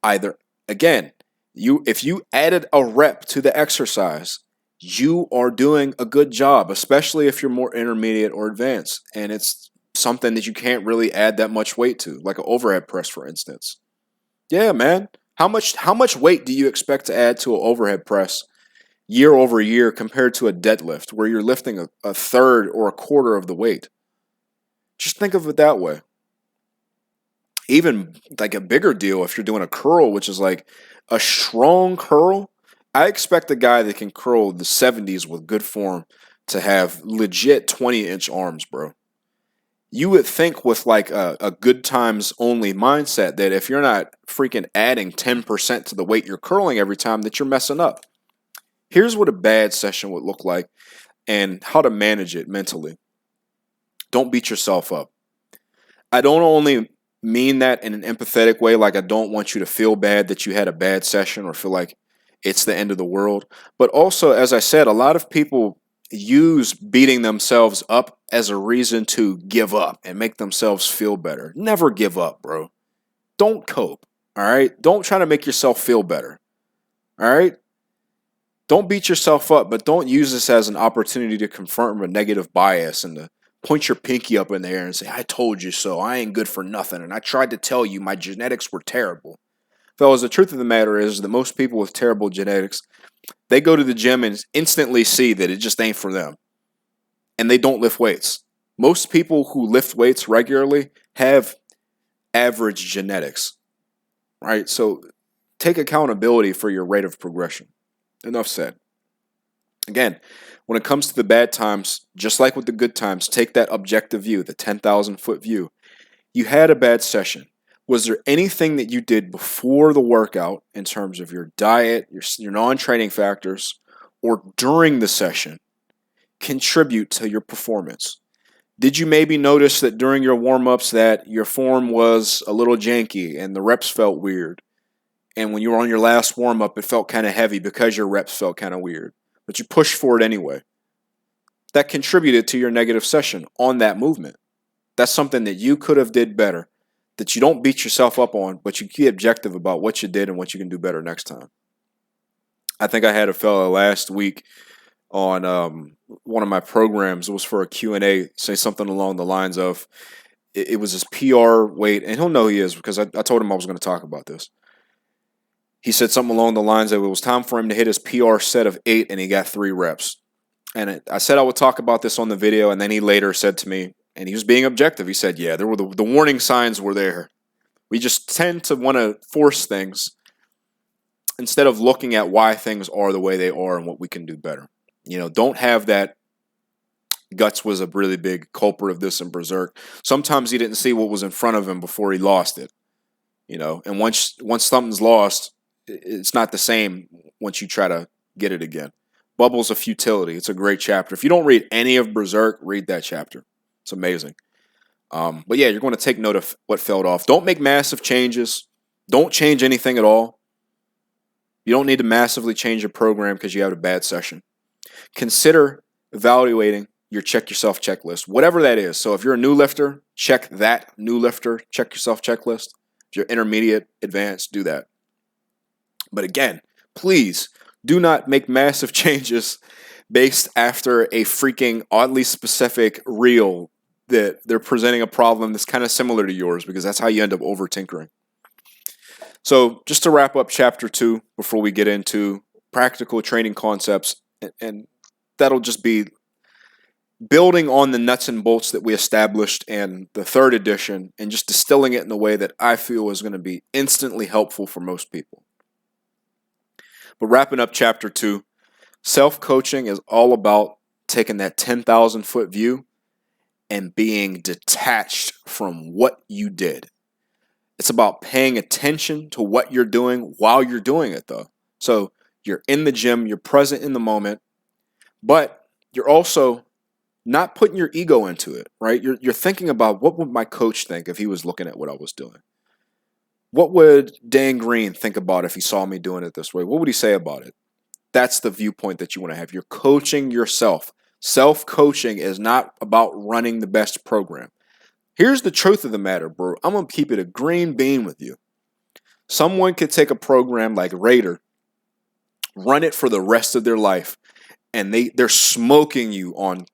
either, again, if you added a rep to the exercise, you are doing a good job, especially if you're more intermediate or advanced, and it's something that you can't really add that much weight to, like an overhead press, for instance. Yeah, man. How much weight do you expect to add to an overhead press year over year compared to a deadlift where you're lifting a third or a quarter of the weight? Just think of it that way. Even like a bigger deal if you're doing a curl, which is like a strong curl. I expect a guy that can curl the 70s with good form to have legit 20-inch arms, bro. You would think with like a good times only mindset that if you're not freaking adding 10% to the weight you're curling every time, that you're messing up. Here's what a bad session would look like and how to manage it mentally. Don't beat yourself up. I don't only mean that in an empathetic way, like I don't want you to feel bad that you had a bad session or feel like it's the end of the world. But also, as I said, a lot of people use beating themselves up as a reason to give up and make themselves feel better. Never give up, bro. Don't cope, all right? Don't try to make yourself feel better, all right? Don't beat yourself up, but don't use this as an opportunity to confirm a negative bias and to point your pinky up in the air and say, I told you so, I ain't good for nothing, and I tried to tell you my genetics were terrible. Fellas, the truth of the matter is that most people with terrible genetics, they go to the gym and instantly see that it just ain't for them. And they don't lift weights. Most people who lift weights regularly have average genetics, right? So take accountability for your rate of progression. Enough said. Again, when it comes to the bad times, just like with the good times, take that objective view, the 10,000 foot view. You had a bad session. Was there anything that you did before the workout in terms of your diet, your non-training factors, or during the session contribute to your performance? Did you maybe notice that during your warm-ups that your form was a little janky and the reps felt weird? And when you were on your last warm-up, it felt kind of heavy because your reps felt kind of weird. But you pushed for it anyway. That contributed to your negative session on that movement. That's something that you could have did better, that you don't beat yourself up on, but you be objective about what you did and what you can do better next time. I think I had a fella last week on one of my programs. It was for a Q&A, say something along the lines of, it was his PR weight, and he'll know he is because I told him I was going to talk about this. He said something along the lines of it was time for him to hit his PR set of 8, and he got 3 reps. And I said I would talk about this on the video, and then he later said to me, and he was being objective, he said, yeah, there were the warning signs were there. We just tend to want to force things instead of looking at why things are the way they are and what we can do better. You know, don't have that. Guts was a really big culprit of this in Berserk. Sometimes he didn't see what was in front of him before he lost it. You know, and once something's lost, it's not the same once you try to get it again. Bubbles of Futility. It's a great chapter. If you don't read any of Berserk, read that chapter. It's amazing. But yeah, you're going to take note of what fell off. Don't make massive changes. Don't change anything at all. You don't need to massively change your program because you had a bad session. Consider evaluating your check yourself checklist, whatever that is. So if you're a new lifter, check that new lifter, check yourself checklist. If you're intermediate, advanced, do that. But again, please do not make massive changes based after a freaking oddly specific reel that they're presenting a problem that's kind of similar to yours, because that's how you end up over tinkering. So just to wrap up chapter 2 before we get into practical training concepts, and that'll just be building on the nuts and bolts that we established in the 3rd edition and just distilling it in a way that I feel is going to be instantly helpful for most people. But wrapping up chapter 2, self-coaching is all about taking that 10,000 foot view and being detached from what you did. It's about paying attention to what you're doing while you're doing it, though. So you're in the gym, you're present in the moment, but you're also not putting your ego into it, right? You're thinking about, what would my coach think if he was looking at what I was doing? What would Dan Green think about if he saw me doing it this way? What would he say about it? That's the viewpoint that you want to have. You're coaching yourself. Self-coaching is not about running the best program. Here's the truth of the matter, bro. I'm going to keep it a green bean with you. Someone could take a program like Raider, run it for the rest of their life, and they're smoking you on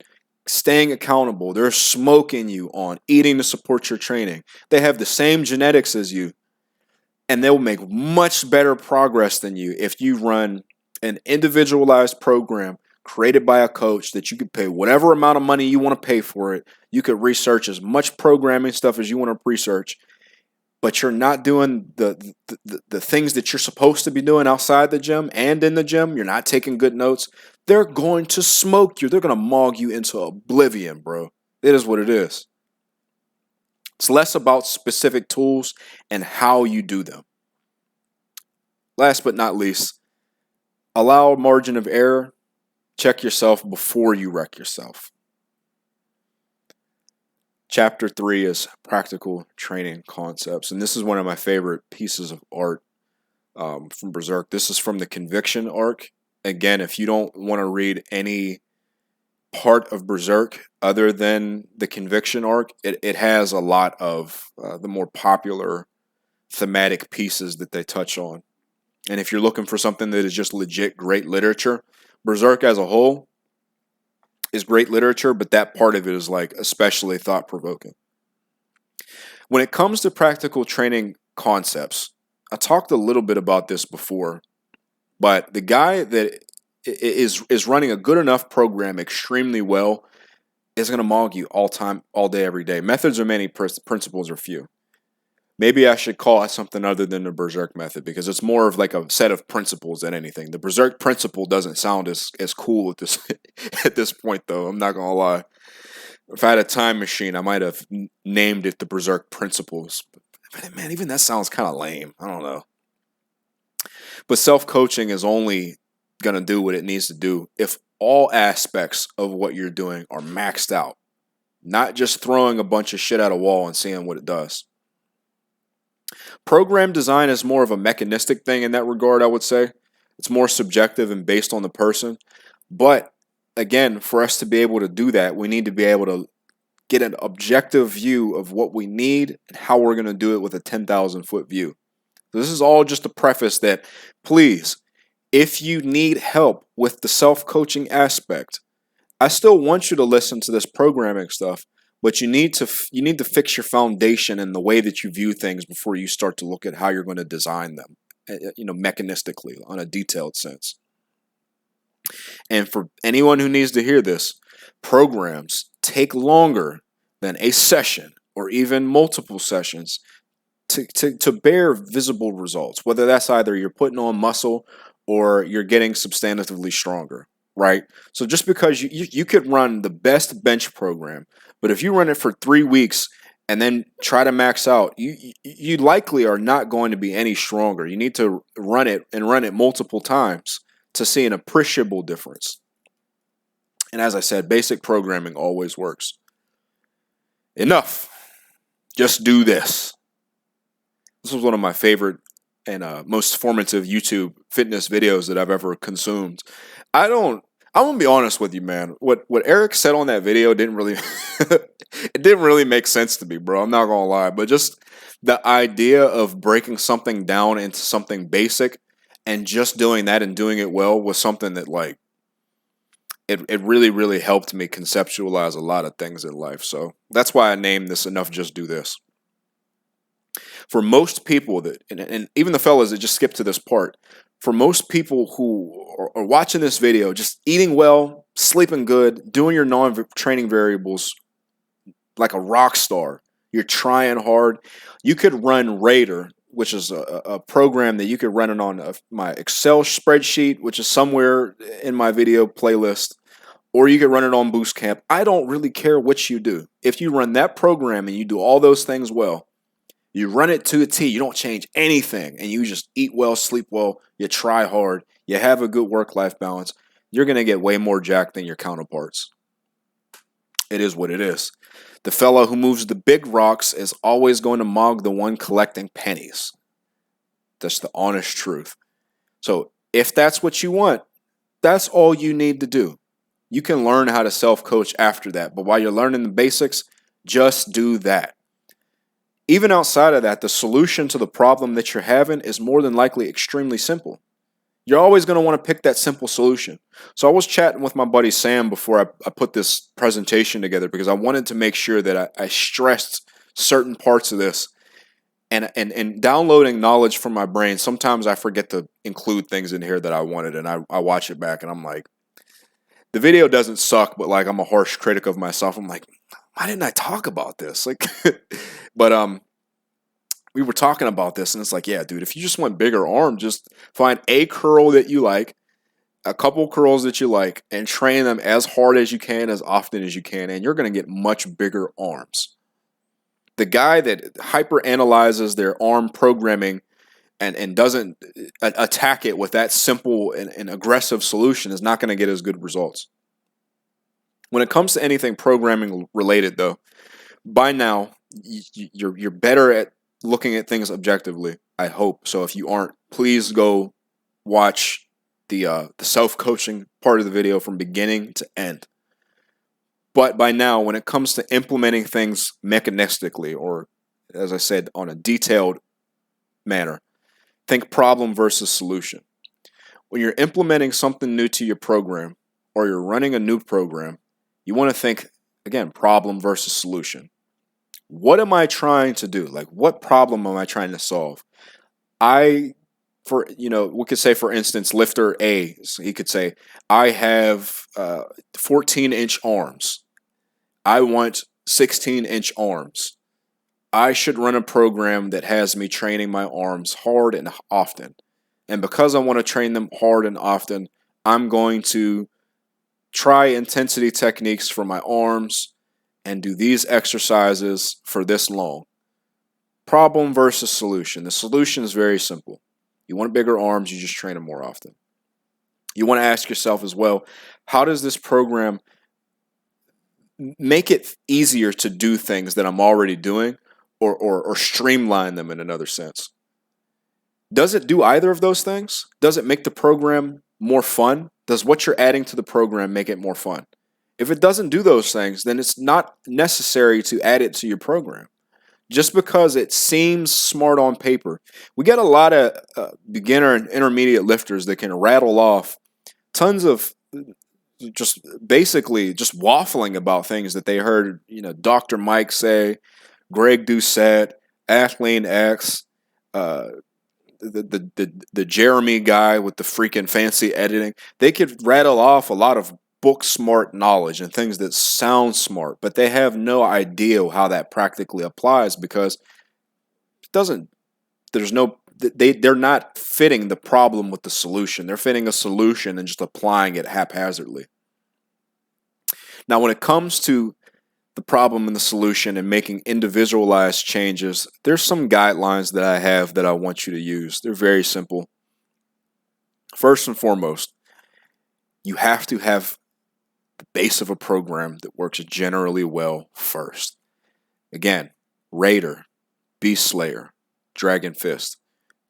staying accountable. They're smoking you on eating to support your training. They have the same genetics as you, and they'll make much better progress than you if you run an individualized program created by a coach that you could pay whatever amount of money you want to pay for it. You could research as much programming stuff as you want to research, but you're not doing the things that you're supposed to be doing outside the gym and in the gym. You're not taking good notes. They're going to smoke you. They're going to mog you into oblivion, bro. It is what it is. It's less about specific tools and how you do them. Last but not least, allow a margin of error. Check yourself before you wreck yourself. Chapter 3 is practical training concepts. And this is one of my favorite pieces of art from Berserk. This is from the Conviction arc. Again, if you don't want to read any part of Berserk other than the Conviction arc, it has a lot of the more popular thematic pieces that they touch on. And if you're looking for something that is just legit great literature, Berserk as a whole is great literature, but that part of it is like especially thought-provoking. When it comes to practical training concepts, I talked a little bit about this before, but the guy that is running a good enough program extremely well is going to mog you all time, all day, every day. Methods are many, principles are few. Maybe I should call it something other than the Berserk method, because it's more of like a set of principles than anything. The Berserk principle doesn't sound as cool at this at this point, though. I'm not going to lie. If I had a time machine, I might have named it the Berserk principles. But man, even that sounds kind of lame. I don't know. But self-coaching is only going to do what it needs to do if all aspects of what you're doing are maxed out. Not just throwing a bunch of shit at a wall and seeing what it does. Program design is more of a mechanistic thing in that regard, I would say. It's more subjective and based on the person. But again, for us to be able to do that, we need to be able to get an objective view of what we need and how we're going to do it with a 10,000 foot view. So this is all just a preface that, please, if you need help with the self-coaching aspect, I still want you to listen to this programming stuff, but you need to fix your foundation and the way that you view things before you start to look at how you're going to design them, mechanistically, on a detailed sense. And for anyone who needs to hear this, programs take longer than a session or even multiple sessions to bear visible results, whether that's either you're putting on muscle or you're getting substantively stronger, right? So just because you could run the best bench program, but if you run it for 3 weeks and then try to max out, you likely are not going to be any stronger. You need to run it multiple times to see an appreciable difference. And as I said, basic programming always works. Enough. Just do this. This was one of my favorite most formative YouTube fitness videos that I've ever consumed. I'm gonna be honest with you, man. What Eric said on that video didn't really it didn't really make sense to me, bro. I'm not gonna lie. But just the idea of breaking something down into something basic and just doing that and doing it well was something that like it really, really helped me conceptualize a lot of things in life. So that's why I named this Enough Just Do This. For most people that, and even the fellas that just skipped to this part, for most people who are watching this video, just eating well, sleeping good, doing your non-training variables like a rock star, you're trying hard, you could run Raider, which is a program that you could run it on my Excel spreadsheet, which is somewhere in my video playlist, or you could run it on Boost Camp. I don't really care what you do. If you run that program and you do all those things well, you run it to a T, you don't change anything, and you just eat well, sleep well, you try hard, you have a good work-life balance, you're going to get way more jacked than your counterparts. It is what it is. The fellow who moves the big rocks is always going to mog the one collecting pennies. That's the honest truth. So if that's what you want, that's all you need to do. You can learn how to self-coach after that, but while you're learning the basics, just do that. Even outside of that, the solution to the problem that you're having is more than likely extremely simple. You're always going to want to pick that simple solution. So I was chatting with my buddy Sam before I put this presentation together because I wanted to make sure that I stressed certain parts of this. And downloading knowledge from my brain, sometimes I forget to include things in here that I wanted, and I watch it back and I'm like, the video doesn't suck, but like I'm a harsh critic of myself. I'm like, why didn't I talk about this? Like, but we were talking about this, and it's like, yeah, dude, if you just want bigger arm, just find a curl that you like, a couple curls that you like, and train them as hard as you can, as often as you can, and you're going to get much bigger arms. The guy that hyper-analyzes their arm programming and doesn't attack it with that simple and aggressive solution is not going to get as good results. When it comes to anything programming related, though, by now, you're better at looking at things objectively, I hope. So if you aren't, please go watch the self-coaching part of the video from beginning to end. But by now, when it comes to implementing things mechanistically, or as I said, on a detailed manner, think problem versus solution. When you're implementing something new to your program, or you're running a new program, you want to think, again, problem versus solution. What am I trying to do? Like, what problem am I trying to solve? We could say, for instance, lifter A, so he could say, I have 14-inch arms. I want 16-inch arms. I should run a program that has me training my arms hard and often. And because I want to train them hard and often, I'm going to try intensity techniques for my arms and do these exercises for this long. Problem versus solution. The solution is very simple. You want bigger arms, you just train them more often. You want to ask yourself as well, how does this program make it easier to do things that I'm already doing, or streamline them in another sense? Does it do either of those things? Does it make the program more fun? Does what you're adding to the program make it more fun? If it doesn't do those things, then it's not necessary to add it to your program. Just because it seems smart on paper. We got a lot of beginner and intermediate lifters that can rattle off tons of just basically just waffling about things that they heard, Dr. Mike say, Greg Doucette, Athlean X, the Jeremy guy with the freaking fancy editing. They could rattle off a lot of book smart knowledge and things that sound smart, but they have no idea how that practically applies because they're not fitting the problem with the solution. They're fitting a solution and just applying it haphazardly. Now, when it comes to the problem and the solution and making individualized changes, there's some guidelines that I have that I want you to use. They're very simple. First and foremost, you have to have the base of a program that works generally well first. Again, Raider, Beast Slayer, Dragon Fist.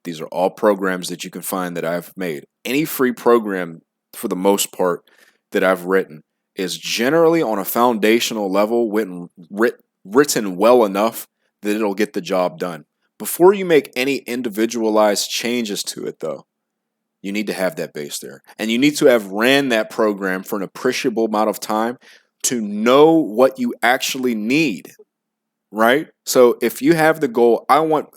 These are all programs that you can find that I've made. Any free program, for the most part, that I've written is generally on a foundational level, written well enough that it'll get the job done. Before you make any individualized changes to it, though, you need to have that base there. And you need to have ran that program for an appreciable amount of time to know what you actually need, right? So if you have the goal, I want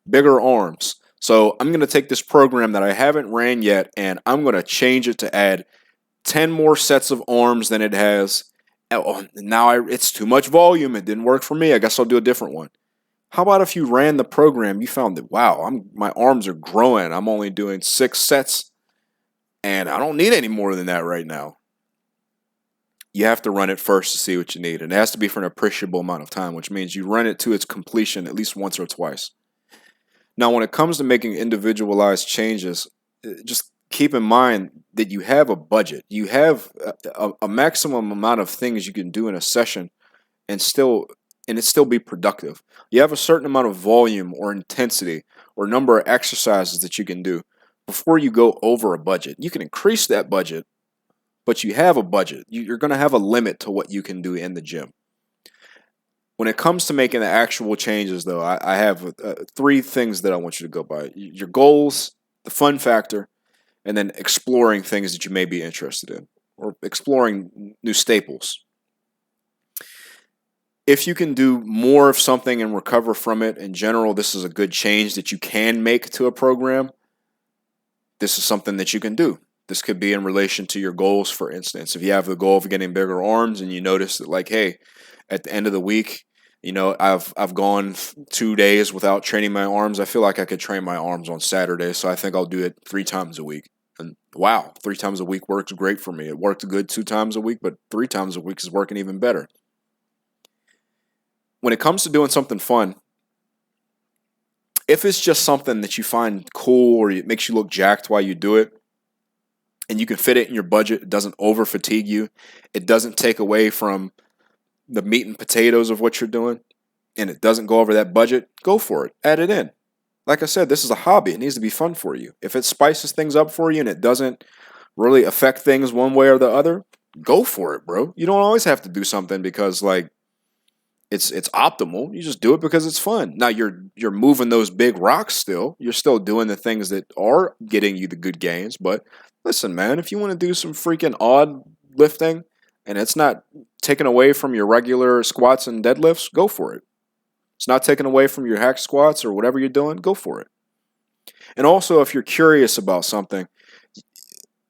bigger arms. So I'm going to take this program that I haven't ran yet, and I'm going to change it to add 10 more sets of arms than it has. Oh, now it's too much volume. It didn't work for me. I guess I'll do a different one. How about if you ran the program, you found that, wow, my arms are growing. I'm only doing 6 sets, and I don't need any more than that right now. You have to run it first to see what you need. And it has to be for an appreciable amount of time, which means you run it to its completion at least once or twice. Now, when it comes to making individualized changes, just keep in mind that you have a budget. You have a maximum amount of things you can do in a session and it still be productive. You have a certain amount of volume or intensity or number of exercises that you can do before you go over a budget. You can increase that budget, but you have a budget. You're going to have a limit to what you can do in the gym. When it comes to making the actual changes, though, I have 3 things that I want you to go by. Your goals, the fun factor, and then exploring things that you may be interested in, or exploring new staples. If you can do more of something and recover from it, in general, this is a good change that you can make to a program. This is something that you can do. This could be in relation to your goals, for instance. If you have the goal of getting bigger arms and you notice that, like, hey, at the end of the week, you know, I've gone 2 days without training my arms. I feel like I could train my arms on Saturday, so I think I'll do it 3 times a week. And wow, 3 times a week works great for me. It worked good 2 times a week, but 3 times a week is working even better. When it comes to doing something fun, if it's just something that you find cool or it makes you look jacked while you do it, and you can fit it in your budget, it doesn't over fatigue you, it doesn't take away from the meat and potatoes of what you're doing, and it doesn't go over that budget, go for it. Add it in. Like I said, this is a hobby. It needs to be fun for you. If it spices things up for you and it doesn't really affect things one way or the other, go for it, bro. You don't always have to do something because, like, it's optimal. You just do it because it's fun. Now you're moving those big rocks still. You're still doing the things that are getting you the good gains. But listen, man, if you want to do some freaking odd lifting and it's not taken away from your regular squats and deadlifts, go for it. It's not taken away from your hack squats or whatever you're doing, go for it. And also, if you're curious about something,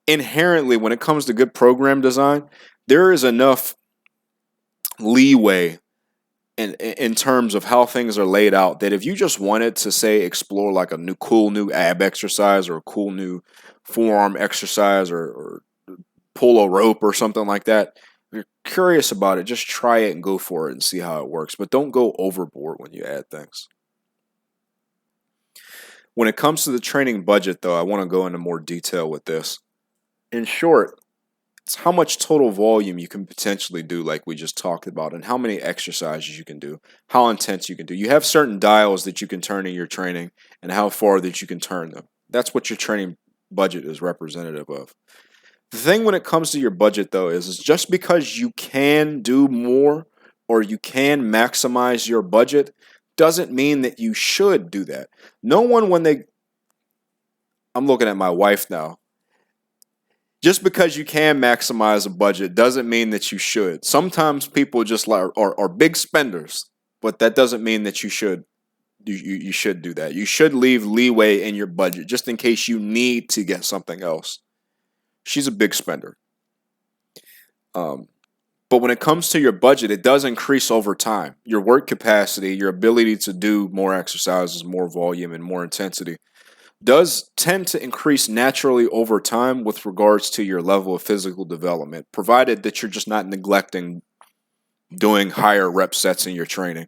inherently, when it comes to good program design, there is enough leeway in terms of how things are laid out that if you just wanted to, say, explore like a cool new ab exercise or a cool new forearm exercise or pull a rope or something like that, if you're curious about it, just try it and go for it and see how it works. But don't go overboard when you add things. When it comes to the training budget, though, I want to go into more detail with this. In short, it's how much total volume you can potentially do, like we just talked about, and how many exercises you can do, how intense you can do. You have certain dials that you can turn in your training and how far that you can turn them. That's what your training budget is representative of. The thing when it comes to your budget, though, is just because you can do more or you can maximize your budget doesn't mean that you should do that. No one, I'm looking at my wife now. Just because you can maximize a budget doesn't mean that you should. Sometimes people just are big spenders, but that doesn't mean that you should. You should do that. You should leave leeway in your budget just in case you need to get something else. She's a big spender. But when it comes to your budget, it does increase over time. Your work capacity, your ability to do more exercises, more volume, and more intensity does tend to increase naturally over time with regards to your level of physical development, provided that you're just not neglecting doing higher rep sets in your training.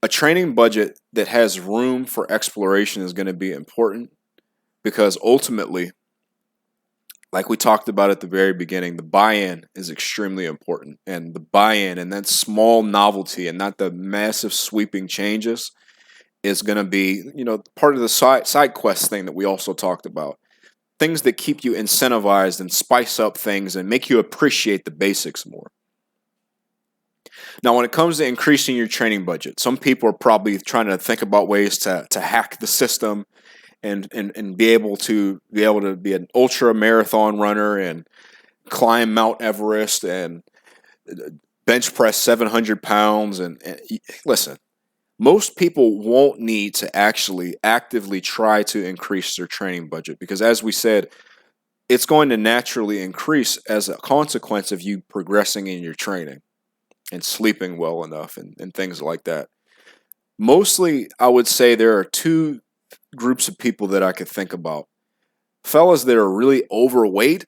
A training budget that has room for exploration is going to be important because ultimately, like we talked about at the very beginning, the buy-in is extremely important. And the buy-in and that small novelty and not the massive sweeping changes is going to be, part of the side quest thing that we also talked about. Things that keep you incentivized and spice up things and make you appreciate the basics more. Now, when it comes to increasing your training budget, some people are probably trying to think about ways to hack the system and be able to be an ultra marathon runner and climb Mount Everest and bench press 700 pounds. And listen, most people won't need to actually actively try to increase their training budget because, as we said, it's going to naturally increase as a consequence of you progressing in your training and sleeping well enough and things like that. Mostly, I would say there are two groups of people that I could think about. Fellas that are really overweight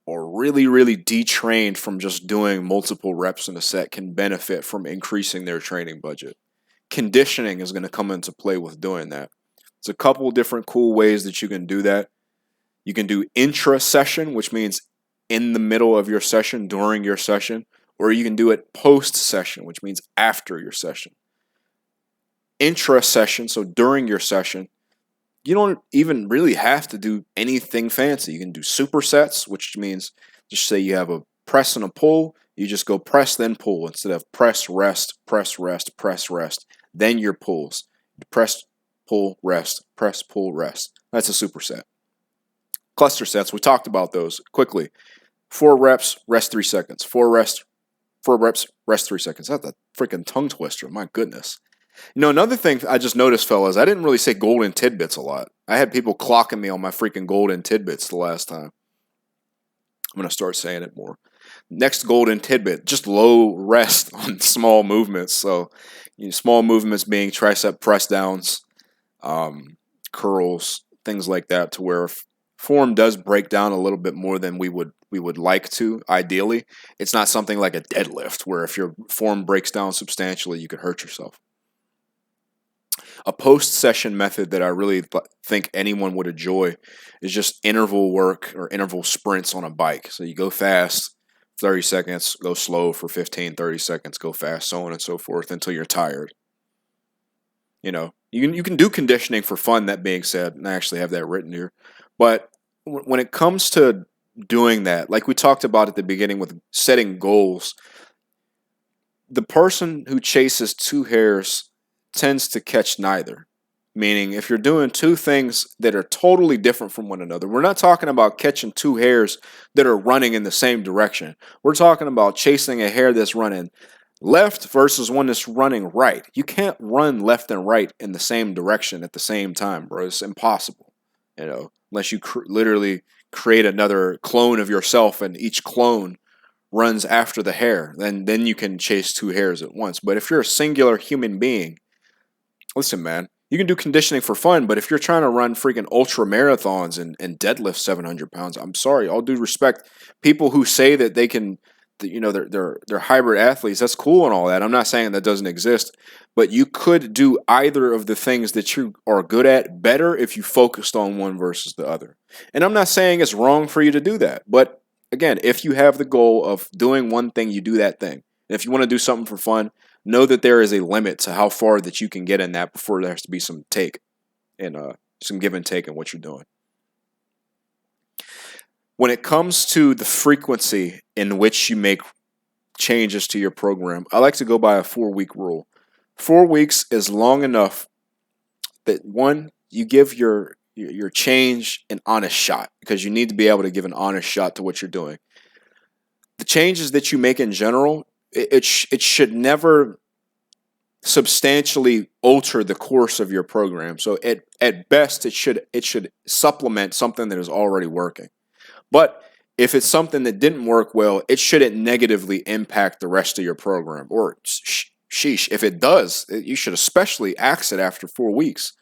or really, really detrained from just doing multiple reps in a set can benefit from increasing their training budget. Conditioning is going to come into play with doing that. There's a couple different cool ways that you can do that. You can do intra-session, which means in the middle of your session, during your session, or you can do it post-session, which means after your session. Intra-session, so during your session, you don't even really have to do anything fancy. You can do supersets, which means just say you have a press and a pull, you just go press, then pull, instead of press, rest, press, rest, press, rest, then your pulls. Press, pull, rest, press, pull, rest. That's a superset. Cluster sets, we talked about those quickly. 4 reps, rest 3 seconds. 4 reps, rest 3 seconds. That's a freaking tongue twister, my goodness. Another thing I just noticed, fellas, I didn't really say golden tidbits a lot. I had people clocking me on my freaking golden tidbits the last time. I'm going to start saying it more. Next golden tidbit, just low rest on small movements. So, small movements being tricep press downs, curls, things like that, to where if form does break down a little bit more than we would like to, ideally. It's not something like a deadlift, where if your form breaks down substantially, you could hurt yourself. A post-session method that I really think anyone would enjoy is just interval work or interval sprints on a bike. So you go fast, 30 seconds, go slow for 15, 30 seconds, go fast, so on and so forth until you're tired. You can do conditioning for fun, that being said, and I actually have that written here. But when it comes to doing that, like we talked about at the beginning with setting goals, the person who chases 2 hares tends to catch neither. Meaning, if you're doing 2 things that are totally different from one another, we're not talking about catching 2 hares that are running in the same direction. We're talking about chasing a hare that's running left versus one that's running right. You can't run left and right in the same direction at the same time, bro. It's impossible, unless you literally create another clone of yourself and each clone runs after the hare. Then you can chase 2 hares at once. But if you're a singular human being, listen, man, you can do conditioning for fun, but if you're trying to run freaking ultra marathons and deadlift 700 pounds, I'm sorry, all due respect, people who say that they can, they're hybrid athletes, that's cool and all that. I'm not saying that doesn't exist, but you could do either of the things that you are good at better if you focused on one versus the other. And I'm not saying it's wrong for you to do that, but again, if you have the goal of doing one thing, you do that thing. And if you want to do something for fun, know that there is a limit to how far that you can get in that before there has to be some take and some give and take in what you're doing. When it comes to the frequency in which you make changes to your program, I like to go by a 4-week rule. 4 weeks is long enough that, one, you give your change an honest shot, because you need to be able to give an honest shot to what you're doing. The changes that you make in general, it should never substantially alter the course of your program. So at best, it should supplement something that is already working. But if it's something that didn't work well, it shouldn't negatively impact the rest of your program. Or sheesh, if it does, you should especially axe it after 4 weeks,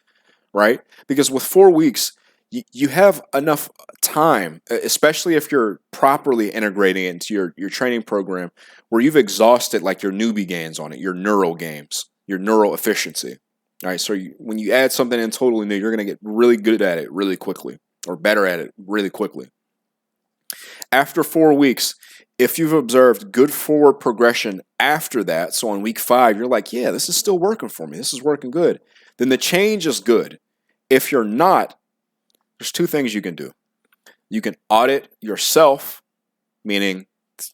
right? Because with 4 weeks, you have enough time, especially if you're properly integrating it into your training program, where you've exhausted like your newbie gains on it, your neural games, your neural efficiency. All right, so when you add something in totally new, you're going to get really good at it really quickly, or better at it really quickly. After 4 weeks, if you've observed good forward progression after that, so on week 5, you're like, yeah, this is still working for me. This is working good. then the change is good. If you're not, there's two things you can do. You can audit yourself, meaning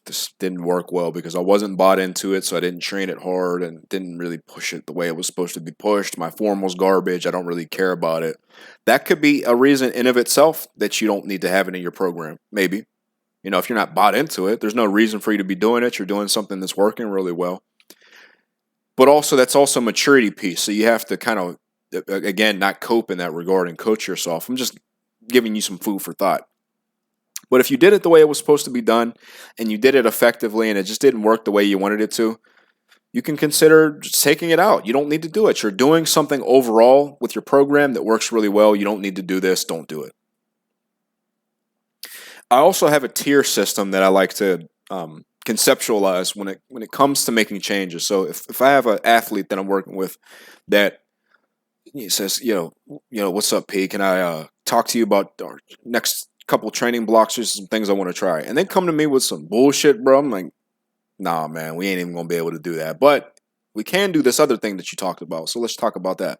this didn't work well because I wasn't bought into it, so I didn't train it hard and didn't really push it the way it was supposed to be pushed. My form was garbage. I don't really care about it. That could be a reason in of itself that you don't need to have it in your program. Maybe. You know, if you're not bought into it, there's no reason for you to be doing it. You're doing something that's working really well. But also, that's also a maturity piece. So you have to kind of, again, not cope in that regard and coach yourself. I'm just giving you some food for thought. But if you did it the way it was supposed to be done and you did it effectively and it just didn't work the way you wanted it to, you can consider just taking it out. You don't need to do it. You're doing something overall with your program that works really well. You don't need to do this. Don't do it. I also have a tier system that I like to conceptualize when it comes to making changes. So if I have an athlete that I'm working with that he says, what's up, P? Can I talk to you about our next couple training blocks or some things I want to try? And they come to me with some bullshit, bro. I'm like, nah, man, we ain't even gonna be able to do that. But we can do this other thing that you talked about. So let's talk about that.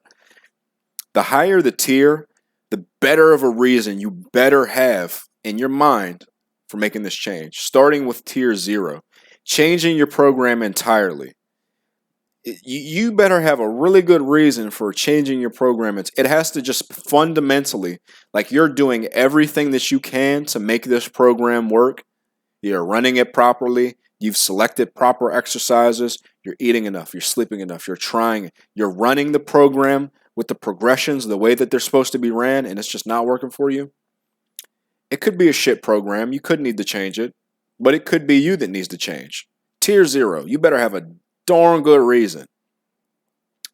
The higher the tier, the better of a reason you better have in your mind for making this change. Starting with tier 0, changing your program entirely. You better have a really good reason for changing your program. It has to just fundamentally, like you're doing everything that you can to make this program work. You're running it properly. You've selected proper exercises. You're eating enough. You're sleeping enough. You're trying. You're running the program with the progressions the way that they're supposed to be ran, and it's just not working for you. It could be a shit program. You could need to change it, but it could be you that needs to change. Tier 0, you better have a darn good reason.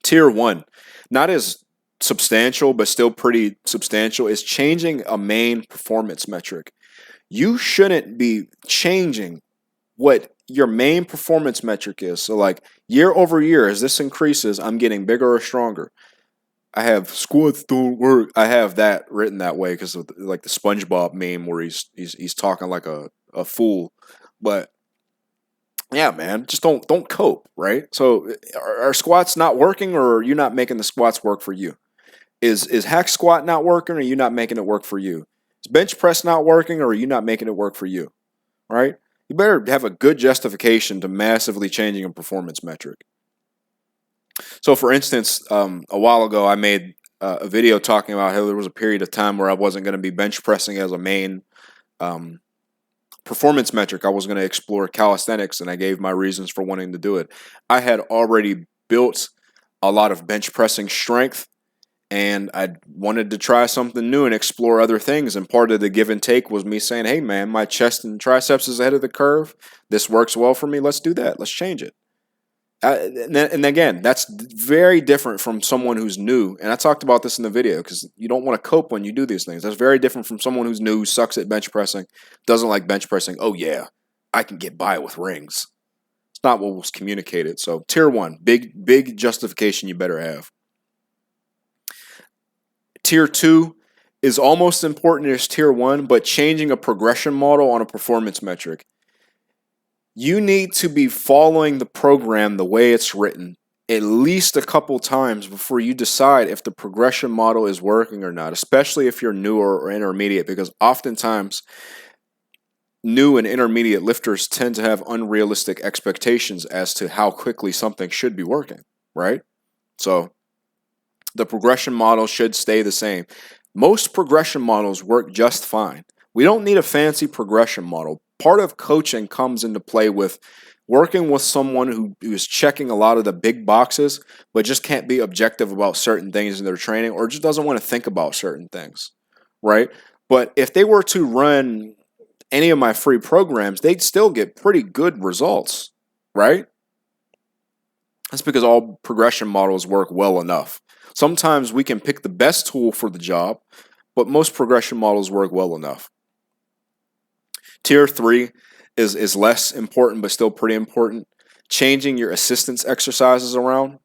Tier 1, not as substantial, but still pretty substantial, is changing a main performance metric. You shouldn't be changing what your main performance metric is. So like year over year, as this increases, I'm getting bigger or stronger. I have squats don't work. I have that written that way because of like the SpongeBob meme where he's talking like a fool. But yeah, man, just don't cope, right? So are squats not working, or are you not making the squats work for you? Is hack squat not working, or are you not making it work for you? Is bench press not working, or are you not making it work for you? Right? You better have a good justification to massively changing a performance metric. So, for instance, a while ago, I made a video talking about how there was a period of time where I wasn't going to be bench pressing as a main performance metric. I was going to explore calisthenics, and I gave my reasons for wanting to do it. I had already built a lot of bench pressing strength, and I wanted to try something new and explore other things. And part of the give and take was me saying, hey, man, my chest and triceps is ahead of the curve. This works well for me. Let's do that. Let's change it. And again, that's very different from someone who's new. And I talked about this in the video because you don't want to cope when you do these things. That's very different from someone who's new, sucks at bench pressing, doesn't like bench pressing. Oh, yeah, I can get by with rings. It's not what was communicated. So tier 1, big justification you better have. Tier 2 is almost important as tier 1, but changing a progression model on a performance metric. You need to be following the program the way it's written at least a couple times before you decide if the progression model is working or not, especially if you're newer or intermediate, because oftentimes new and intermediate lifters tend to have unrealistic expectations as to how quickly something should be working, right? So the progression model should stay the same. Most progression models work just fine. We don't need a fancy progression model. Part of coaching comes into play with working with someone who is checking a lot of the big boxes, but just can't be objective about certain things in their training, or just doesn't want to think about certain things, right? But if they were to run any of my free programs, they'd still get pretty good results, right? That's because all progression models work well enough. Sometimes we can pick the best tool for the job, but most progression models work well enough. Tier 3 is less important, but still pretty important. Changing your assistance exercises around.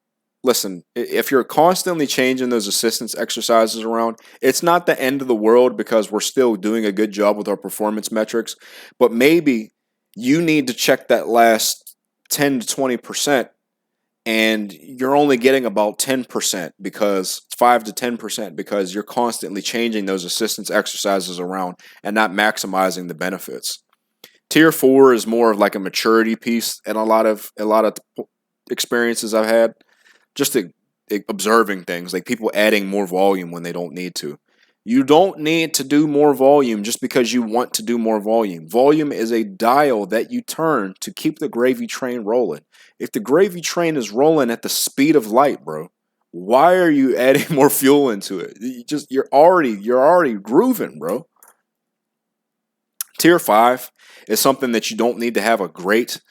Listen, if you're constantly changing those assistance exercises around, it's not the end of the world because we're still doing a good job with our performance metrics. But maybe you need to check that last 10 to 20% and you're only getting about 10% because 5 to 10% because you're constantly changing those assistance exercises around and not maximizing the benefits. Tier 4 is more of like a maturity piece, and a lot of experiences I've had, just observing things like people adding more volume when they don't need to. You don't need to do more volume just because you want to do more volume. Volume is a dial that you turn to keep the gravy train rolling. If the gravy train is rolling at the speed of light, bro, why are you adding more fuel into it? You're already grooving, bro. Tier 5 is something that you don't need to have a great,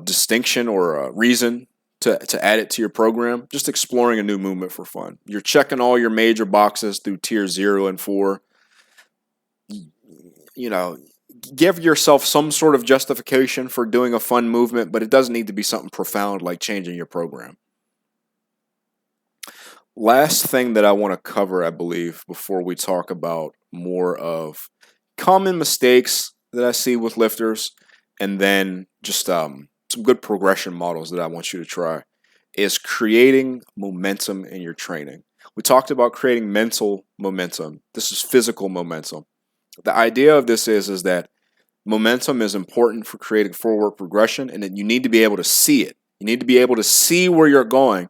distinction or a reason to add it to your program. Just exploring a new movement for fun. You're checking all your major boxes through tier 0 and 4. Give yourself some sort of justification for doing a fun movement, but it doesn't need to be something profound like changing your program. Last thing that I want to cover, I believe, before we talk about more of common mistakes that I see with lifters, and then just some good progression models that I want you to try, is creating momentum in your training. We talked about creating mental momentum. This is physical momentum. The idea of this is that momentum is important for creating forward progression, and that you need to be able to see it. You need to be able to see where you're going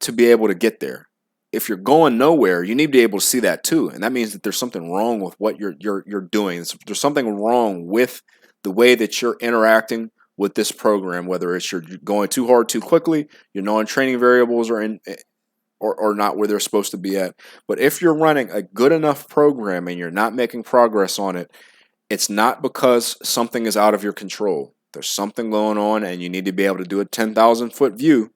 to be able to get there. If you're going nowhere, you need to be able to see that too, and that means that there's something wrong with what you're doing. There's something wrong with the way that you're interacting with this program, whether it's you're going too hard too quickly, your non-training variables are or not where they're supposed to be at. But if you're running a good enough program and you're not making progress on it, it's not because something is out of your control. There's something going on, and you need to be able to do a 10,000-foot view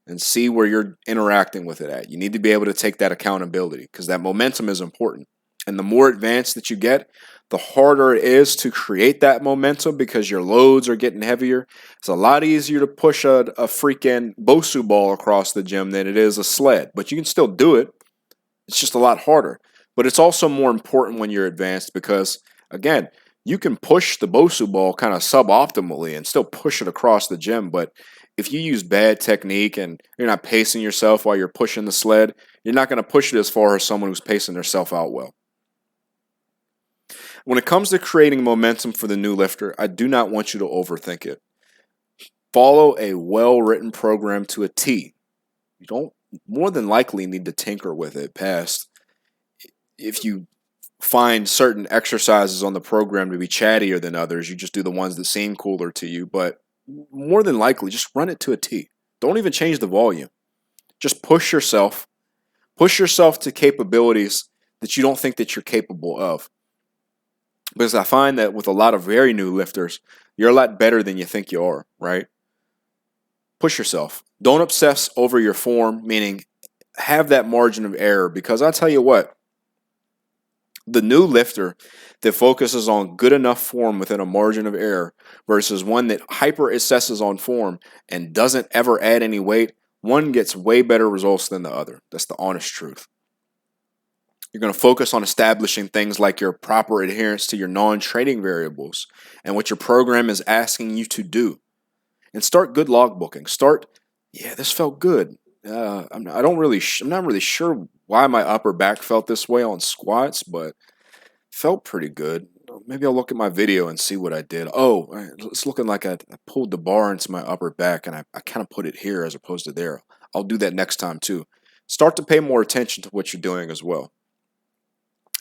and see where you're interacting with it at. You need to be able to take that accountability, because that momentum is important. And the more advanced that you get, the harder it is to create that momentum because your loads are getting heavier. It's a lot easier to push a freaking Bosu ball across the gym than it is a sled. But you can still do it. It's just a lot harder. But it's also more important when you're advanced because, again, you can push the Bosu ball kind of suboptimally and still push it across the gym. But if you use bad technique and you're not pacing yourself while you're pushing the sled, you're not going to push it as far as someone who's pacing themselves out well. When it comes to creating momentum for the new lifter, I do not want you to overthink it. Follow a well-written program to a T. You don't more than likely need to tinker with it past if you find certain exercises on the program to be chattier than others. You just do the ones that seem cooler to you, but more than likely just run it to a T. Don't even change the volume. Just push yourself to capabilities that you don't think that you're capable of. Because I find that with a lot of very new lifters, you're a lot better than you think you are, right? Push yourself. Don't obsess over your form, meaning have that margin of error. Because I tell you what, the new lifter that focuses on good enough form within a margin of error versus one that hyper assesses on form and doesn't ever add any weight, one gets way better results than the other. That's the honest truth. You're going to focus on establishing things like your proper adherence to your non-training variables and what your program is asking you to do. And start good logbooking. This felt good. I'm not really sure why my upper back felt this way on squats, but felt pretty good. Maybe I'll look at my video and see what I did. Oh, it's looking like I pulled the bar into my upper back and I kind of put it here as opposed to there. I'll do that next time too. Start to pay more attention to what you're doing as well.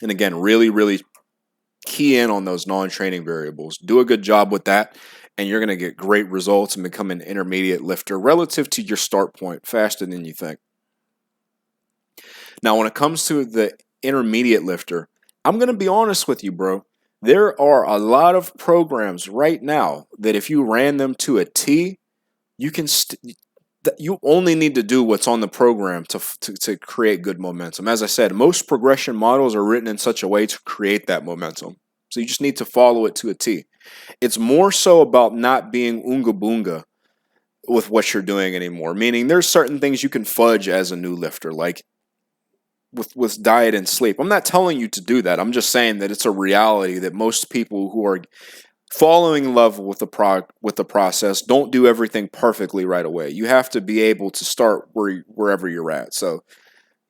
And again, really, really key in on those non-training variables. Do a good job with that, and you're going to get great results and become an intermediate lifter relative to your start point faster than you think. Now, when it comes to the intermediate lifter, I'm going to be honest with you, bro. There are a lot of programs right now that if you ran them to a T, you only need to do what's on the program to create good momentum. As I said, most progression models are written in such a way to create that momentum. So you just need to follow it to a T. It's more so about not being oonga boonga with what you're doing anymore. Meaning there's certain things you can fudge as a new lifter, like with diet and sleep. I'm not telling you to do that. I'm just saying that it's a reality that most people who are Falling in love with the process. Don't do everything perfectly right away. You have to be able to start wherever you're at. So,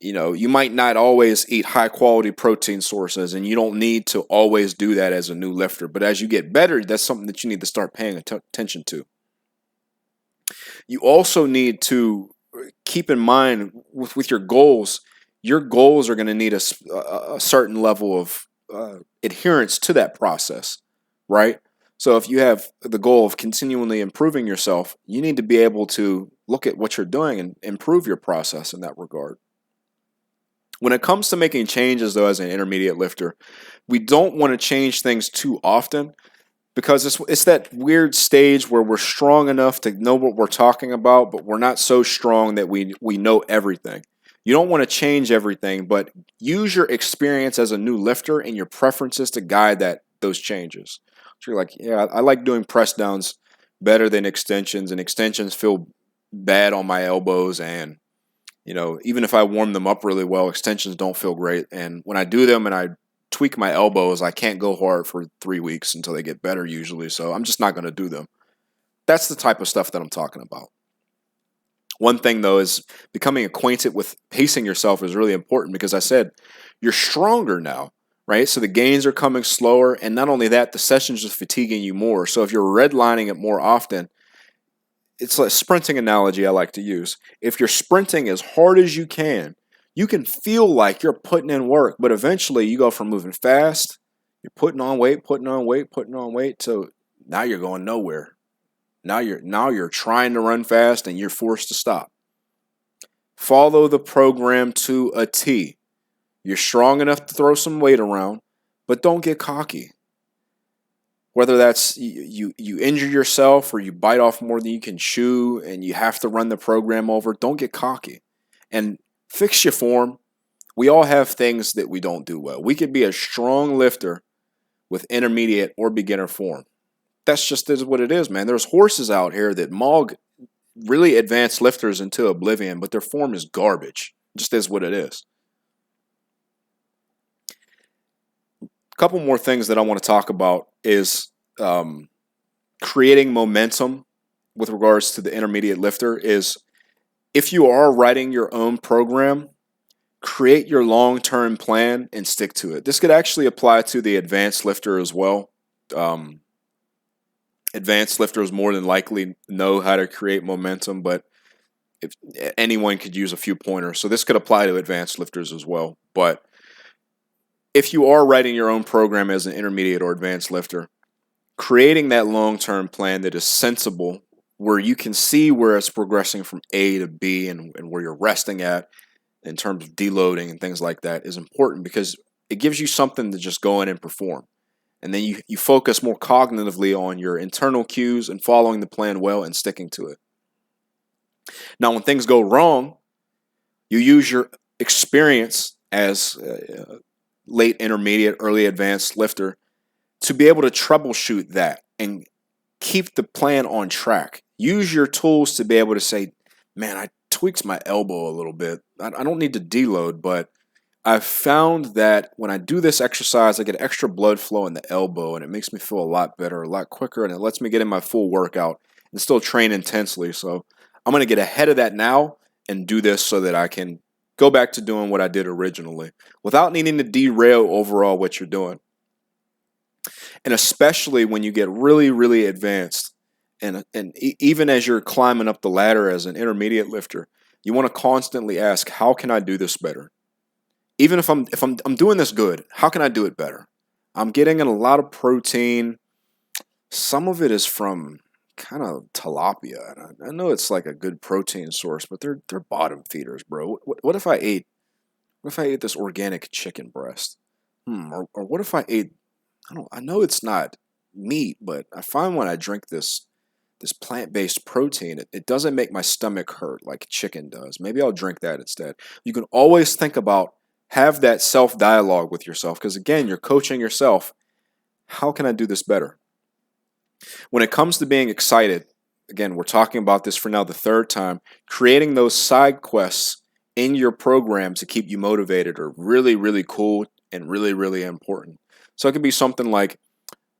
you might not always eat high quality protein sources, and you don't need to always do that as a new lifter. But as you get better, that's something that you need to start paying attention to. You also need to keep in mind with your goals. Your goals are going to need a certain level of adherence to that process, right? So if you have the goal of continually improving yourself, you need to be able to look at what you're doing and improve your process in that regard. When it comes to making changes, though, as an intermediate lifter, we don't want to change things too often, because it's that weird stage where we're strong enough to know what we're talking about, but we're not so strong that we know everything. You don't want to change everything, but use your experience as a new lifter and your preferences to guide those changes. So you're like, yeah, I like doing press downs better than extensions, and extensions feel bad on my elbows, and even if I warm them up really well, extensions don't feel great. And when I do them and I tweak my elbows, I can't go hard for 3 weeks until they get better usually. So I'm just not going to do them. That's the type of stuff that I'm talking about. One thing, though, is becoming acquainted with pacing yourself is really important, because I said you're stronger now, right? So the gains are coming slower. And not only that, the sessions are fatiguing you more. So if you're redlining it more often, it's a sprinting analogy I like to use. If you're sprinting as hard as you can feel like you're putting in work, but eventually you go from moving fast, you're putting on weight, to now you're going nowhere. Now you're trying to run fast and you're forced to stop. Follow the program to a T. You're strong enough to throw some weight around, but don't get cocky. Whether that's you injure yourself or you bite off more than you can chew and you have to run the program over, don't get cocky. And fix your form. We all have things that we don't do well. We could be a strong lifter with intermediate or beginner form. That's just what it is, man. There's horses out here that maul really advanced lifters into oblivion, but their form is garbage. It just is what it is. Couple more things that I want to talk about is creating momentum with regards to the intermediate lifter. Is if you are writing your own program, create your long-term plan and stick to it. This could actually apply to the advanced lifter as well. Advanced lifters more than likely know how to create momentum, but if anyone could use a few pointers. So this could apply to advanced lifters as well. But if you are writing your own program as an intermediate or advanced lifter, creating that long-term plan that is sensible, where you can see where it's progressing from A to B and where you're resting at in terms of deloading and things like that, is important, because it gives you something to just go in and perform. And then you focus more cognitively on your internal cues and following the plan well and sticking to it. Now, when things go wrong, you use your experience as late intermediate, early advanced lifter to be able to troubleshoot that and keep the plan on track. Use your tools to be able to say, man, I tweaked my elbow a little bit. I don't need to deload, but I've found that when I do this exercise, I get extra blood flow in the elbow, and it makes me feel a lot better, a lot quicker, and it lets me get in my full workout and still train intensely. So I'm going to get ahead of that now and do this so that I can go back to doing what I did originally without needing to derail overall what you're doing. And especially when you get really, really advanced, and even as you're climbing up the ladder as an intermediate lifter, you want to constantly ask, how can I do this better? Even if I'm doing this good, how can I do it better? I'm getting in a lot of protein. Some of it is from kind of tilapia. And I know it's like a good protein source, but they're bottom feeders, bro. What if I ate this organic chicken breast? Or what if I ate, I know it's not meat, but I find when I drink this plant-based protein, it doesn't make my stomach hurt like chicken does. Maybe I'll drink that instead. You can always think about, have that self-dialogue with yourself, because again, you're coaching yourself. How can I do this better? When it comes to being excited, again, we're talking about this for now the third time, creating those side quests in your program to keep you motivated are really, really cool and really, really important. So it could be something like,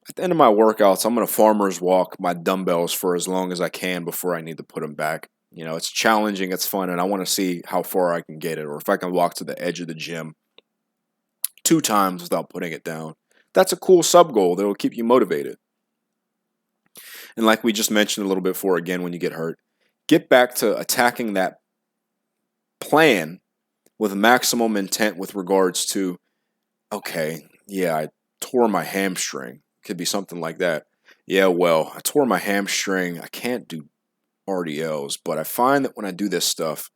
at the end of my workouts, I'm going to farmer's walk my dumbbells for as long as I can before I need to put them back. You know, it's challenging, it's fun, and I want to see how far I can get it, or if I can walk to the edge of the gym 2 times without putting it down. That's a cool sub goal that will keep you motivated. And like we just mentioned a little bit before, again, when you get hurt, get back to attacking that plan with maximum intent with regards to, okay, yeah, I tore my hamstring. Could be something like that. Yeah, well, I tore my hamstring. I can't do RDLs, but I find that when I do this stuff,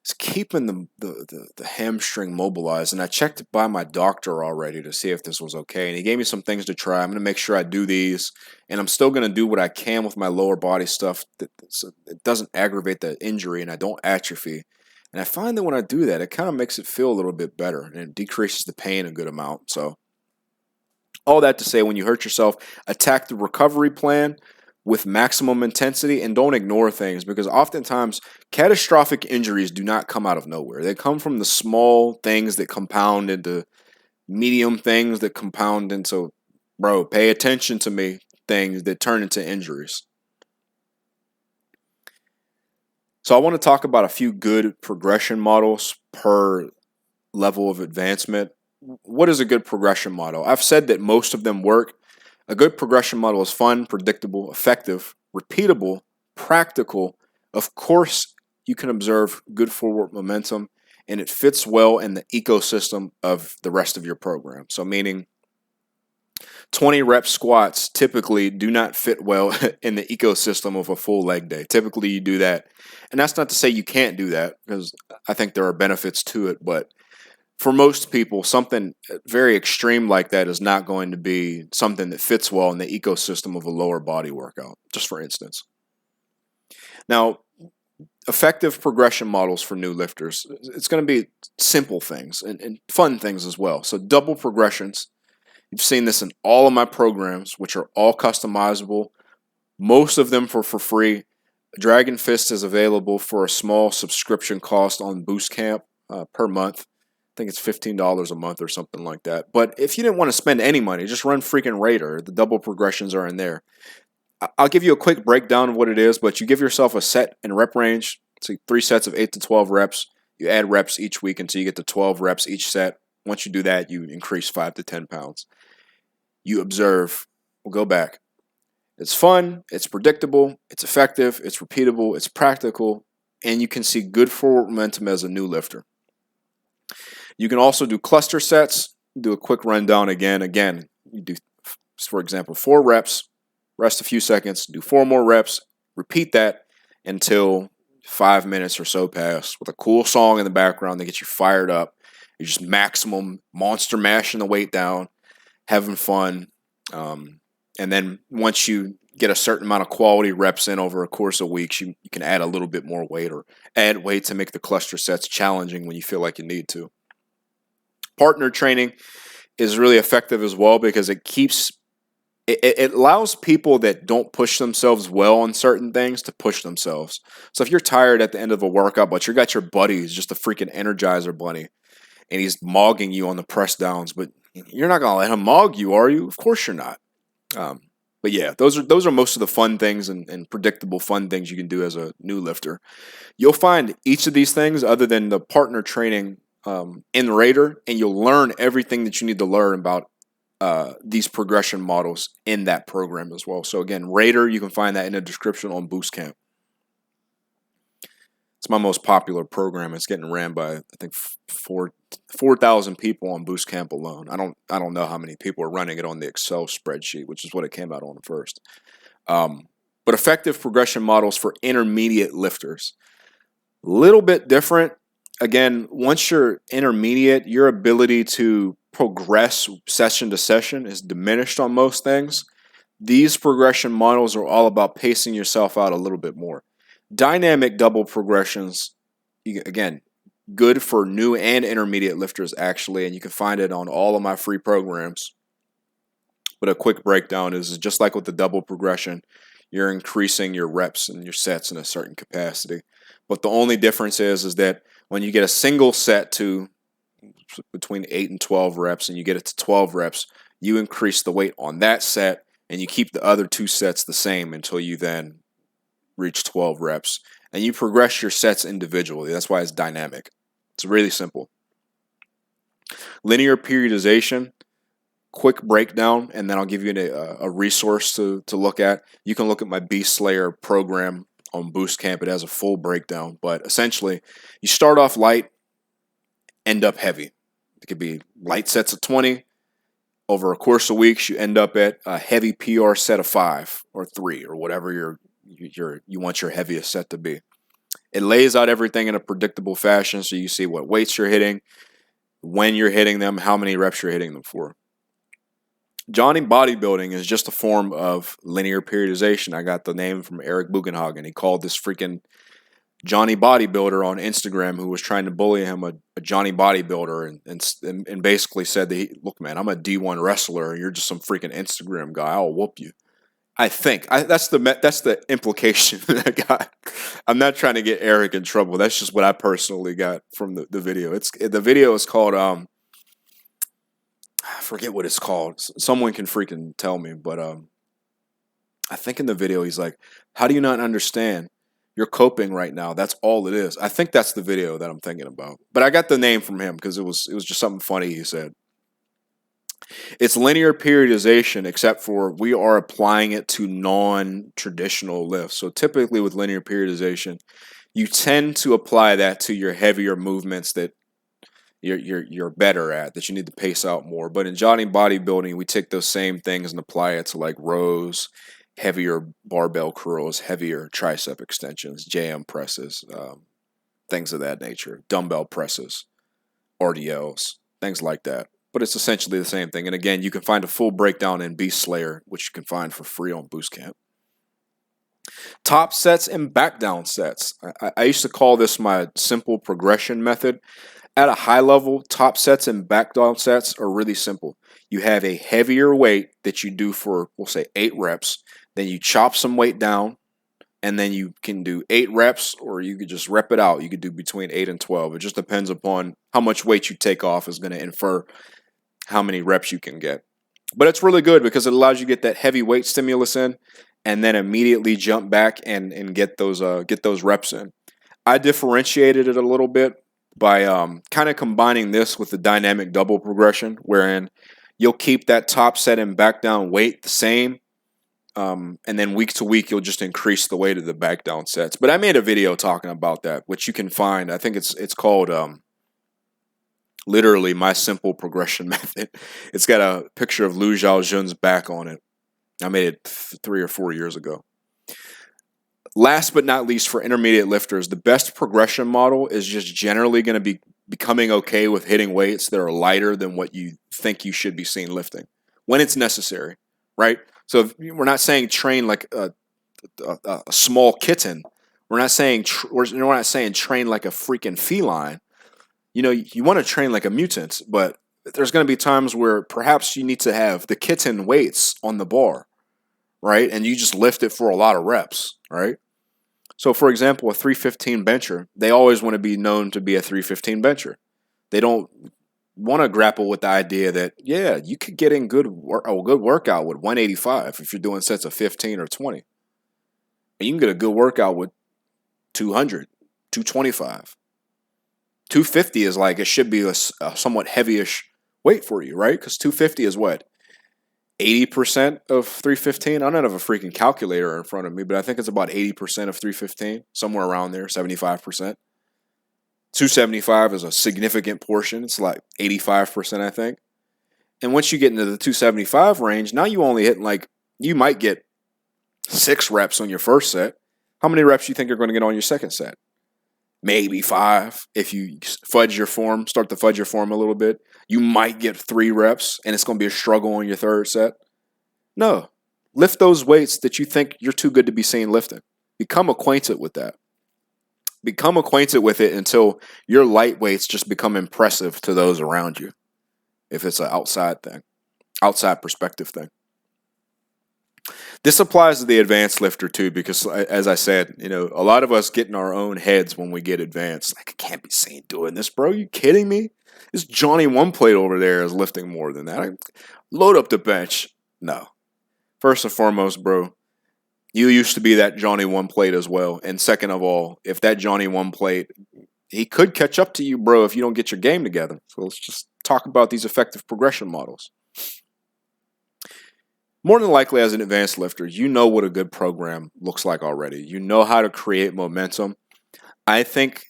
it's keeping the hamstring mobilized. And I checked it by my doctor already to see if this was okay. And he gave me some things to try. I'm going to make sure I do these. And I'm still going to do what I can with my lower body stuff so it doesn't aggravate the injury and I don't atrophy. And I find that when I do that, it kind of makes it feel a little bit better. And it decreases the pain a good amount. So all that to say, when you hurt yourself, attack the recovery plan with maximum intensity and don't ignore things, because oftentimes catastrophic injuries do not come out of nowhere. They come from the small things that compound into medium things that compound into, bro, pay attention to me, things that turn into injuries. So I want to talk about a few good progression models per level of advancement. What is a good progression model? I've said that most of them work. A good progression model is fun, predictable, effective, repeatable, practical. Of course, you can observe good forward momentum, and it fits well in the ecosystem of the rest of your program. So meaning 20 rep squats typically do not fit well in the ecosystem of a full leg day. Typically you do that. And that's not to say you can't do that, because I think there are benefits to it, but for most people, something very extreme like that is not going to be something that fits well in the ecosystem of a lower body workout, just for instance. Now, effective progression models for new lifters, it's going to be simple things and fun things as well. So double progressions. You've seen this in all of my programs, which are all customizable, most of them for free. Dragon Fist is available for a small subscription cost on Boost Camp per month. I think it's $15 a month or something like that. But if you didn't want to spend any money, just run freaking Raider. The double progressions are in there. I'll give you a quick breakdown of what it is, but you give yourself a set and rep range. So 3 sets of 8 to 12 reps. You add reps each week until you get to 12 reps each set. Once you do that, you increase 5 to 10 pounds. You observe. We'll go back. It's fun, it's predictable, it's effective, it's repeatable, it's practical, and you can see good forward momentum as a new lifter. You can also do cluster sets. Do a quick rundown again. Again, you do, for example, 4 reps, rest a few seconds, do 4 more reps, repeat that until 5 minutes or so pass with a cool song in the background that gets you fired up. You're just maximum monster mashing the weight down, having fun. And then once you get a certain amount of quality reps in over a course of weeks, you can add a little bit more weight or add weight to make the cluster sets challenging when you feel like you need to. Partner training is really effective as well, because it allows people that don't push themselves well on certain things to push themselves. So if you're tired at the end of a workout, but you got your buddy who's just a freaking Energizer bunny, and he's mogging you on the press downs, but you're not going to let him mog you, are you? Of course you're not. But yeah, those are most of the fun things and predictable fun things you can do as a new lifter. You'll find each of these things, other than the partner training, in Raider, and you'll learn everything that you need to learn about these progression models in that program as well. So again, Raider, you can find that in the description on Boost Camp. It's my most popular program. It's getting ran by, I think, 4,000 people on Boost Camp alone. I don't know how many people are running it on the Excel spreadsheet, which is what it came out on first. But effective progression models for intermediate lifters. Little bit different. Again, once you're intermediate, your ability to progress session to session is diminished on most things. These progression models are all about pacing yourself out a little bit more. Dynamic double progressions, again, good for new and intermediate lifters actually, and you can find it on all of my free programs. But a quick breakdown is just like with the double progression, you're increasing your reps and your sets in a certain capacity. But the only difference is that when you get a single set to between 8 and 12 reps and you get it to 12 reps, you increase the weight on that set, and you keep the other 2 sets the same until you then reach 12 reps. And you progress your sets individually. That's why it's dynamic. It's really simple. Linear periodization, quick breakdown, and then I'll give you a resource to look at. You can look at my Beast Slayer program on Boost Camp. It has a full breakdown. But essentially, you start off light, end up heavy. It could be light sets of 20. Over a course of weeks, you end up at a heavy PR set of 5 or 3 or whatever you want your heaviest set to be. It lays out everything in a predictable fashion, so you see what weights you're hitting, when you're hitting them, how many reps you're hitting them for. Johnny Bodybuilding is just a form of linear periodization. I got the name from Eric Bugenhagen. He called this freaking Johnny Bodybuilder on Instagram who was trying to bully him a Johnny Bodybuilder and basically said that, look, man, I'm a D1 wrestler. You're just some freaking Instagram guy. I'll whoop you. I think that's the implication that I got. I'm not trying to get Eric in trouble. That's just what I personally got from the video. The video is called I forget what it's called. Someone can freaking tell me, but I think in the video he's like, "How do you not understand? You're coping right now. That's all it is." I think that's the video that I'm thinking about. But I got the name from him because it was just something funny he said. It's linear periodization, except for we are applying it to non-traditional lifts. So typically with linear periodization, you tend to apply that to your heavier movements that you're better at, that you need to pace out more. But in Johnny Bodybuilding, we take those same things and apply it to like rows, heavier barbell curls, heavier tricep extensions, JM presses, things of that nature, dumbbell presses, RDLs, things like that. But it's essentially the same thing. And again, you can find a full breakdown in Beast Slayer, which you can find for free on Boost Camp. Top sets and back down sets. I used to call this my simple progression method. At a high level, top sets and back down sets are really simple. You have a heavier weight that you do for, we'll say, 8 reps. Then you chop some weight down, and then you can do 8 reps, or you could just rep it out. You could do between 8 and 12. It just depends upon how much weight you take off is going to infer how many reps you can get. But it's really good because it allows you to get that heavy weight stimulus in and then immediately jump back and get those reps in. I differentiated it a little bit by kind of combining this with the dynamic double progression, wherein you'll keep that top set and back down weight the same, and then week to week you'll just increase the weight of the back down sets. But I made a video talking about that, which you can find. I think it's called literally my simple progression method. It's got a picture of Lu Zhaojun's back on it. I made it 3 or 4 years ago. Last but not least, for intermediate lifters, the best progression model is just generally going to be becoming okay with hitting weights that are lighter than what you think you should be seen lifting when it's necessary, right? So if we're not saying train like a small kitten. We're not saying train like a freaking feline. You know, you want to train like a mutant, but there's going to be times where perhaps you need to have the kitten weights on the bar, right? And you just lift it for a lot of reps, right? So, for example, a 315 bencher, they always want to be known to be a 315 bencher. They don't want to grapple with the idea that, yeah, you could get in a good workout with 185 if you're doing sets of 15 or 20. And you can get a good workout with 200, 225. 250 is like, it should be a somewhat heavyish weight for you, right? Because 250 is what? 80% of 315? I don't have a freaking calculator in front of me, but I think it's about 80% of 315, somewhere around there, 75%. 275 is a significant portion. It's like 85%, I think. And once you get into the 275 range, now you only hit you might get 6 reps on your first set. How many reps do you think you're going to get on your second set? Maybe 5 if you fudge your form, start to fudge your form a little bit. You might get 3 reps, and it's going to be a struggle on your third set. No. Lift those weights that you think you're too good to be seen lifting. Become acquainted with that. Become acquainted with it until your light weights just become impressive to those around you. If it's an outside thing, outside perspective thing. This applies to the advanced lifter too, because as I said, you know, a lot of us get in our own heads when we get advanced. Like, I can't be seen doing this, bro. You kidding me? This Johnny one plate over there is lifting more than that. Load up the bench. No. First and foremost, bro, you used to be that Johnny one plate as well. And second of all, if that Johnny one plate, he could catch up to you, bro, if you don't get your game together. So let's just talk about these effective progression models. More than likely, as an advanced lifter, you know what a good program looks like already. You know how to create momentum. I think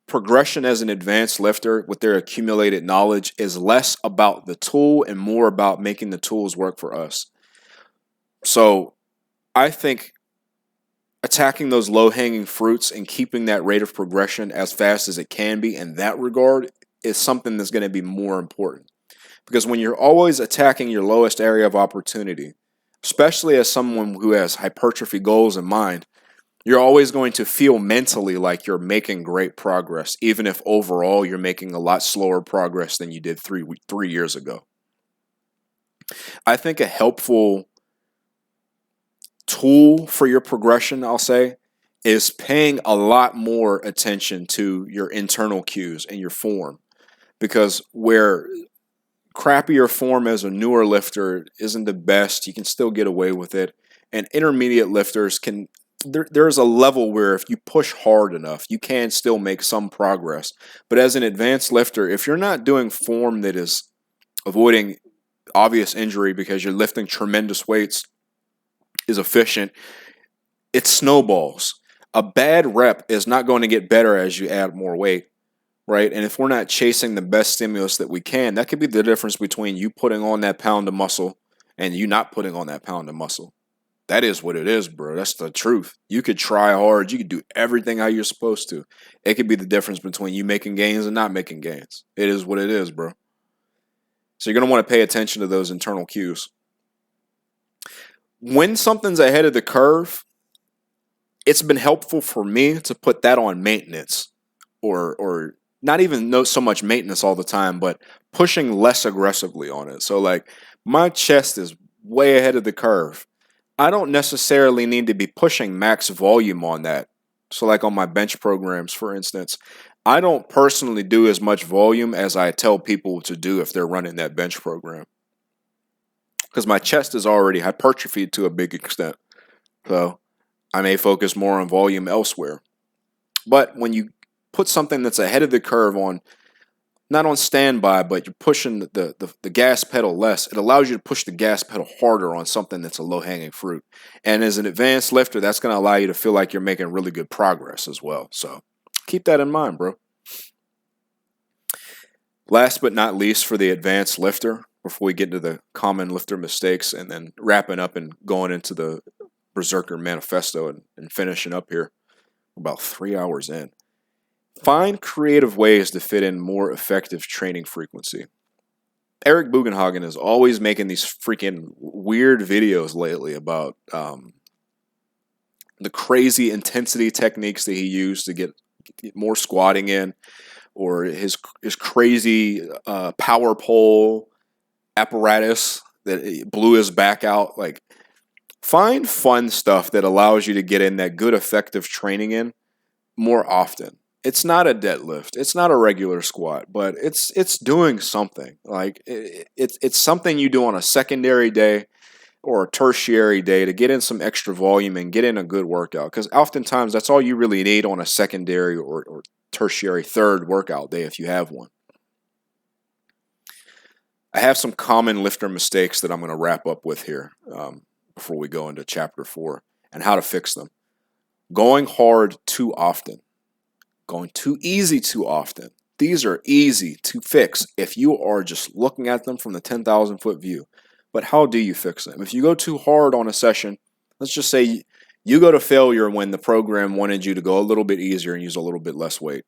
progression as an advanced lifter with their accumulated knowledge is less about the tool and more about making the tools work for us. So I think attacking those low-hanging fruits and keeping that rate of progression as fast as it can be in that regard is something that's going to be more important. Because when you're always attacking your lowest area of opportunity, especially as someone who has hypertrophy goals in mind, you're always going to feel mentally like you're making great progress, even if overall you're making a lot slower progress than you did three years ago. I think a helpful tool for your progression, I'll say, is paying a lot more attention to your internal cues and your form. Because where crappier form as a newer lifter isn't the best, you can still get away with it. And intermediate lifters can, there's a level where if you push hard enough, you can still make some progress. But as an advanced lifter, if you're not doing form that is avoiding obvious injury because you're lifting tremendous weights, is efficient, it snowballs. A bad rep is not going to get better as you add more weight. Right? And if we're not chasing the best stimulus that we can, that could be the difference between you putting on that pound of muscle and you not putting on that pound of muscle. That is what it is, bro. That's the truth. You could try hard. You could do everything how you're supposed to. It could be the difference between you making gains and not making gains. It is what it is, bro. So you're going to want to pay attention to those internal cues. When something's ahead of the curve, it's been helpful for me to put that on maintenance or not even so much maintenance all the time, but pushing less aggressively on it. So like my chest is way ahead of the curve. I don't necessarily need to be pushing max volume on that. So like on my bench programs, for instance, I don't personally do as much volume as I tell people to do if they're running that bench program. Because my chest is already hypertrophied to a big extent. So I may focus more on volume elsewhere. But when you put something that's ahead of the curve on, not on standby, but you're pushing the gas pedal less, it allows you to push the gas pedal harder on something that's a low-hanging fruit. And as an advanced lifter, that's going to allow you to feel like you're making really good progress as well. So keep that in mind, bro. Last but not least for the advanced lifter, before we get into the common lifter mistakes and then wrapping up and going into the Berserker manifesto and finishing up here, about 3 hours in. Find creative ways to fit in more effective training frequency. Eric Bugenhagen is always making these freaking weird videos lately about the crazy intensity techniques that he used to get more squatting in, or his crazy power pole apparatus that blew his back out. Like, find fun stuff that allows you to get in that good effective training in more often. It's not a deadlift. It's not a regular squat, but it's doing something. Like it's something you do on a secondary day or a tertiary day to get in some extra volume and get in a good workout. Because oftentimes that's all you really need on a secondary or tertiary third workout day if you have one. I have some common lifter mistakes that I'm going to wrap up with here before we go into chapter 4 and how to fix them. Going hard too often. Going too easy too often. These are easy to fix if you are just looking at them from the 10,000 foot view. But how do you fix them? If you go too hard on a session, let's just say you go to failure when the program wanted you to go a little bit easier and use a little bit less weight.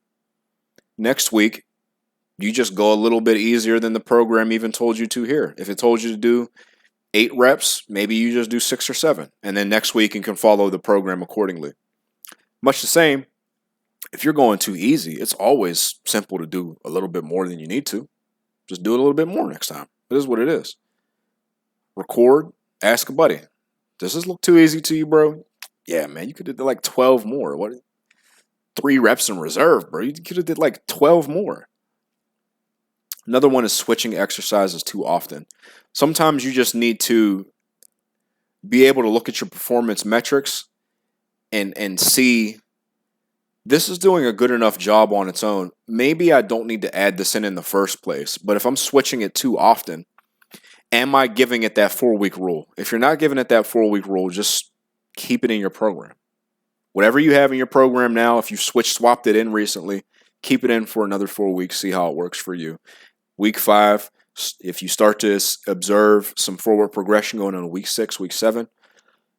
Next week, you just go a little bit easier than the program even told you to here. If it told you to do 8 reps, maybe you just do 6 or 7. And then next week you can follow the program accordingly. Much the same. If you're going too easy, it's always simple to do a little bit more than you need to. Just do it a little bit more next time. It is what it is. Record, ask a buddy. Does this look too easy to you, bro? Yeah, man, you could have did like 12 more. What? 3 reps in reserve, bro. You could have did like 12 more. Another one is switching exercises too often. Sometimes you just need to be able to look at your performance metrics and see this is doing a good enough job on its own. Maybe I don't need to add this in the first place. But if I'm switching it too often, am I giving it that 4-week rule? If you're not giving it that 4-week rule, just keep it in your program. Whatever you have in your program now, if you swapped it in recently, keep it in for another 4 weeks, see how it works for you. Week 5, if you start to observe some forward progression going on week 6, week 7,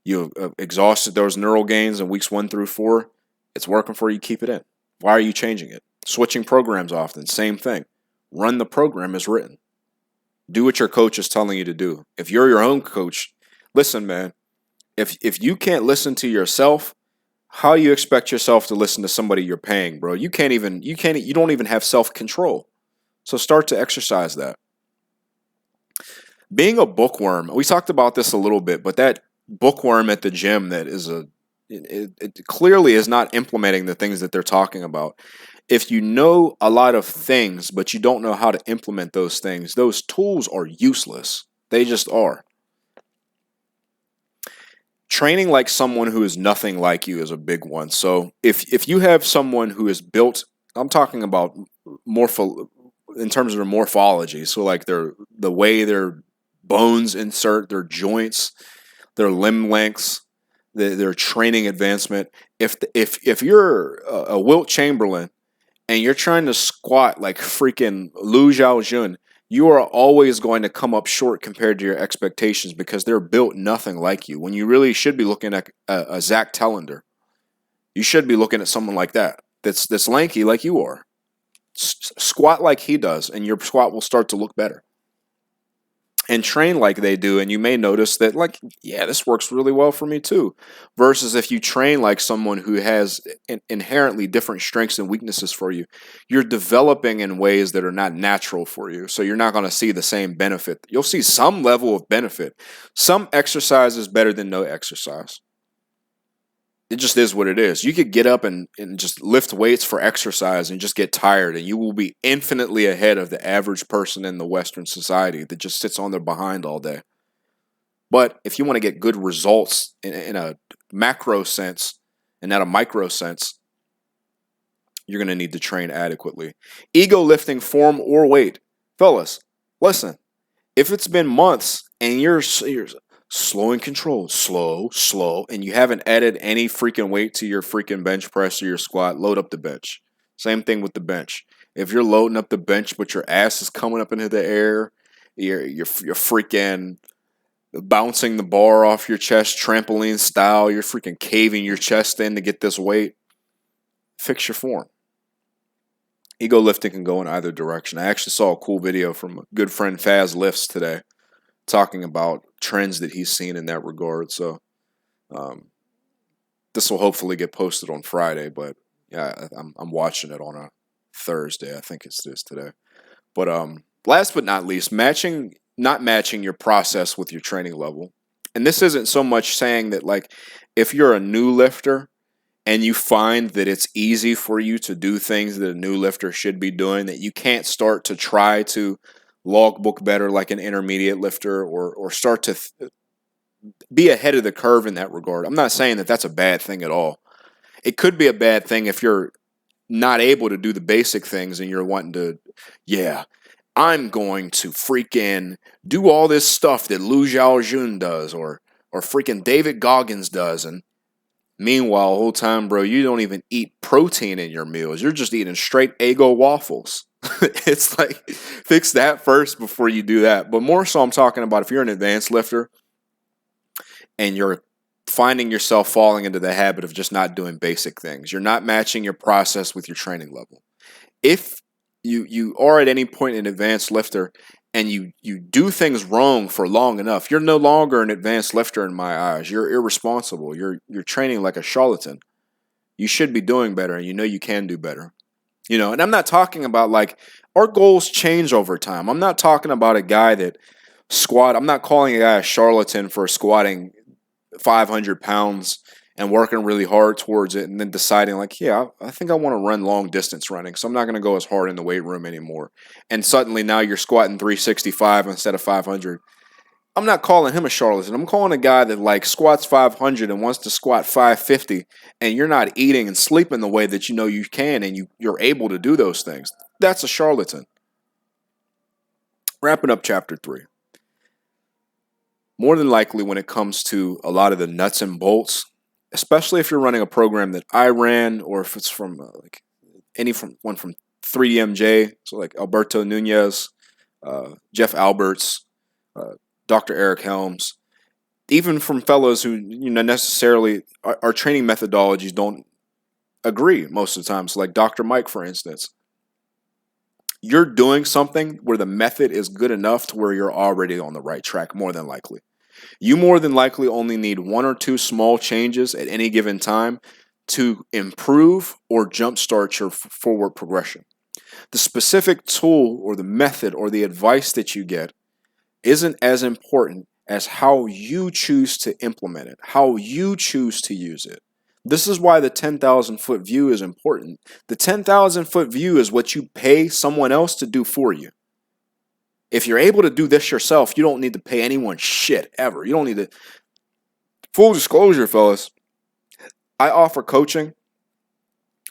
you exhausted those neural gains in weeks 1 through 4, it's working for you, keep it in. Why are you changing it? Switching programs often, same thing. Run the program as written. Do what your coach is telling you to do. If you're your own coach, listen, man, if you can't listen to yourself, how you expect yourself to listen to somebody you're paying, bro? You don't even have self-control. So start to exercise that. Being a bookworm, we talked about this a little bit, but that bookworm at the gym that is it clearly is not implementing the things that they're talking about. If you know a lot of things, but you don't know how to implement those things, those tools are useless. They just are. Training like someone who is nothing like you is a big one. So if you have someone who is built, I'm talking about in terms of their morphology, so like the way their bones insert, their joints, their limb lengths, their training advancement. If you're a Wilt Chamberlain and you're trying to squat like freaking Lu Xiaojun, you are always going to come up short compared to your expectations because they're built nothing like you. When you really should be looking at a Zach Tellender. You should be looking at someone like that, that's lanky like you are. Squat like he does, and your squat will start to look better. And train like they do, and you may notice that, like, yeah, this works really well for me too. Versus if you train like someone who has inherently different strengths and weaknesses for you, you're developing in ways that are not natural for you. So you're not going to see the same benefit. You'll see some level of benefit. Some exercise is better than no exercise. It just is what it is. You could get up and just lift weights for exercise and just get tired, and you will be infinitely ahead of the average person in the Western society that just sits on their behind all day. But if you want to get good results in a macro sense and not a micro sense, you're going to need to train adequately. Ego lifting, form, or weight. Fellas, listen, if it's been months and you're slow and controlled, slow, and you haven't added any freaking weight to your freaking bench press or your squat, load up the bench. Same thing with the bench. If you're loading up the bench, but your ass is coming up into the air, you're freaking bouncing the bar off your chest, trampoline style, you're freaking caving your chest in to get this weight, fix your form. Ego lifting can go in either direction. I actually saw a cool video from a good friend Faz Lifts today, talking about trends that he's seen in that regard. So this will hopefully get posted on Friday, but yeah, I'm watching it on a Thursday. I think it's this today. But last but not least, not matching your process with your training level. And this isn't so much saying that, like, if you're a new lifter and you find that it's easy for you to do things that a new lifter should be doing, that you can't start to try to logbook better like an intermediate lifter or start to be ahead of the curve in that regard. I'm not saying that that's a bad thing at all. It could be a bad thing if you're not able to do the basic things and you're wanting to, I'm going to freaking do all this stuff that Lu Xiaojun does or freaking David Goggins does. And meanwhile, the whole time, bro, you don't even eat protein in your meals. You're just eating straight Eggo waffles. It's like, fix that first before you do that. But more so, I'm talking about if you're an advanced lifter and you're finding yourself falling into the habit of just not doing basic things. You're not matching your process with your training level. If you are at any point an advanced lifter and you do things wrong for long enough, you're no longer an advanced lifter in my eyes. You're irresponsible. You're training like a charlatan. You should be doing better, and you know you can do better. And I'm not talking about, like, our goals change over time. I'm not talking about a guy that I'm not calling a guy a charlatan for squatting 500 pounds and working really hard towards it, and then deciding like, yeah, I think I want to run long distance running, so I'm not going to go as hard in the weight room anymore. And suddenly now you're squatting 365 instead of 500. I'm not calling him a charlatan. I'm calling a guy that like squats 500 and wants to squat 550, and you're not eating and sleeping the way that you know you can, and you're able to do those things. That's a charlatan. Wrapping up chapter 3. More than likely, when it comes to a lot of the nuts and bolts, especially if you're running a program that I ran, or if it's from like one from 3DMJ, so like Alberto Nunez, Jeff Alberts, Dr. Eric Helms, even from fellows who necessarily our training methodologies don't agree most of the time. So like Dr. Mike, for instance, you're doing something where the method is good enough to where you're already on the right track, more than likely. You more than likely only need 1 or 2 small changes at any given time to improve or jumpstart your forward progression. The specific tool or the method or the advice that you get isn't as important as how you choose to implement it, how you choose to use it. This is why the 10,000 foot view is important. The 10,000 foot view is what you pay someone else to do for you. If you're able to do this yourself, you don't need to pay anyone shit ever. You don't need to. Full disclosure, fellas, I offer coaching.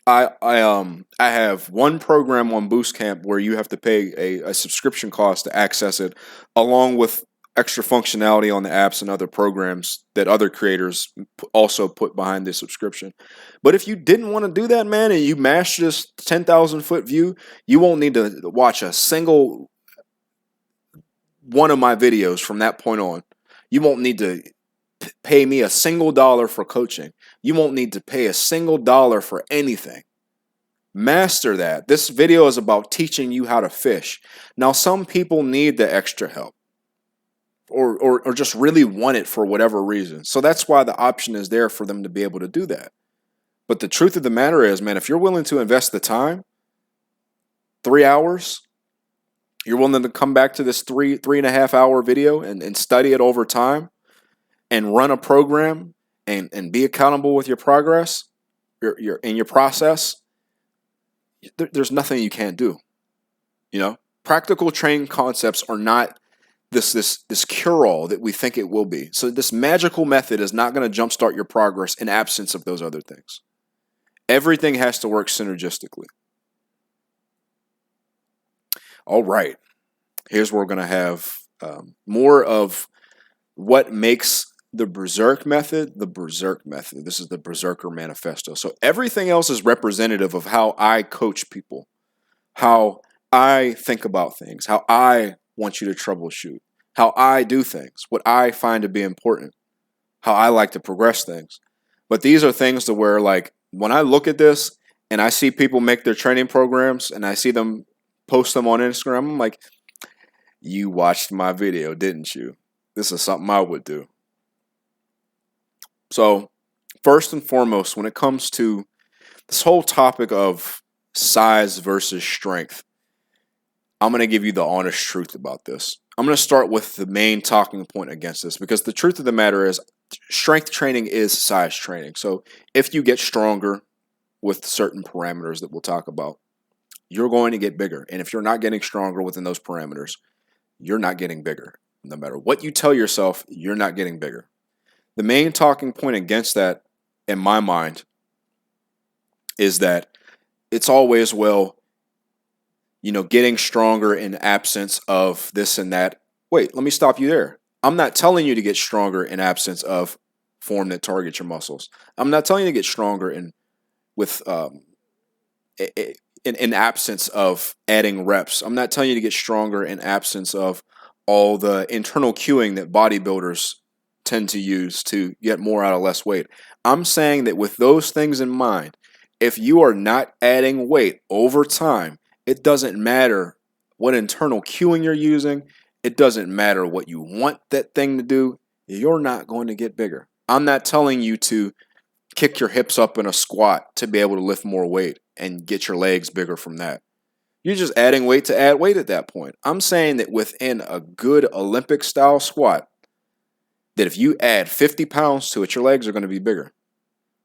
I have one program on Boost Camp where you have to pay a subscription cost to access it, along with extra functionality on the apps and other programs that other creators also put behind this subscription. But if you didn't want to do that, man, and you master this 10,000 foot view, you won't need to watch a single one of my videos from that point on. You won't need to pay me a single dollar for coaching. You won't need to pay a single dollar for anything. Master that. This video is about teaching you how to fish. Now, some people need the extra help or just really want it for whatever reason. So that's why the option is there for them to be able to do that. But the truth of the matter is, man, if you're willing to invest the time, 3 hours, you're willing to come back to this 3.5 hour video and study it over time and run a program and be accountable with your progress, your process, there's nothing you can't do. Practical training concepts are not this cure-all that we think it will be. So this magical method is not going to jumpstart your progress in absence of those other things. Everything has to work synergistically. All right. Here's where we're going to have more of what makes the Berserk method the Berserk method. This is the Berserker manifesto. So everything else is representative of how I coach people, how I think about things, how I want you to troubleshoot, how I do things, what I find to be important, how I like to progress things. But these are things to where, like, when I look at this and I see people make their training programs and I see them post them on Instagram, I'm like, you watched my video, didn't you? This is something I would do. So, first and foremost, when it comes to this whole topic of size versus strength, I'm going to give you the honest truth about this. I'm going to start with the main talking point against this, because the truth of the matter is strength training is size training. So if you get stronger with certain parameters that we'll talk about, you're going to get bigger. And if you're not getting stronger within those parameters, you're not getting bigger. No matter what you tell yourself, you're not getting bigger. The main talking point against that, in my mind, is that it's always, well, getting stronger in absence of this and that. Wait, let me stop you there. I'm not telling you to get stronger in absence of form that targets your muscles. I'm not telling you to get stronger in absence of adding reps. I'm not telling you to get stronger in absence of all the internal cueing that bodybuilders tend to use to get more out of less weight. I'm saying that with those things in mind, if you are not adding weight over time, it doesn't matter what internal cueing you're using. It doesn't matter what you want that thing to do. You're not going to get bigger. I'm not telling you to kick your hips up in a squat to be able to lift more weight and get your legs bigger from that. You're just adding weight to add weight at that point. I'm saying that within a good Olympic style squat, that if you add 50 pounds to it, your legs are going to be bigger.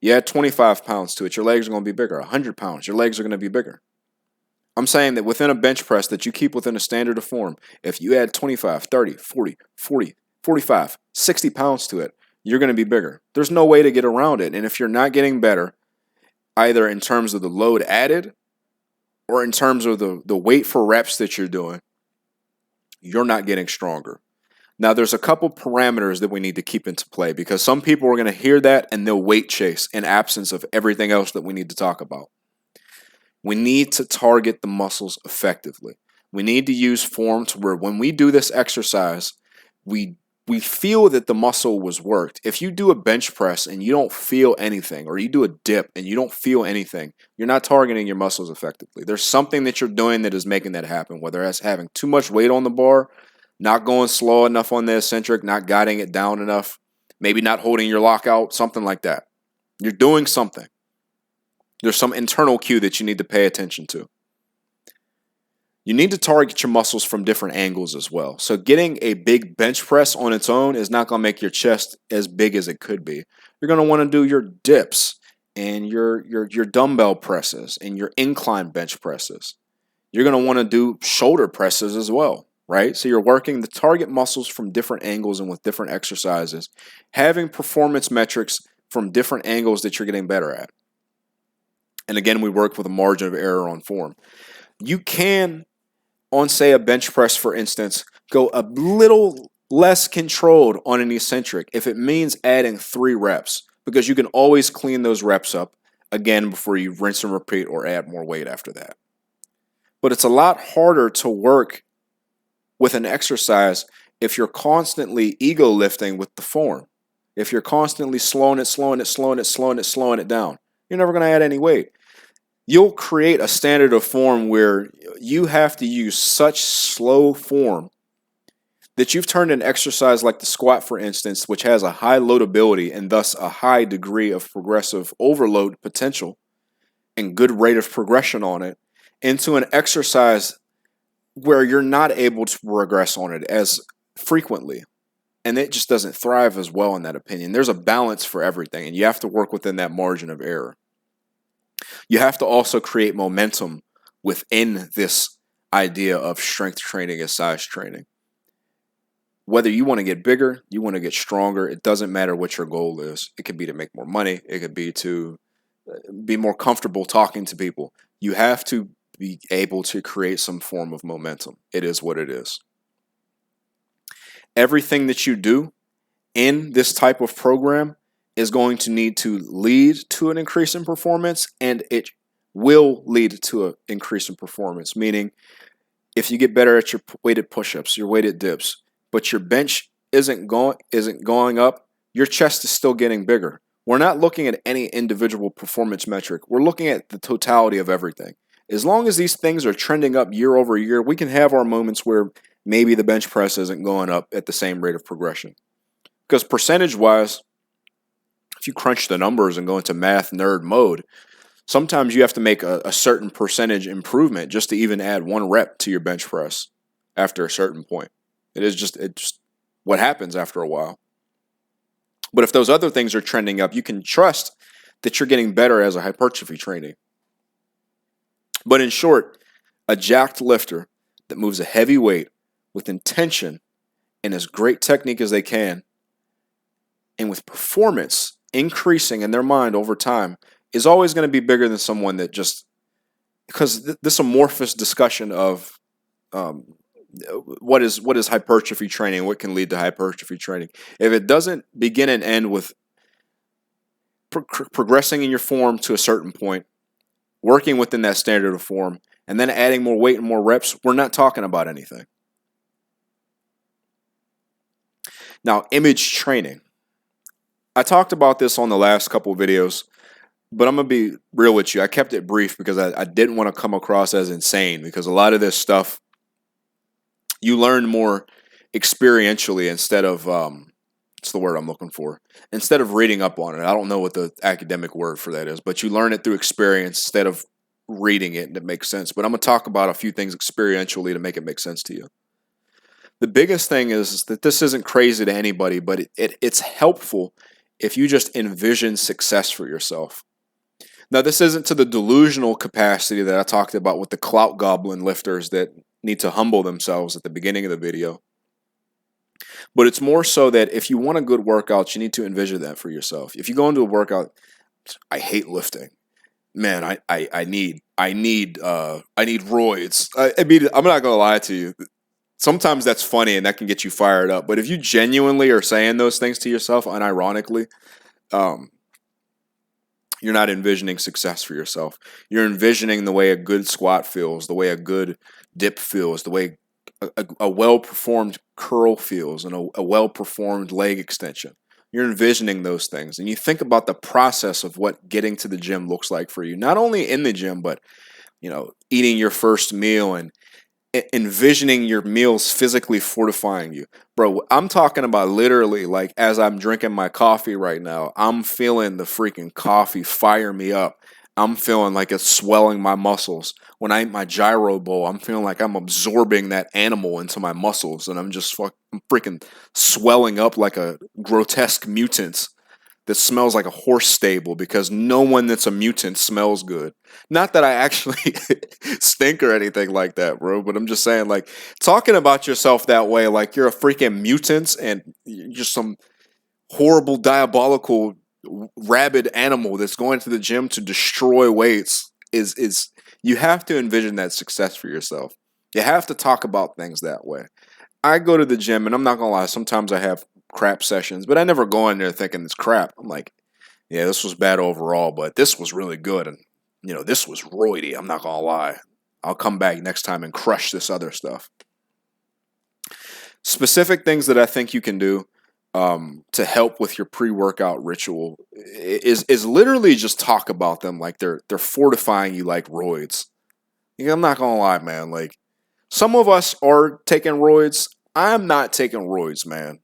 You add 25 pounds to it, your legs are going to be bigger. 100 pounds, your legs are going to be bigger. I'm saying that within a bench press that you keep within a standard of form, if you add 25, 30, 40, 45, 60 pounds to it, you're going to be bigger. There's no way to get around it. And if you're not getting better, either in terms of the load added or in terms of the weight for reps that you're doing, you're not getting stronger. Now, there's a couple parameters that we need to keep into play because some people are going to hear that and they'll weight chase in absence of everything else that we need to talk about. We need to target the muscles effectively. We need to use form to where when we do this exercise, we feel that the muscle was worked. If you do a bench press and you don't feel anything, or you do a dip and you don't feel anything, you're not targeting your muscles effectively. There's something that you're doing that is making that happen, whether that's having too much weight on the bar, not going slow enough on the eccentric, not guiding it down enough, maybe not holding your lockout, something like that. You're doing something. There's some internal cue that you need to pay attention to. You need to target your muscles from different angles as well. So getting a big bench press on its own is not going to make your chest as big as it could be. You're going to want to do your dips and your dumbbell presses and your incline bench presses. You're going to want to do shoulder presses as well, right? So you're working the target muscles from different angles and with different exercises, having performance metrics from different angles that you're getting better at. And again, we work with a margin of error on form. You can, on say a bench press for instance, go a little less controlled on an eccentric if it means adding 3 reps, because you can always clean those reps up again before you rinse and repeat or add more weight after that. But it's a lot harder to work with an exercise if you're constantly ego lifting with the form. If you're constantly slowing it down, you're never going to add any weight. You'll create a standard of form where you have to use such slow form that you've turned an exercise like the squat, for instance, which has a high loadability and thus a high degree of progressive overload potential and good rate of progression on it, into an exercise where you're not able to progress on it as frequently. And it just doesn't thrive as well in that opinion. There's a balance for everything, and you have to work within that margin of error. You have to also create momentum within this idea of strength training as size training. Whether you want to get bigger, you want to get stronger, it doesn't matter what your goal is. It could be to make more money. It could be to be more comfortable talking to people. You have to be able to create some form of momentum. It is what it is. Everything that you do in this type of program is going to need to lead to an increase in performance, and it will lead to an increase in performance. Meaning, if you get better at your weighted push-ups, your weighted dips, but your bench isn't going up, your chest is still getting bigger. We're not looking at any individual performance metric. We're looking at the totality of everything. As long as these things are trending up year over year, we can have our moments where maybe the bench press isn't going up at the same rate of progression. Because percentage-wise, if you crunch the numbers and go into math nerd mode, sometimes you have to make a certain percentage improvement just to even add 1 rep to your bench press after a certain point. It's just what happens after a while. But if those other things are trending up, you can trust that you're getting better as a hypertrophy training. But in short, a jacked lifter that moves a heavy weight with intention and as great technique as they can, and with performance increasing in their mind over time, is always going to be bigger than someone that just, because this amorphous discussion of what is hypertrophy training, what can lead to hypertrophy training. If it doesn't begin and end with progressing in your form to a certain point, working within that standard of form, and then adding more weight and more reps, we're not talking about anything. Now, image training. I talked about this on the last couple of videos, but I'm going to be real with you. I kept it brief because I didn't want to come across as insane, because a lot of this stuff you learn more experientially instead of, what's the word I'm looking for? Instead of reading up on it. I don't know what the academic word for that is, but you learn it through experience instead of reading it, and it makes sense. But I'm going to talk about a few things experientially to make it make sense to you. The biggest thing is that this isn't crazy to anybody, but it's helpful if you just envision success for yourself. Now, this isn't to the delusional capacity that I talked about with the clout goblin lifters that need to humble themselves at the beginning of the video. But it's more so that if you want a good workout, you need to envision that for yourself. If you go into a workout, I hate lifting. Man, I need roids. I mean, I'm not gonna lie to you. Sometimes that's funny and that can get you fired up. But if you genuinely are saying those things to yourself unironically, you're not envisioning success for yourself. You're envisioning the way a good squat feels, the way a good dip feels, the way a well-performed curl feels, and a well-performed leg extension. You're envisioning those things. And you think about the process of what getting to the gym looks like for you. Not only in the gym, but, eating your first meal and envisioning your meals physically fortifying you. Bro, I'm talking about literally, like, as I'm drinking my coffee right now, I'm feeling the freaking coffee fire me up. I'm feeling like it's swelling my muscles. When I eat my gyro bowl, I'm feeling like I'm absorbing that animal into my muscles, and I'm freaking swelling up like a grotesque mutant that smells like a horse stable, because no one that's a mutant smells good. Not that I actually stink or anything like that, bro, but I'm just saying, like, talking about yourself that way, like you're a freaking mutant and you're just some horrible, diabolical, rabid animal that's going to the gym to destroy weights is you have to envision that success for yourself. You have to talk about things that way. I go to the gym, and I'm not gonna lie, sometimes I have crap sessions, but I never go in there thinking it's crap. I'm like, yeah, this was bad overall, but this was really good, and this was roidy. I'm not gonna lie. I'll come back next time and crush this other stuff. Specific things that I think you can do to help with your pre-workout ritual is literally just talk about them like they're fortifying you like roids. I'm not gonna lie, man. Like, some of us are taking roids. I'm not taking roids, man.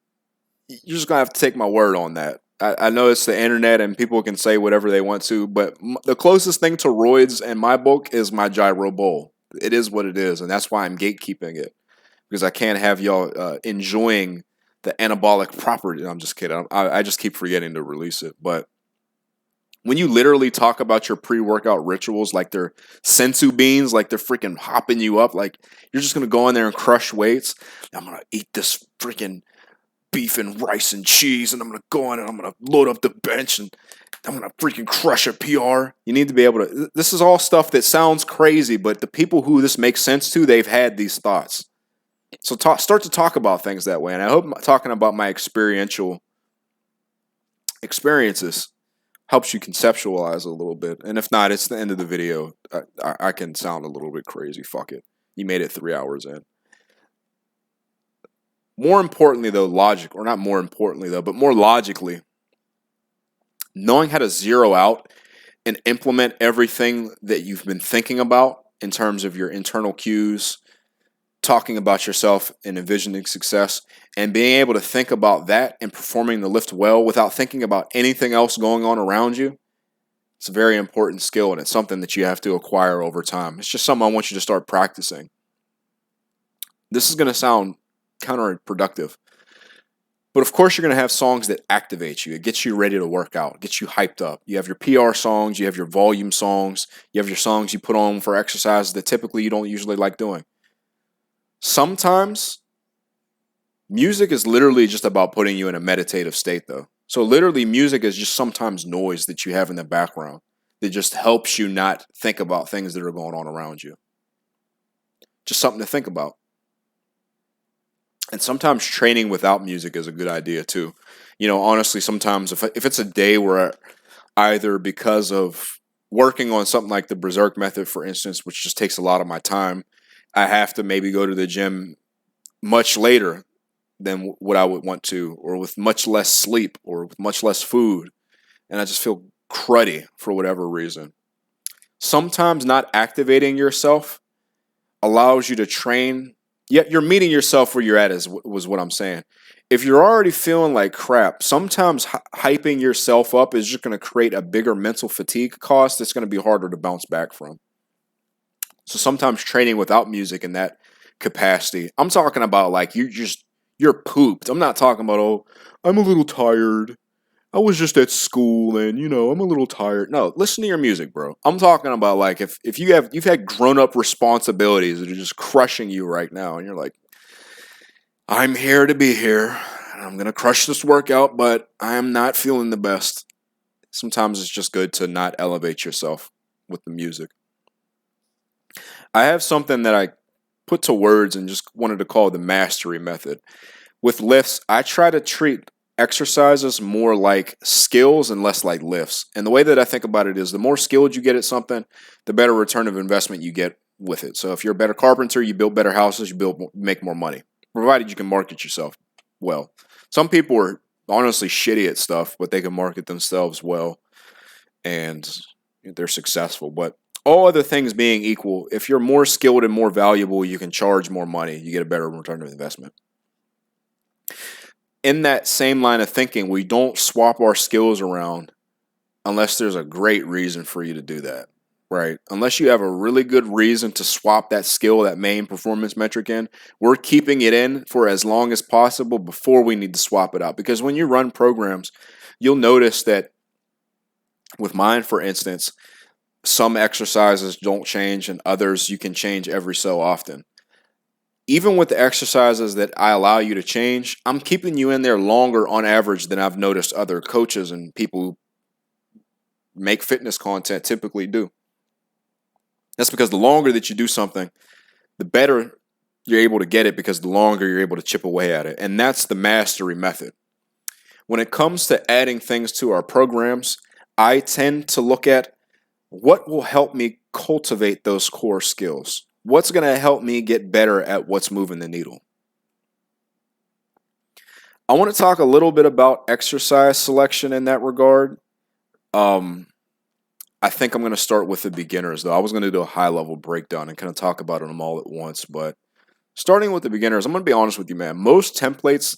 You're just gonna have to take my word on that. I know it's the internet and people can say whatever they want to, but the closest thing to roids in my book is my gyro bowl. It is what it is, and that's why I'm gatekeeping it, because I can't have y'all enjoying the anabolic property. I'm just kidding. I just keep forgetting to release it. But when you literally talk about your pre-workout rituals like they're sensu beans, like they're freaking hopping you up, like you're just going to go in there and crush weights. I'm going to eat this freaking beef and rice and cheese, and I'm going to go in and I'm going to load up the bench, and I'm going to freaking crush a PR. You need to be able to, this is all stuff that sounds crazy, but the people who this makes sense to, they've had these thoughts. So start to talk about things that way. And I hope talking about my experiential experiences helps you conceptualize a little bit. And if not, it's the end of the video. I can sound a little bit crazy. Fuck it. You made it 3 hours in. More importantly, though, but more logically, knowing how to zero out and implement everything that you've been thinking about in terms of your internal cues, talking about yourself and envisioning success, and being able to think about that and performing the lift well without thinking about anything else going on around you. It's a very important skill, and it's something that you have to acquire over time. It's just something I want you to start practicing. This is going to sound counterproductive, but of course you're going to have songs that activate you. It gets you ready to work out, gets you hyped up. You have your PR songs, you have your volume songs, you have your songs you put on for exercises that typically you don't usually like doing. Sometimes music is literally just about putting you in a meditative state, though. So literally music is just sometimes noise that you have in the background that just helps you not think about things that are going on around you. Just something to think about. And sometimes training without music is a good idea too. Honestly, sometimes if it's a day where either because of working on something like the Berserk method, for instance, which just takes a lot of my time, I have to maybe go to the gym much later than what I would want to, or with much less sleep, or with much less food, and I just feel cruddy for whatever reason. Sometimes not activating yourself allows you to train, yet you're meeting yourself where you're at, was what I'm saying. If you're already feeling like crap, sometimes hyping yourself up is just going to create a bigger mental fatigue cost that's going to be harder to bounce back from. So sometimes training without music in that capacity, I'm talking about like you're pooped. I'm not talking about, oh, I'm a little tired. I was just at school and, I'm a little tired. No, listen to your music, bro. I'm talking about like if you've had grown-up responsibilities that are just crushing you right now and you're like, I'm here to be here. I'm going to crush this workout, but I am not feeling the best. Sometimes it's just good to not elevate yourself with the music. I have something that I put to words and just wanted to call the mastery method. With lifts, I try to treat exercises more like skills and less like lifts. And the way that I think about it is the more skilled you get at something, the better return of investment you get with it. So if you're a better carpenter, you build better houses, make more money, provided you can market yourself well. Some people are honestly shitty at stuff, but they can market themselves well and they're successful. But all other things being equal, if you're more skilled and more valuable, you can charge more money. You get a better return of investment. In that same line of thinking, we don't swap our skills around unless there's a great reason for you to do that, right? Unless you have a really good reason to swap that skill, that main performance metric in, we're keeping it in for as long as possible before we need to swap it out. Because when you run programs, you'll notice that with mine, for instance, some exercises don't change and others you can change every so often. Even with the exercises that I allow you to change, I'm keeping you in there longer on average than I've noticed other coaches and people who make fitness content typically do. That's because the longer that you do something, the better you're able to get it because the longer you're able to chip away at it. And that's the mastery method. When it comes to adding things to our programs, I tend to look at what will help me cultivate those core skills. What's going to help me get better at what's moving the needle? I want to talk a little bit about exercise selection in that regard. I think I'm going to start with the beginners, though. I was going to do a high-level breakdown and kind of talk about them all at once, but starting with the beginners, I'm going to be honest with you, man. Most templates,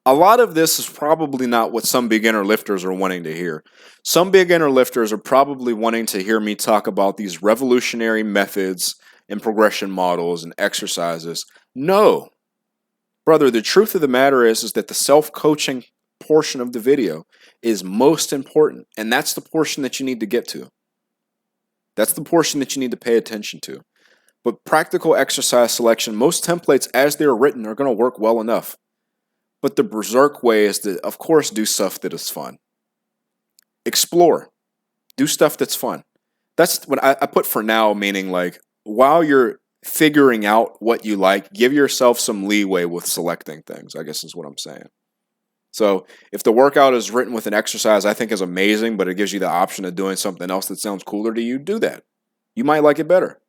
a lot of this is probably not what some beginner lifters are wanting to hear. Some beginner lifters are probably wanting to hear me talk about these revolutionary methods and progression models and exercises. No. Brother, the truth of the matter is that the self-coaching portion of the video is most important, and that's the portion that you need to get to. That's the portion that you need to pay attention to. But practical exercise selection, most templates as they're written are going to work well enough. But the Berserk way is to, of course, do stuff that is fun. Explore. Do stuff that's fun. That's what I put for now, meaning like, while you're figuring out what you like, give yourself some leeway with selecting things, I guess is what I'm saying. So if the workout is written with an exercise I think is amazing, but it gives you the option of doing something else that sounds cooler to you, do that. You might like it better.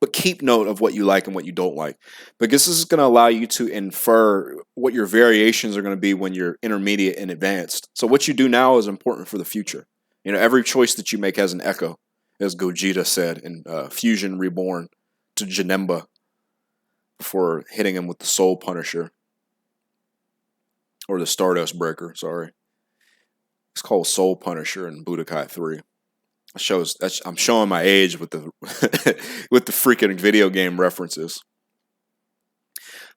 But keep note of what you like and what you don't like. Because this is going to allow you to infer what your variations are going to be when you're intermediate and advanced. So what you do now is important for the future. Every choice that you make has an echo, as Gogeta said in Fusion Reborn to Janemba before hitting him with the Soul Punisher. Or the Stardust Breaker, sorry. It's called Soul Punisher in Budokai 3. I'm showing my age with the with the freaking video game references.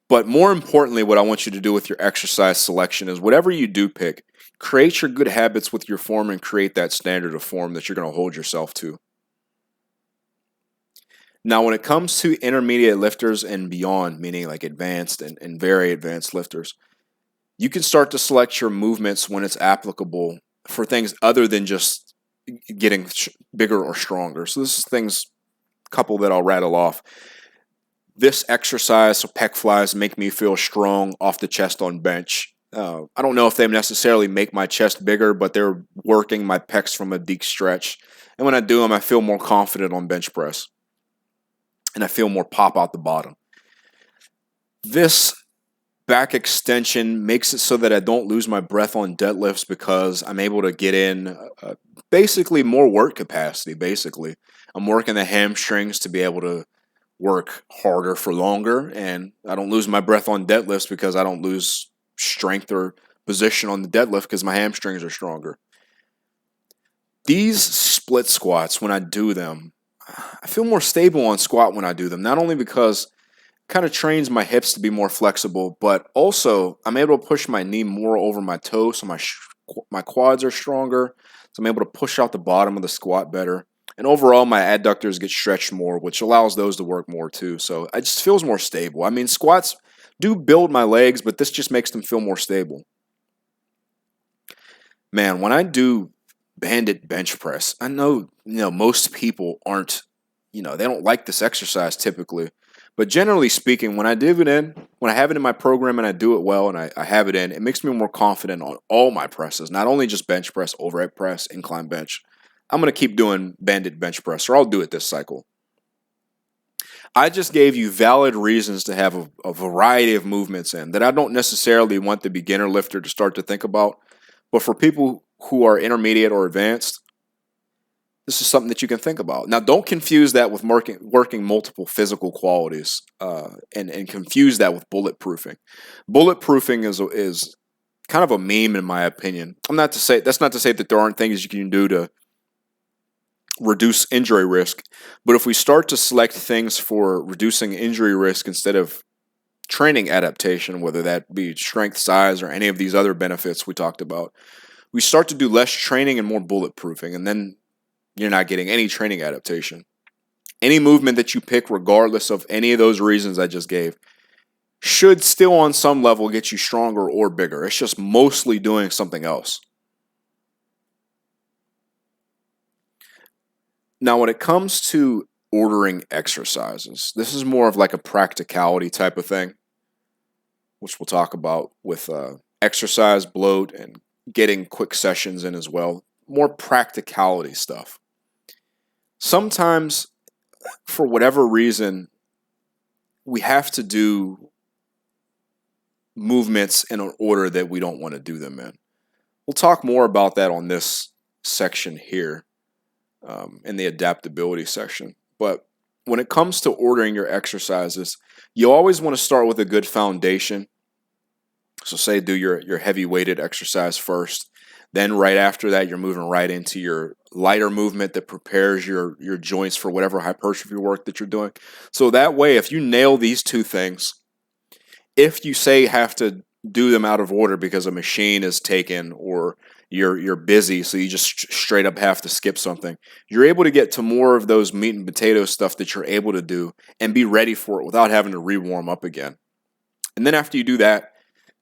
But more importantly, what I want you to do with your exercise selection is whatever you do pick, create your good habits with your form and create that standard of form that you're going to hold yourself to. Now, when it comes to intermediate lifters and beyond, meaning like advanced and very advanced lifters, you can start to select your movements when it's applicable for things other than just getting bigger or stronger. So this is things, a couple that I'll rattle off. This exercise, so pec flies, make me feel strong off the chest on bench. I don't know if they necessarily make my chest bigger, but they're working my pecs from a deep stretch. And when I do them, I feel more confident on bench press. And I feel more pop out the bottom. This back extension makes it so that I don't lose my breath on deadlifts because I'm able to get in basically more work capacity, basically. I'm working the hamstrings to be able to work harder for longer, and I don't lose my breath on deadlifts because I don't lose strength or position on the deadlift because my hamstrings are stronger. These split squats, when I do them, I feel more stable on squat when I do them, not only because kind of trains my hips to be more flexible, but also I'm able to push my knee more over my toe so my my quads are stronger, so I'm able to push out the bottom of the squat better. And overall, my adductors get stretched more, which allows those to work more too. So it just feels more stable. I mean, squats do build my legs, but this just makes them feel more stable. Man, when I do banded bench press, I know, most people aren't, they don't like this exercise typically. But generally speaking, when I have it in my program and I do it well and I have it in, it makes me more confident on all my presses, not only just bench press, overhead press, incline bench. I'm going to keep doing banded bench press, or I'll do it this cycle. I just gave you valid reasons to have a variety of movements in that I don't necessarily want the beginner lifter to start to think about. But for people who are intermediate or advanced, this is something that you can think about. Now, don't confuse that with working multiple physical qualities and confuse that with bulletproofing. Bulletproofing is kind of a meme in my opinion. That's not to say that there aren't things you can do to reduce injury risk, but if we start to select things for reducing injury risk instead of training adaptation, whether that be strength, size, or any of these other benefits we talked about, we start to do less training and more bulletproofing, and then you're not getting any training adaptation. Any movement that you pick, regardless of any of those reasons I just gave, should still on some level get you stronger or bigger. It's just mostly doing something else. Now, when it comes to ordering exercises, this is more of like a practicality type of thing, which we'll talk about with exercise, bloat, and getting quick sessions in as well. More practicality stuff. Sometimes, for whatever reason, we have to do movements in an order that we don't want to do them in. We'll talk more about that on this section here, in the adaptability section. But when it comes to ordering your exercises, you always want to start with a good foundation. So say do your heavy weighted exercise first. Then right after that, you're moving right into your lighter movement that prepares your joints for whatever hypertrophy work that you're doing. So that way, if you nail these two things, if you say have to do them out of order because a machine is taken or you're busy, so you just straight up have to skip something, you're able to get to more of those meat and potato stuff that you're able to do and be ready for it without having to re-warm up again. And then after you do that,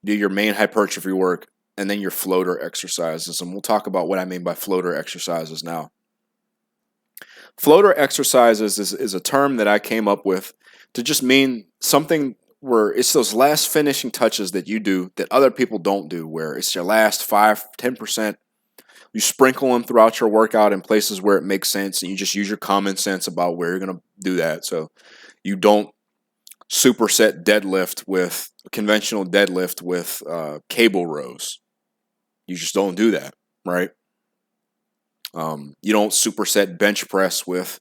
do your main hypertrophy work, and then your floater exercises. And we'll talk about what I mean by floater exercises now. Floater exercises is a term that I came up with to just mean something where it's those last finishing touches that you do that other people don't do, where it's your last 5-10%. You sprinkle them throughout your workout in places where it makes sense, and you just use your common sense about where you're going to do that. So you don't superset deadlift with conventional deadlift with cable rows. You just don't do that, right? You don't superset bench press with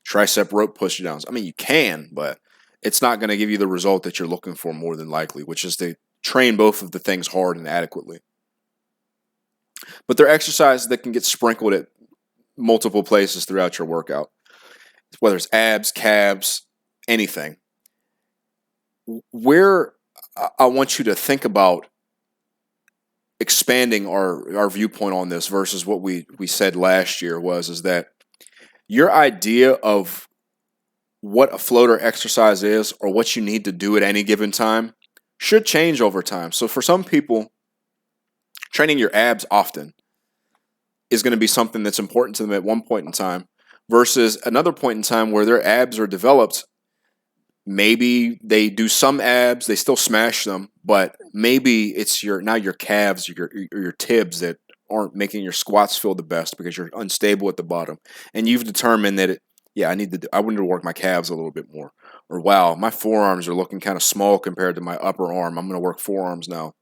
tricep rope push downs. I mean, you can, but it's not going to give you the result that you're looking for more than likely, which is to train both of the things hard and adequately. But they're exercises that can get sprinkled at multiple places throughout your workout, whether it's abs, calves, anything. Where I want you to think about expanding our viewpoint on this versus what we said last year is that your idea of what a floater exercise is or what you need to do at any given time should change over time. So for some people, training your abs often is going to be something that's important to them at one point in time versus another point in time where their abs are developed. Maybe they do some abs, they still smash them, but maybe it's your calves, your tibs that aren't making your squats feel the best because you're unstable at the bottom, and you've determined that I want to work my calves a little bit more, or wow, my forearms are looking kind of small compared to my upper arm. I'm going to work forearms now.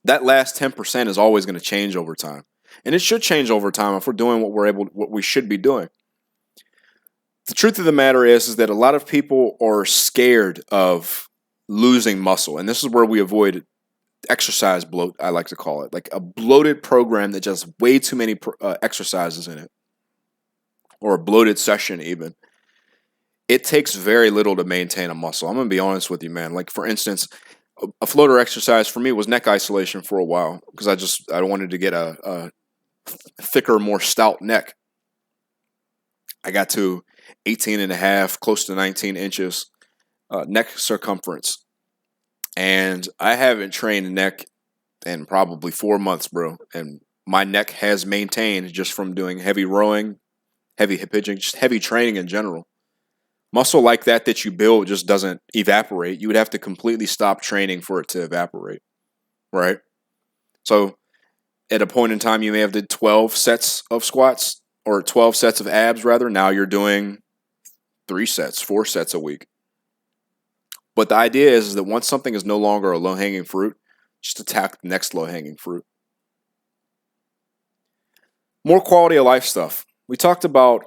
That last 10% is always going to change over time, and it should change over time if we're doing what we should be doing. The truth of the matter is that a lot of people are scared of losing muscle. And this is where we avoid exercise bloat, I like to call it. Like a bloated program that just way too many exercises in it. Or a bloated session even. It takes very little to maintain a muscle. I'm going to be honest with you, man. Like for instance, a floater exercise for me was neck isolation for a while because I wanted to get a thicker, more stout neck. I got to 18 and a half, close to 19 inches neck circumference. And I haven't trained neck in probably 4 months, bro. And my neck has maintained just from doing heavy rowing, heavy hip hitching, just heavy training in general. Muscle like that you build just doesn't evaporate. You would have to completely stop training for it to evaporate, right? So at a point in time, you may have did 12 sets of squats or 12 sets of abs, rather. Now you're doing 3 sets, 4 sets a week. But the idea is that once something is no longer a low-hanging fruit, just attack the next low-hanging fruit. More quality of life stuff. We talked about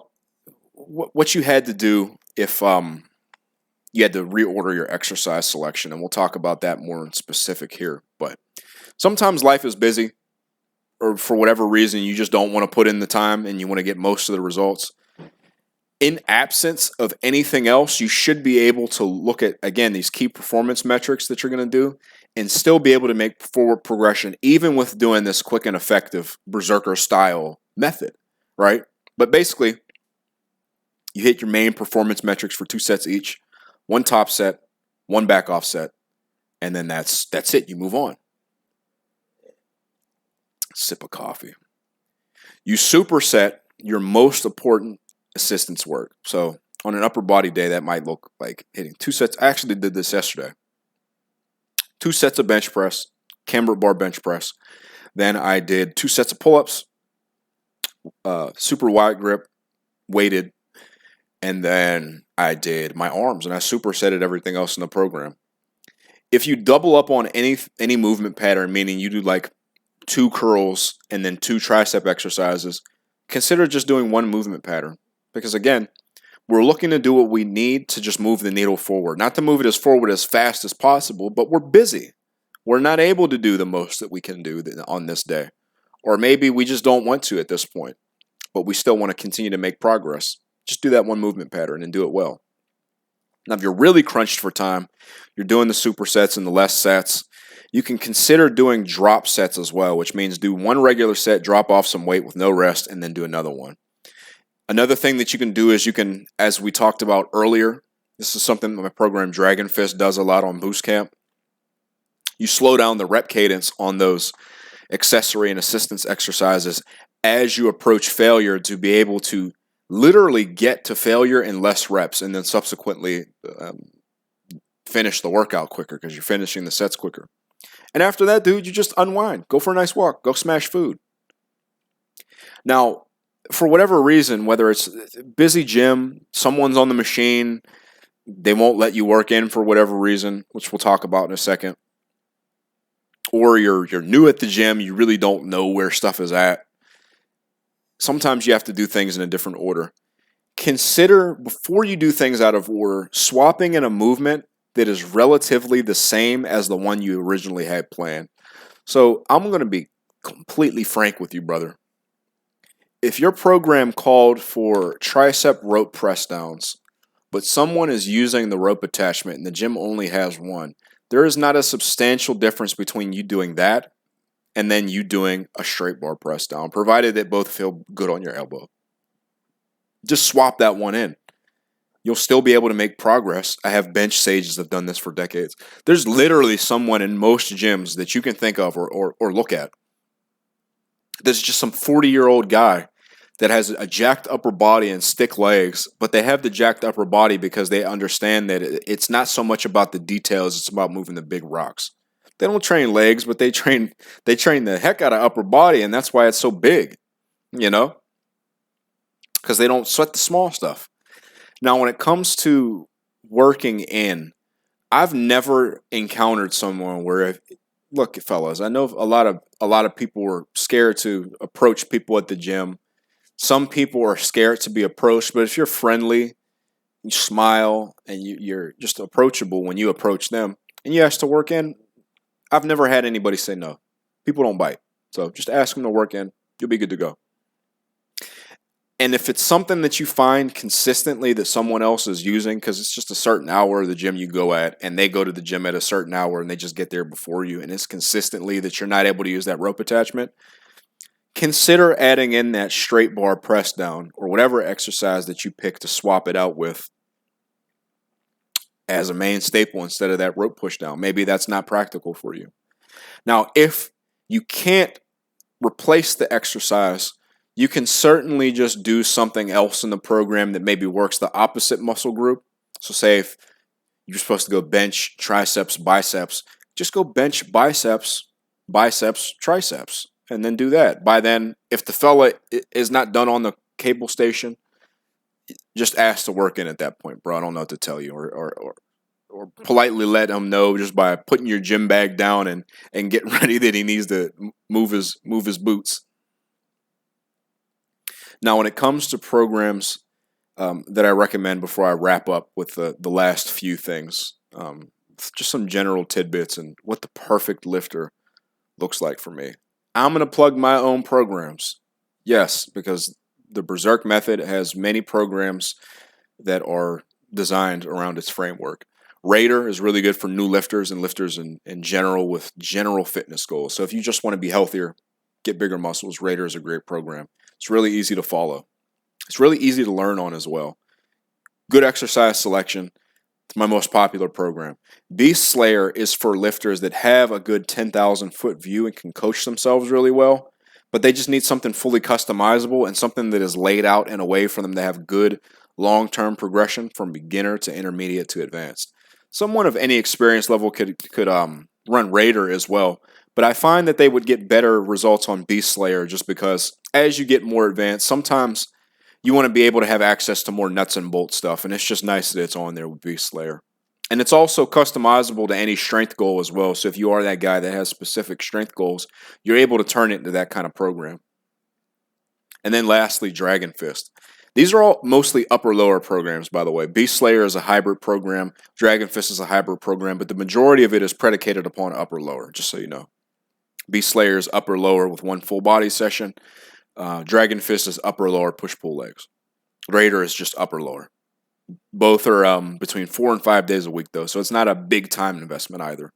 what you had to do if you had to reorder your exercise selection, and we'll talk about that more in specific here. But sometimes life is busy, or for whatever reason, you just don't want to put in the time and you want to get most of the results. In absence of anything else, you should be able to look at, again, these key performance metrics that you're going to do and still be able to make forward progression, even with doing this quick and effective Berserker style method, right? But basically, you hit your main performance metrics for 2 sets each, 1 top set, 1 back off set, and then that's it. You move on. Sip of coffee. You superset your most important assistance work. So on an upper body day, that might look like hitting 2 sets. I actually did this yesterday. 2 sets of bench press, cambered bar bench press. Then I did 2 sets of pull-ups, super wide grip, weighted, and then I did my arms, and I supersetted everything else in the program. If you double up on any movement pattern, meaning you do like 2 curls and then 2 tricep exercises, consider just doing 1 movement pattern. Because again, we're looking to do what we need to just move the needle forward. Not to move it as forward as fast as possible, but we're busy. We're not able to do the most that we can do on this day. Or maybe we just don't want to at this point, but we still want to continue to make progress. Just do that 1 movement pattern and do it well. Now, if you're really crunched for time, you're doing the supersets and the less sets, you can consider doing drop sets as well, which means do 1 regular set, drop off some weight with no rest, and then do another one. Another thing that you can do is you can, as we talked about earlier, this is something that my program Dragon Fist does a lot on Boost Camp. You slow down the rep cadence on those accessory and assistance exercises as you approach failure to be able to literally get to failure in less reps and then subsequently finish the workout quicker because you're finishing the sets quicker. And after that, dude, you just unwind. Go for a nice walk. Go smash food. Now, for whatever reason, whether it's busy gym, someone's on the machine, they won't let you work in for whatever reason, which we'll talk about in a second, or you're new at the gym, you really don't know where stuff is at. Sometimes you have to do things in a different order. Consider, before you do things out of order, swapping in a movement that is relatively the same as the one you originally had planned. So I'm going to be completely frank with you, brother. If your program called for tricep rope press downs, but someone is using the rope attachment and the gym only has 1, there is not a substantial difference between you doing that and then you doing a straight bar press down, provided that both feel good on your elbow. Just swap that one in. You'll still be able to make progress. I have bench sages that have done this for decades. There's literally someone in most gyms that you can think of or look at. There's just some 40-year-old guy that has a jacked upper body and stick legs, but they have the jacked upper body because they understand that it's not so much about the details, it's about moving the big rocks. They don't train legs, but they train the heck out of upper body, and that's why it's so big, you know? Because they don't sweat the small stuff. Now, when it comes to working in, I've never encountered someone where, look, fellas, I know a lot of people are scared to approach people at the gym. Some people are scared to be approached, but if you're friendly, you smile, and you're just approachable when you approach them, and you ask to work in, I've never had anybody say no. People don't bite. So just ask them to work in. You'll be good to go. And if it's something that you find consistently that someone else is using, because it's just a certain hour of the gym you go at, and they go to the gym at a certain hour and they just get there before you, and it's consistently that you're not able to use that rope attachment, consider adding in that straight bar press down or whatever exercise that you pick to swap it out with as a main staple instead of that rope push down. Maybe that's not practical for you. Now, if you can't replace the exercise, you can certainly just do something else in the program that maybe works the opposite muscle group. So say if you're supposed to go bench, triceps, biceps, just go bench, biceps, triceps, and then do that. By then, if the fella is not done on the cable station, just ask to work in at that point, bro. I don't know what to tell you, or politely let him know just by putting your gym bag down and getting ready that he needs to move his boots. Now, when it comes to programs that I recommend before I wrap up with the last few things, just some general tidbits and what the perfect lifter looks like for me. I'm going to plug my own programs. Yes, because the Berserk method has many programs that are designed around its framework. Raider is really good for new lifters and lifters in general with general fitness goals. So if you just want to be healthier, get bigger muscles, Raider is a great program. It's really easy to follow. It's really easy to learn on as well. Good exercise selection. It's my most popular program. Beast Slayer is for lifters that have a good 10,000 foot view and can coach themselves really well, but they just need something fully customizable and something that is laid out in a way for them to have good long-term progression from beginner to intermediate to advanced. Someone of any experience level could run Raider as well, but I find that they would get better results on Beast Slayer just because as you get more advanced, sometimes you want to be able to have access to more nuts and bolts stuff, and it's just nice that it's on there with Beast Slayer. And it's also customizable to any strength goal as well, so if you are that guy that has specific strength goals, you're able to turn it into that kind of program. And then lastly, Dragon Fist. These are all mostly upper-lower programs, by the way. Beast Slayer is a hybrid program. Dragon Fist is a hybrid program, but the majority of it is predicated upon upper-lower, just so you know. Beast Slayer is upper-lower with one full body session. Dragon Fist is upper-lower push-pull legs. Raider is just upper-lower. Both are between 4 and 5 days a week, though, so it's not a big time investment either.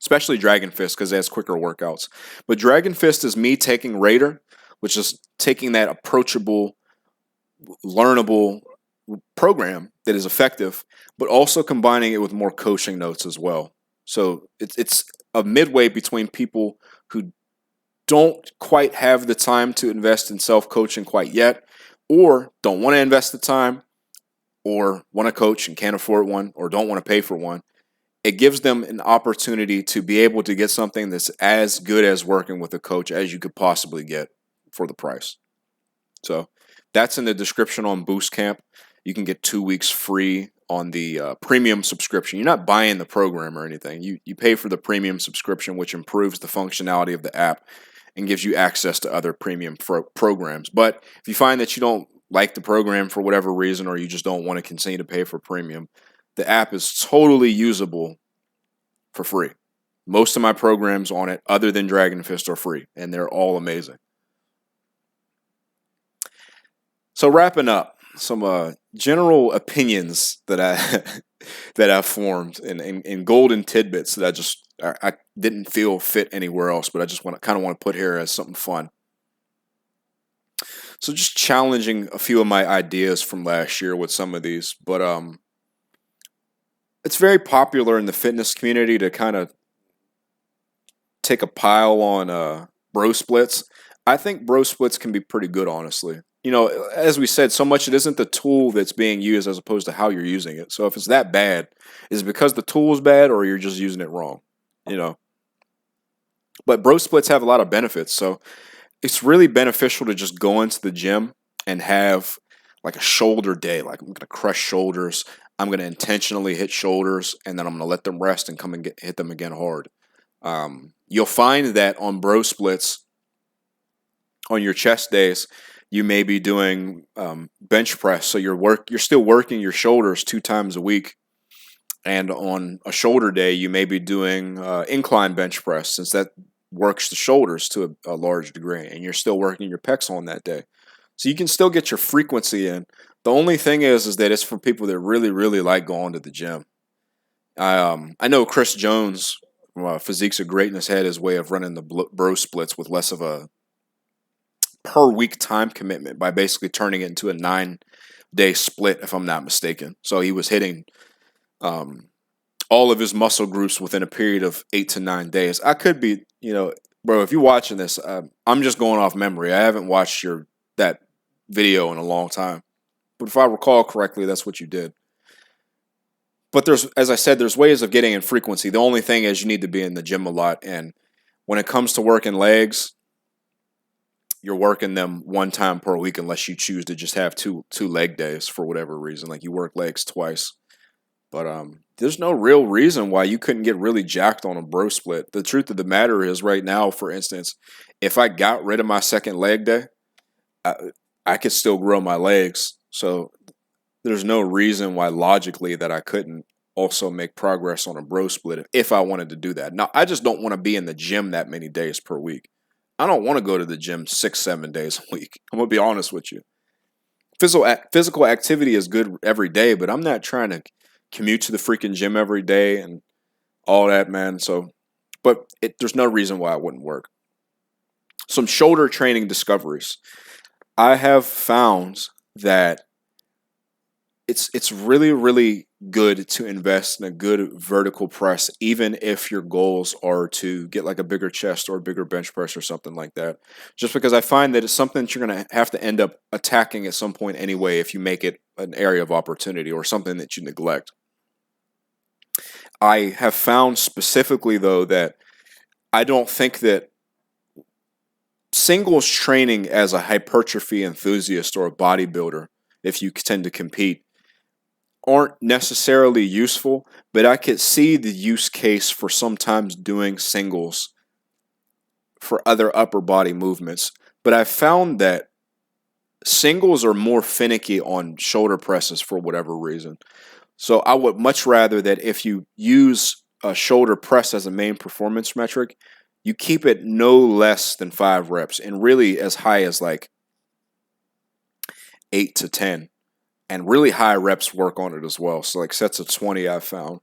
Especially Dragon Fist because it has quicker workouts. But Dragon Fist is me taking Raider, which is taking that approachable, learnable program that is effective, but also combining it with more coaching notes as well. So it's a midway between people who don't quite have the time to invest in self-coaching quite yet, or don't want to invest the time, or want to coach and can't afford one, or don't want to pay for one. It gives them an opportunity to be able to get something that's as good as working with a coach as you could possibly get for the price. So that's in the description on Boost Camp. You can get 2 weeks free on the premium subscription. You're not buying the program or anything. You pay for the premium subscription, which improves the functionality of the app and gives you access to other premium programs. But if you find that you don't like the program for whatever reason, or you just don't want to continue to pay for premium, the app is totally usable for free. Most of my programs on it, other than Dragon Fist, are free, and they're all amazing. So wrapping up, some general opinions that I've formed in golden tidbits that I didn't feel fit anywhere else, but I just want to put here as something fun. So just challenging a few of my ideas from last year with some of these, but it's very popular in the fitness community to kind of take a pile on bro splits. I think bro splits can be pretty good, honestly. You know, as we said, so much it isn't the tool that's being used as opposed to how you're using it. So if it's that bad, is it because the tool is bad or you're just using it wrong? You know. But bro splits have a lot of benefits. So it's really beneficial to just go into the gym and have like a shoulder day. Like I'm going to crush shoulders. I'm going to intentionally hit shoulders, and then I'm going to let them rest and come and hit them again hard. You'll find that on bro splits, on your chest days, you may be doing bench press, so you're still working your shoulders 2 times a week, and on a shoulder day, you may be doing incline bench press, since that works the shoulders to a large degree, and you're still working your pecs on that day. So you can still get your frequency in. The only thing is that it's for people that really, really like going to the gym. I know Chris Jones, Physiques of Greatness, had his way of running the bro splits with less of a per week time commitment by basically turning it into a 9-day split, if I'm not mistaken. So he was hitting all of his muscle groups within a period of 8 to 9 days. I could be, bro, if you're watching this, I'm just going off memory. I haven't watched that video in a long time. But if I recall correctly, that's what you did. But as I said, there's ways of getting in frequency. The only thing is you need to be in the gym a lot. And when it comes to working legs, you're working them one time per week unless you choose to just have two leg days for whatever reason. Like you work legs twice. But there's no real reason why you couldn't get really jacked on a bro split. The truth of the matter is right now, for instance, if I got rid of my second leg day, I could still grow my legs. So there's no reason why logically that I couldn't also make progress on a bro split if I wanted to do that. Now, I just don't want to be in the gym that many days per week. I don't want to go to the gym 6-7 days a week. I'm going to be honest with you. Physical activity is good every day, but I'm not trying to commute to the freaking gym every day and all that, man. So, but there's no reason why it wouldn't work. Some shoulder training discoveries. I have found that it's really, really good to invest in a good vertical press, even if your goals are to get like a bigger chest or a bigger bench press or something like that. Just because I find that it's something that you're going to have to end up attacking at some point anyway if you make it an area of opportunity or something that you neglect. I have found specifically, though, that I don't think that singles training as a hypertrophy enthusiast or a bodybuilder, if you tend to compete, aren't necessarily useful, but I could see the use case for sometimes doing singles for other upper body movements. But I found that singles are more finicky on shoulder presses for whatever reason. So I would much rather that if you use a shoulder press as a main performance metric, you keep it no less than 5 reps and really as high as like 8 to 10. And really high reps work on it as well. So like sets of 20 I've found.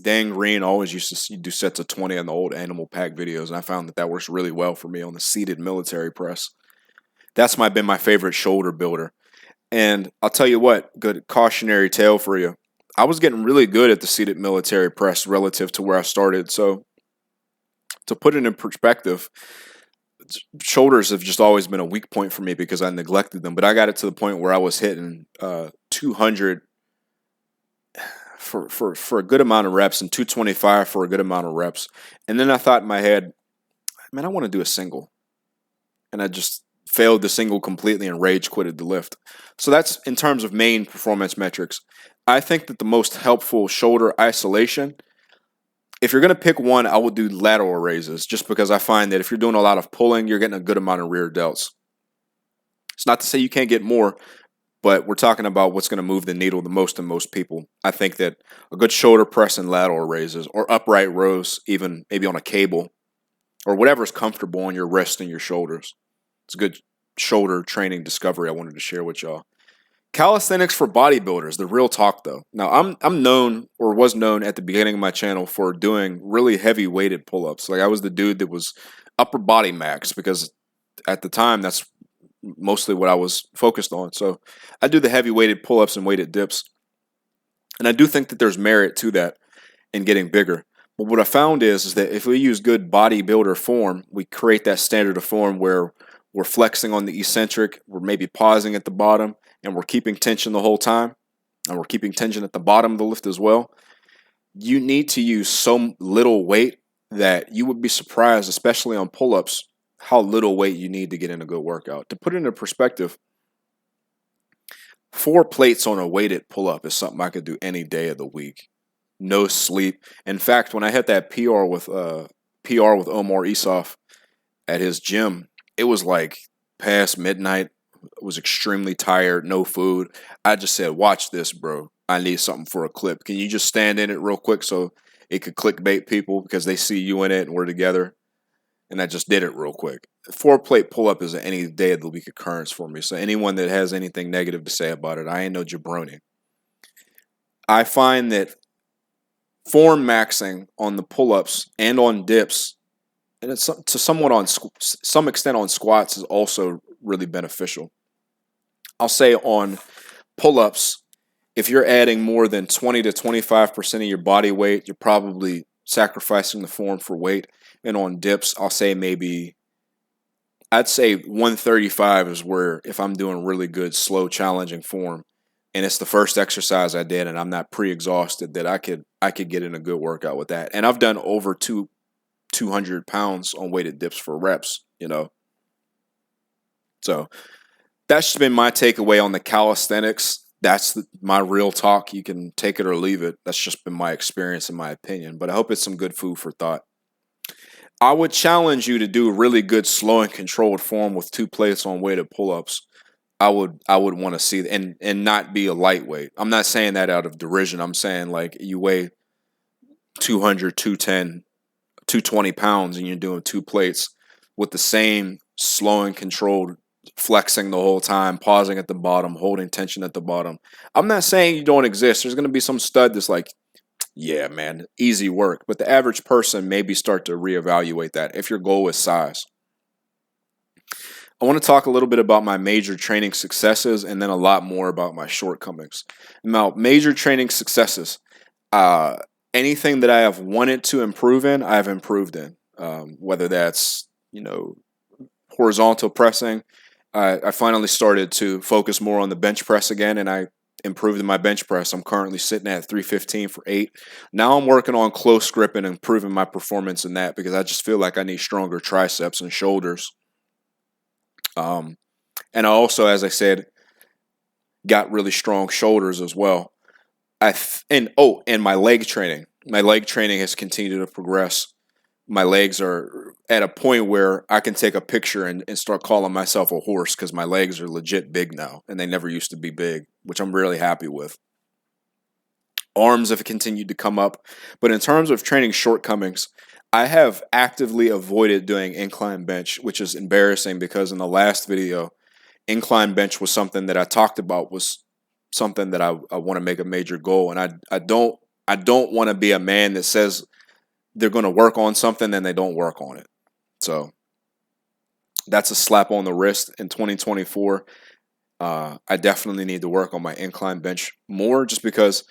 Dan Green always used to do sets of 20 on the old Animal Pack videos. And I found that works really well for me on the seated military press. That's been my favorite shoulder builder. And I'll tell you what, good cautionary tale for you. I was getting really good at the seated military press relative to where I started. So to put it in perspective, shoulders have just always been a weak point for me because I neglected them. But I got it to the point where I was hitting 200 for a good amount of reps and 225 for a good amount of reps. And then I thought in my head, man, I want to do a single. And I just failed the single completely and rage quitted the lift. So that's in terms of main performance metrics. I think that the most helpful shoulder isolation, if you're going to pick one, I would do lateral raises just because I find that if you're doing a lot of pulling, you're getting a good amount of rear delts. It's not to say you can't get more, but we're talking about what's going to move the needle the most in most people. I think that a good shoulder press and lateral raises or upright rows, even maybe on a cable or whatever's comfortable on your wrist and your shoulders. It's a good shoulder training discovery I wanted to share with y'all. Calisthenics for bodybuilders, the real talk though. Now I'm known or was known at the beginning of my channel for doing really heavy weighted pull-ups. Like I was the dude that was upper body max because at the time that's mostly what I was focused on. So I do the heavy weighted pull-ups and weighted dips. And I do think that there's merit to that in getting bigger. But what I found is that if we use good bodybuilder form, we create that standard of form where we're flexing on the eccentric, we're maybe pausing at the bottom, and we're keeping tension the whole time, and we're keeping tension at the bottom of the lift as well. You need to use so little weight that you would be surprised, especially on pull-ups, how little weight you need to get in a good workout. To put it into perspective, 4 plates on a weighted pull-up is something I could do any day of the week. No sleep. In fact, when I had that PR with Omar Isuf at his gym, it was like past midnight. I was extremely tired, no food. I just said, watch this, bro. I need something for a clip. Can you just stand in it real quick so it could clickbait people because they see you in it and we're together? and I just did it real quick. 4-plate pull-up is an any day of the week occurrence for me. So anyone that has anything negative to say about it, I ain't no jabroni. I find that form maxing on the pull-ups and on dips, and it's to somewhat on some extent on squats, is also really beneficial. I'll say on pull-ups, if you're adding more than 20 to 25% of your body weight, you're probably sacrificing the form for weight. And on dips, I'll say I'd say 135 is where, if I'm doing really good, slow, challenging form, and it's the first exercise I did and I'm not pre-exhausted, that I could get in a good workout with that. And I've done over 200 pounds on weighted dips for reps, you know. So that's just been my takeaway on the calisthenics. That's my real talk. You can take it or leave it. That's just been my experience and my opinion. But I hope it's some good food for thought. I would challenge you to do really good, slow and controlled form with 2 plates on weighted pull-ups. I would want to see, and not be a lightweight. I'm not saying that out of derision. I'm saying like you weigh 200, 210, 220 pounds and you're doing 2 plates with the same slow and controlled flexing the whole time, pausing at the bottom, holding tension at the bottom. I'm not saying you don't exist. There's going to be some stud that's like, yeah, man, easy work. But the average person maybe start to reevaluate that if your goal is size. I want to talk a little bit about my major training successes and then a lot more about my shortcomings. Now, major training successes. Anything that I have wanted to improve in, I've improved in. Whether that's, horizontal pressing. I finally started to focus more on the bench press again, and I improved in my bench press. I'm currently sitting at 315 for 8. Now I'm working on close grip and improving my performance in that, because I just feel like I need stronger triceps and shoulders. And I also, as I said, got really strong shoulders as well. And my leg training. My leg training has continued to progress. My legs are at a point where I can take a picture and start calling myself a horse, because my legs are legit big now, and they never used to be big, which I'm really happy with. Arms have continued to come up. But in terms of training shortcomings, I have actively avoided doing incline bench, which is embarrassing, because in the last video, incline bench was something that I talked about, was something that I want to make a major goal. And I don't want to be a man that says they're going to work on something and they don't work on it. So that's a slap on the wrist. In 2024, I definitely need to work on my incline bench more, just because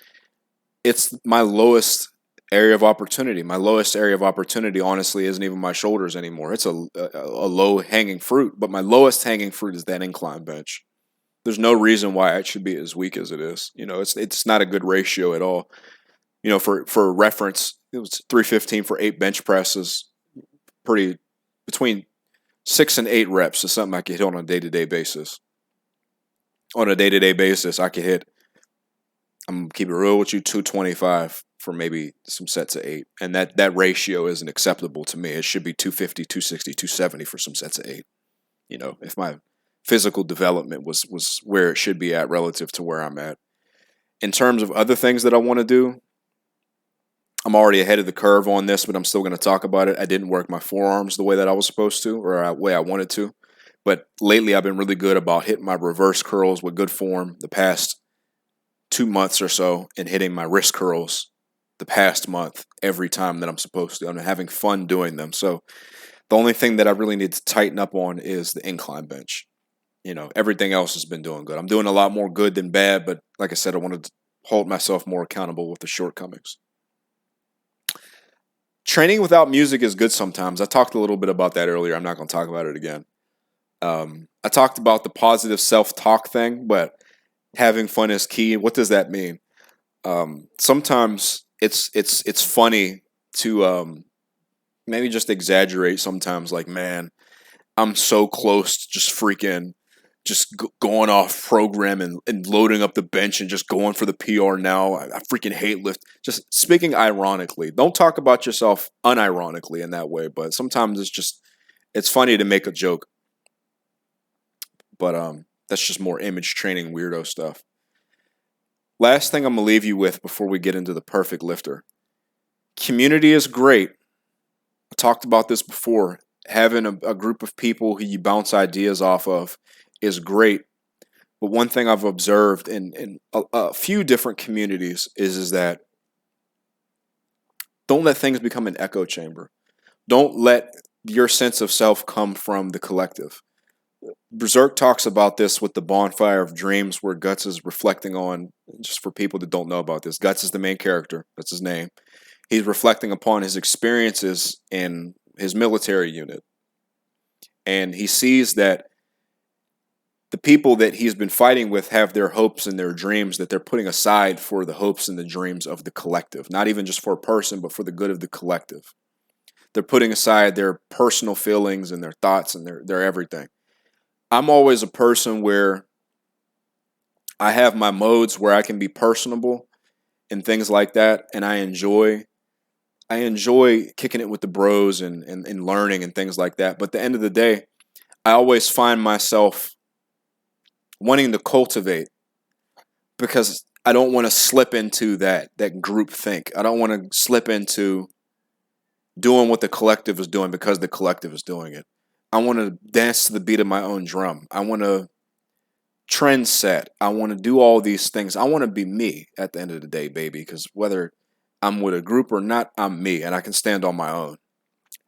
it's my lowest area of opportunity. My lowest area of opportunity, honestly, isn't even my shoulders anymore. It's a low-hanging fruit, but my lowest hanging fruit is that incline bench. There's no reason why it should be as weak as it is. It's not a good ratio at all. For reference, it was 315 for 8 bench presses. Pretty, between 6 and 8 reps is something I could hit on a day-to-day basis. On a day-to-day basis, I could hit, I'm going to keep it real with you, 225 for maybe some sets of 8. And that ratio isn't acceptable to me. It should be 250, 260, 270 for some sets of 8. If my physical development was where it should be at relative to where I'm at. In terms of other things that I want to do, I'm already ahead of the curve on this, but I'm still going to talk about it. I didn't work my forearms the way that I was supposed to, or the way I wanted to. But lately, I've been really good about hitting my reverse curls with good form the past 2 months or so, and hitting my wrist curls the past month every time that I'm supposed to. I'm having fun doing them. So the only thing that I really need to tighten up on is the incline bench. Everything else has been doing good. I'm doing a lot more good than bad, but like I said, I wanted to hold myself more accountable with the shortcomings. Training without music is good sometimes. I talked a little bit about that earlier. I'm not going to talk about it again. I talked about the positive self-talk thing, but having fun is key. What does that mean? Sometimes it's funny to maybe just exaggerate sometimes, like, man, I'm so close to just freaking going off program and loading up the bench and just going for the PR now. I freaking hate lift. Just speaking ironically. Don't talk about yourself unironically in that way, but sometimes it's funny to make a joke. But that's just more image training weirdo stuff. Last thing I'm going to leave you with before we get into the perfect lifter. Community is great. I talked about this before. having a group of people who you bounce ideas off of is great. But one thing I've observed in a few different communities is that don't let things become an echo chamber. Don't let your sense of self come from the collective. Berserk talks about this with the bonfire of dreams, where Guts is reflecting on, just for people that don't know about this, Guts is the main character. That's his name. He's reflecting upon his experiences in his military unit. And he sees that the people that he's been fighting with have their hopes and their dreams that they're putting aside for the hopes and the dreams of the collective. Not even just for a person, but for the good of the collective. They're putting aside their personal feelings and their thoughts and their everything. I'm always a person where I have my modes where I can be personable and things like that, and I enjoy kicking it with the bros and learning and things like that. But at the end of the day, I always find myself wanting to cultivate, because I don't want to slip into that group think. I don't want to slip into doing what the collective is doing because the collective is doing it. I want to dance to the beat of my own drum. I want to trend set. I want to do all these things. I want to be me at the end of the day, baby, because whether I'm with a group or not, I'm me, and I can stand on my own.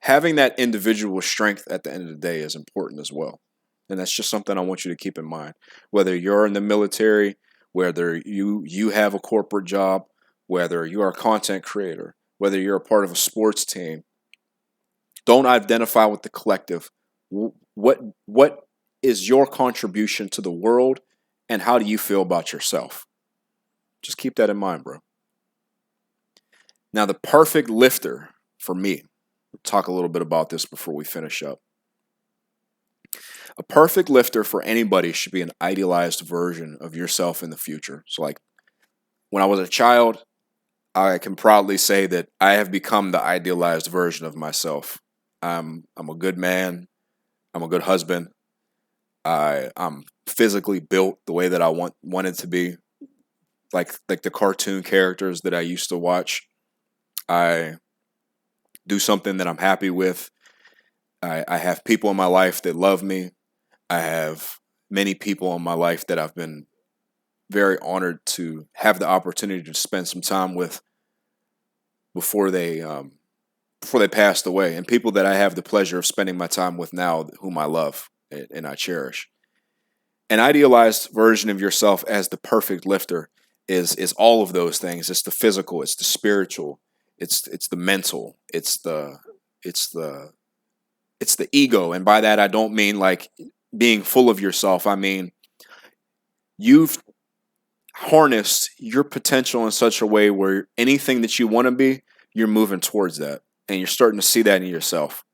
Having that individual strength at the end of the day is important as well. And that's just something I want you to keep in mind. Whether you're in the military, whether you have a corporate job, whether you are a content creator, whether you're a part of a sports team, don't identify with the collective. What is your contribution to the world, and how do you feel about yourself? Just keep that in mind, bro. Now, the perfect lifter for me, we'll talk a little bit about this before we finish up. A perfect lifter for anybody should be an idealized version of yourself in the future. So, like, when I was a child, I can proudly say that I have become the idealized version of myself. I'm a good man. I'm a good husband. I'm physically built the way that I wanted to be, like the cartoon characters that I used to watch. I do something that I'm happy with. I have people in my life that love me. I have many people in my life that I've been very honored to have the opportunity to spend some time with before they passed away, and people that I have the pleasure of spending my time with now, whom I love and I cherish. An idealized version of yourself as the perfect lifter is all of those things. It's the physical, it's the spiritual, it's the mental, it's the ego. And by that I don't mean like being full of yourself. I mean you've harnessed your potential in such a way where anything that you want to be, you're moving towards that, and you're starting to see that in yourself.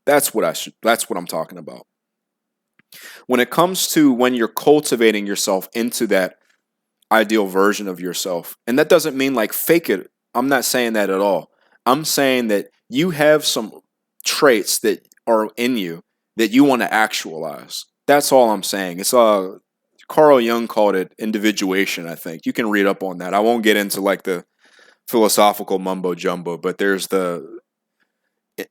That's what I'm talking about. When it comes to when you're cultivating yourself into that ideal version of yourself, and that doesn't mean like fake it. I'm not saying that at all. I'm saying that you have some traits that are in you that you want to actualize. That's all I'm saying. It's Carl Jung called it individuation, I think. You can read up on that. I won't get into like the philosophical mumbo jumbo, but there's the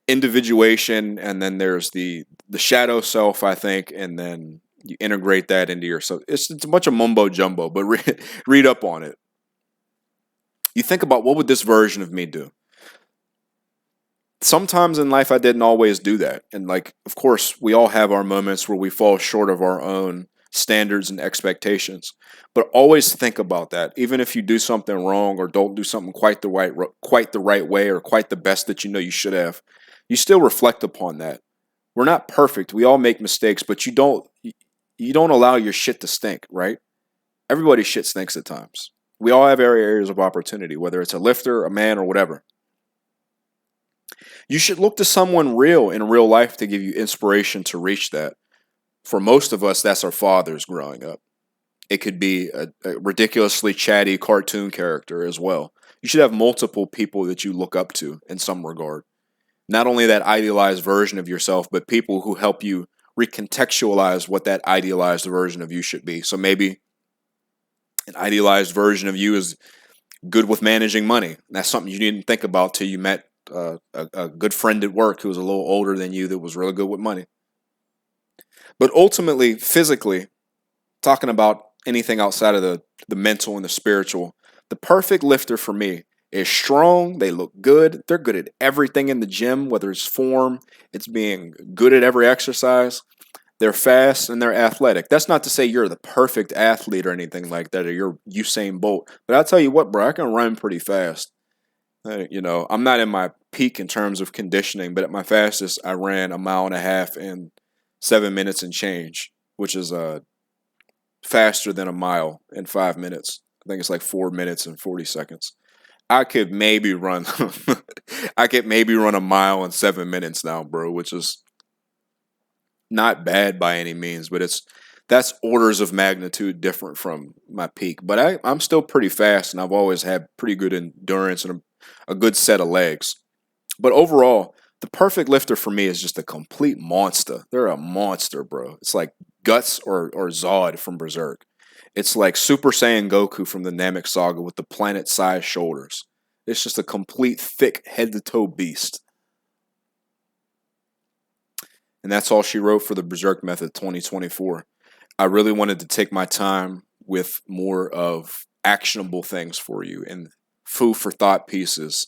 individuation, and then there's the shadow self, I think, and then you integrate that into yourself. It's a bunch of mumbo jumbo, but read up on it. You think about, what would this version of me do? Sometimes in life I didn't always do that, and like, of course, we all have our moments where we fall short of our own standards and expectations, but always think about that. Even if you do something wrong or don't do something quite the right way or quite the best that you know you should have, you still reflect upon that. We're not perfect. We all make mistakes, but you don't allow your shit to stink, right? Everybody's shit stinks at times. We all have areas of opportunity, whether it's a lifter, a man, or whatever. You should look to someone real in real life to give you inspiration to reach that. For most of us, that's our fathers growing up. It could be a ridiculously chatty cartoon character as well. You should have multiple people that you look up to in some regard. Not only that idealized version of yourself, but people who help you recontextualize what that idealized version of you should be. So maybe an idealized version of you is good with managing money. That's something you didn't think about till you met a good friend at work who was a little older than you that was really good with money. But ultimately, physically, talking about anything outside of the mental and the spiritual, the perfect lifter for me is strong. They look good. They're good at everything in the gym, whether it's form, it's being good at every exercise. They're fast and they're athletic. That's not to say you're the perfect athlete or anything like that, or you're Usain Bolt. But I'll tell you what, bro, I can run pretty fast. I'm not in my peak in terms of conditioning, but at my fastest, I ran a mile and a half in 7 minutes and change, which is faster than a mile in 5 minutes. I think it's like 4 minutes and 40 seconds. I could maybe run a mile in 7 minutes now, bro, which is not bad by any means, but that's orders of magnitude different from my peak. But I'm still pretty fast, and I've always had pretty good endurance and a good set of legs. But overall, the perfect lifter for me is just a complete monster. They're a monster, bro. It's like Guts or Zod from Berserk. It's like Super Saiyan Goku from the Namek Saga with the planet-sized shoulders. It's just a complete, thick, head-to-toe beast. And that's all she wrote for the Berserk Method 2024. I really wanted to take my time with more of actionable things for you and food for thought pieces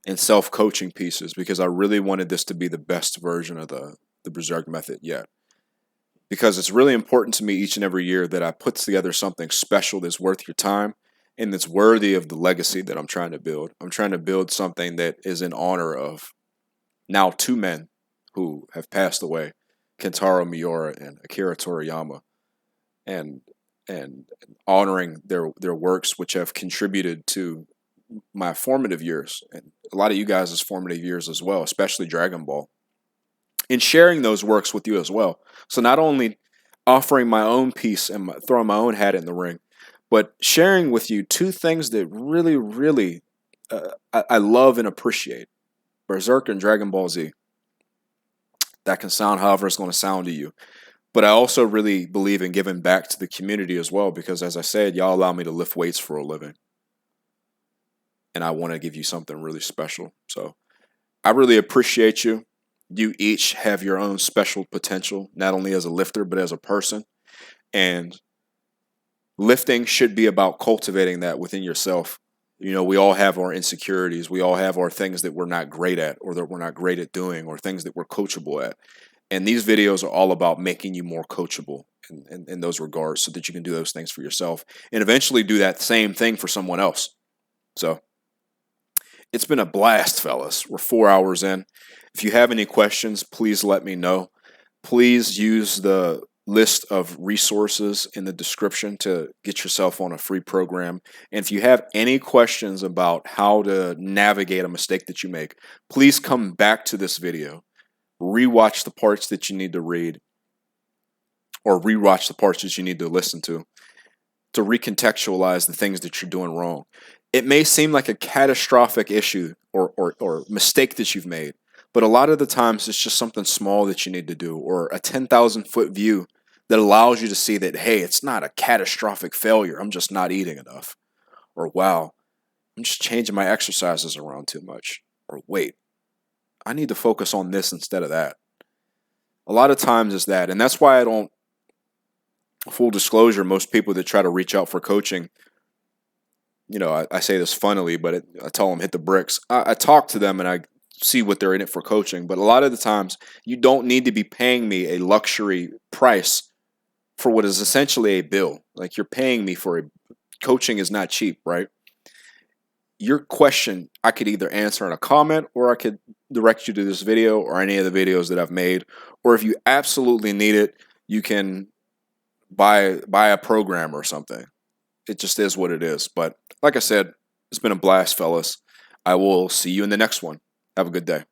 and self-coaching pieces, because I really wanted this to be the best version of the Berserk Method yet. Because it's really important to me each and every year that I put together something special that's worth your time and that's worthy of the legacy that I'm trying to build. I'm trying to build something that is in honor of now 2 men who have passed away, Kentaro Miura and Akira Toriyama, and honoring their works, which have contributed to my formative years, and a lot of you guys' formative years as well, especially Dragon Ball, and sharing those works with you as well. So not only offering my own piece and throwing my own hat in the ring, but sharing with you 2 things that really, really I love and appreciate: Berserk and Dragon Ball Z. That can sound however it's going to sound to you. But I also really believe in giving back to the community as well, because as I said, y'all allow me to lift weights for a living. And I want to give you something really special. So I really appreciate you. You each have your own special potential, not only as a lifter, but as a person. And lifting should be about cultivating that within yourself. We all have our insecurities. We all have our things that we're not great at, or that we're not great at doing, or things that we're coachable at. And these videos are all about making you more coachable in those regards, so that you can do those things for yourself and eventually do that same thing for someone else. So it's been a blast, fellas. We're 4 hours in. If you have any questions, please let me know. Please use the list of resources in the description to get yourself on a free program. And if you have any questions about how to navigate a mistake that you make, please come back to this video. Rewatch the parts that you need to read, or rewatch the parts that you need to listen to recontextualize the things that you're doing wrong. It may seem like a catastrophic issue or mistake that you've made, but a lot of the times it's just something small that you need to do, or a 10,000-foot view that allows you to see that, hey, it's not a catastrophic failure. I'm just not eating enough. Or, wow, I'm just changing my exercises around too much. Or, wait, I need to focus on this instead of that. A lot of times it's that. And that's why I don't, full disclosure, most people that try to reach out for coaching, I say this funnily, but I tell them hit the bricks. I talk to them and I see what they're in it for coaching. But a lot of the times you don't need to be paying me a luxury price for what is essentially a bill. Like, you're paying me for coaching is not cheap, right? Your question, I could either answer in a comment, or I could direct you to this video or any of the videos that I've made. Or if you absolutely need it, you can buy a program or something. It just is what it is. But like I said, it's been a blast, fellas. I will see you in the next one. Have a good day.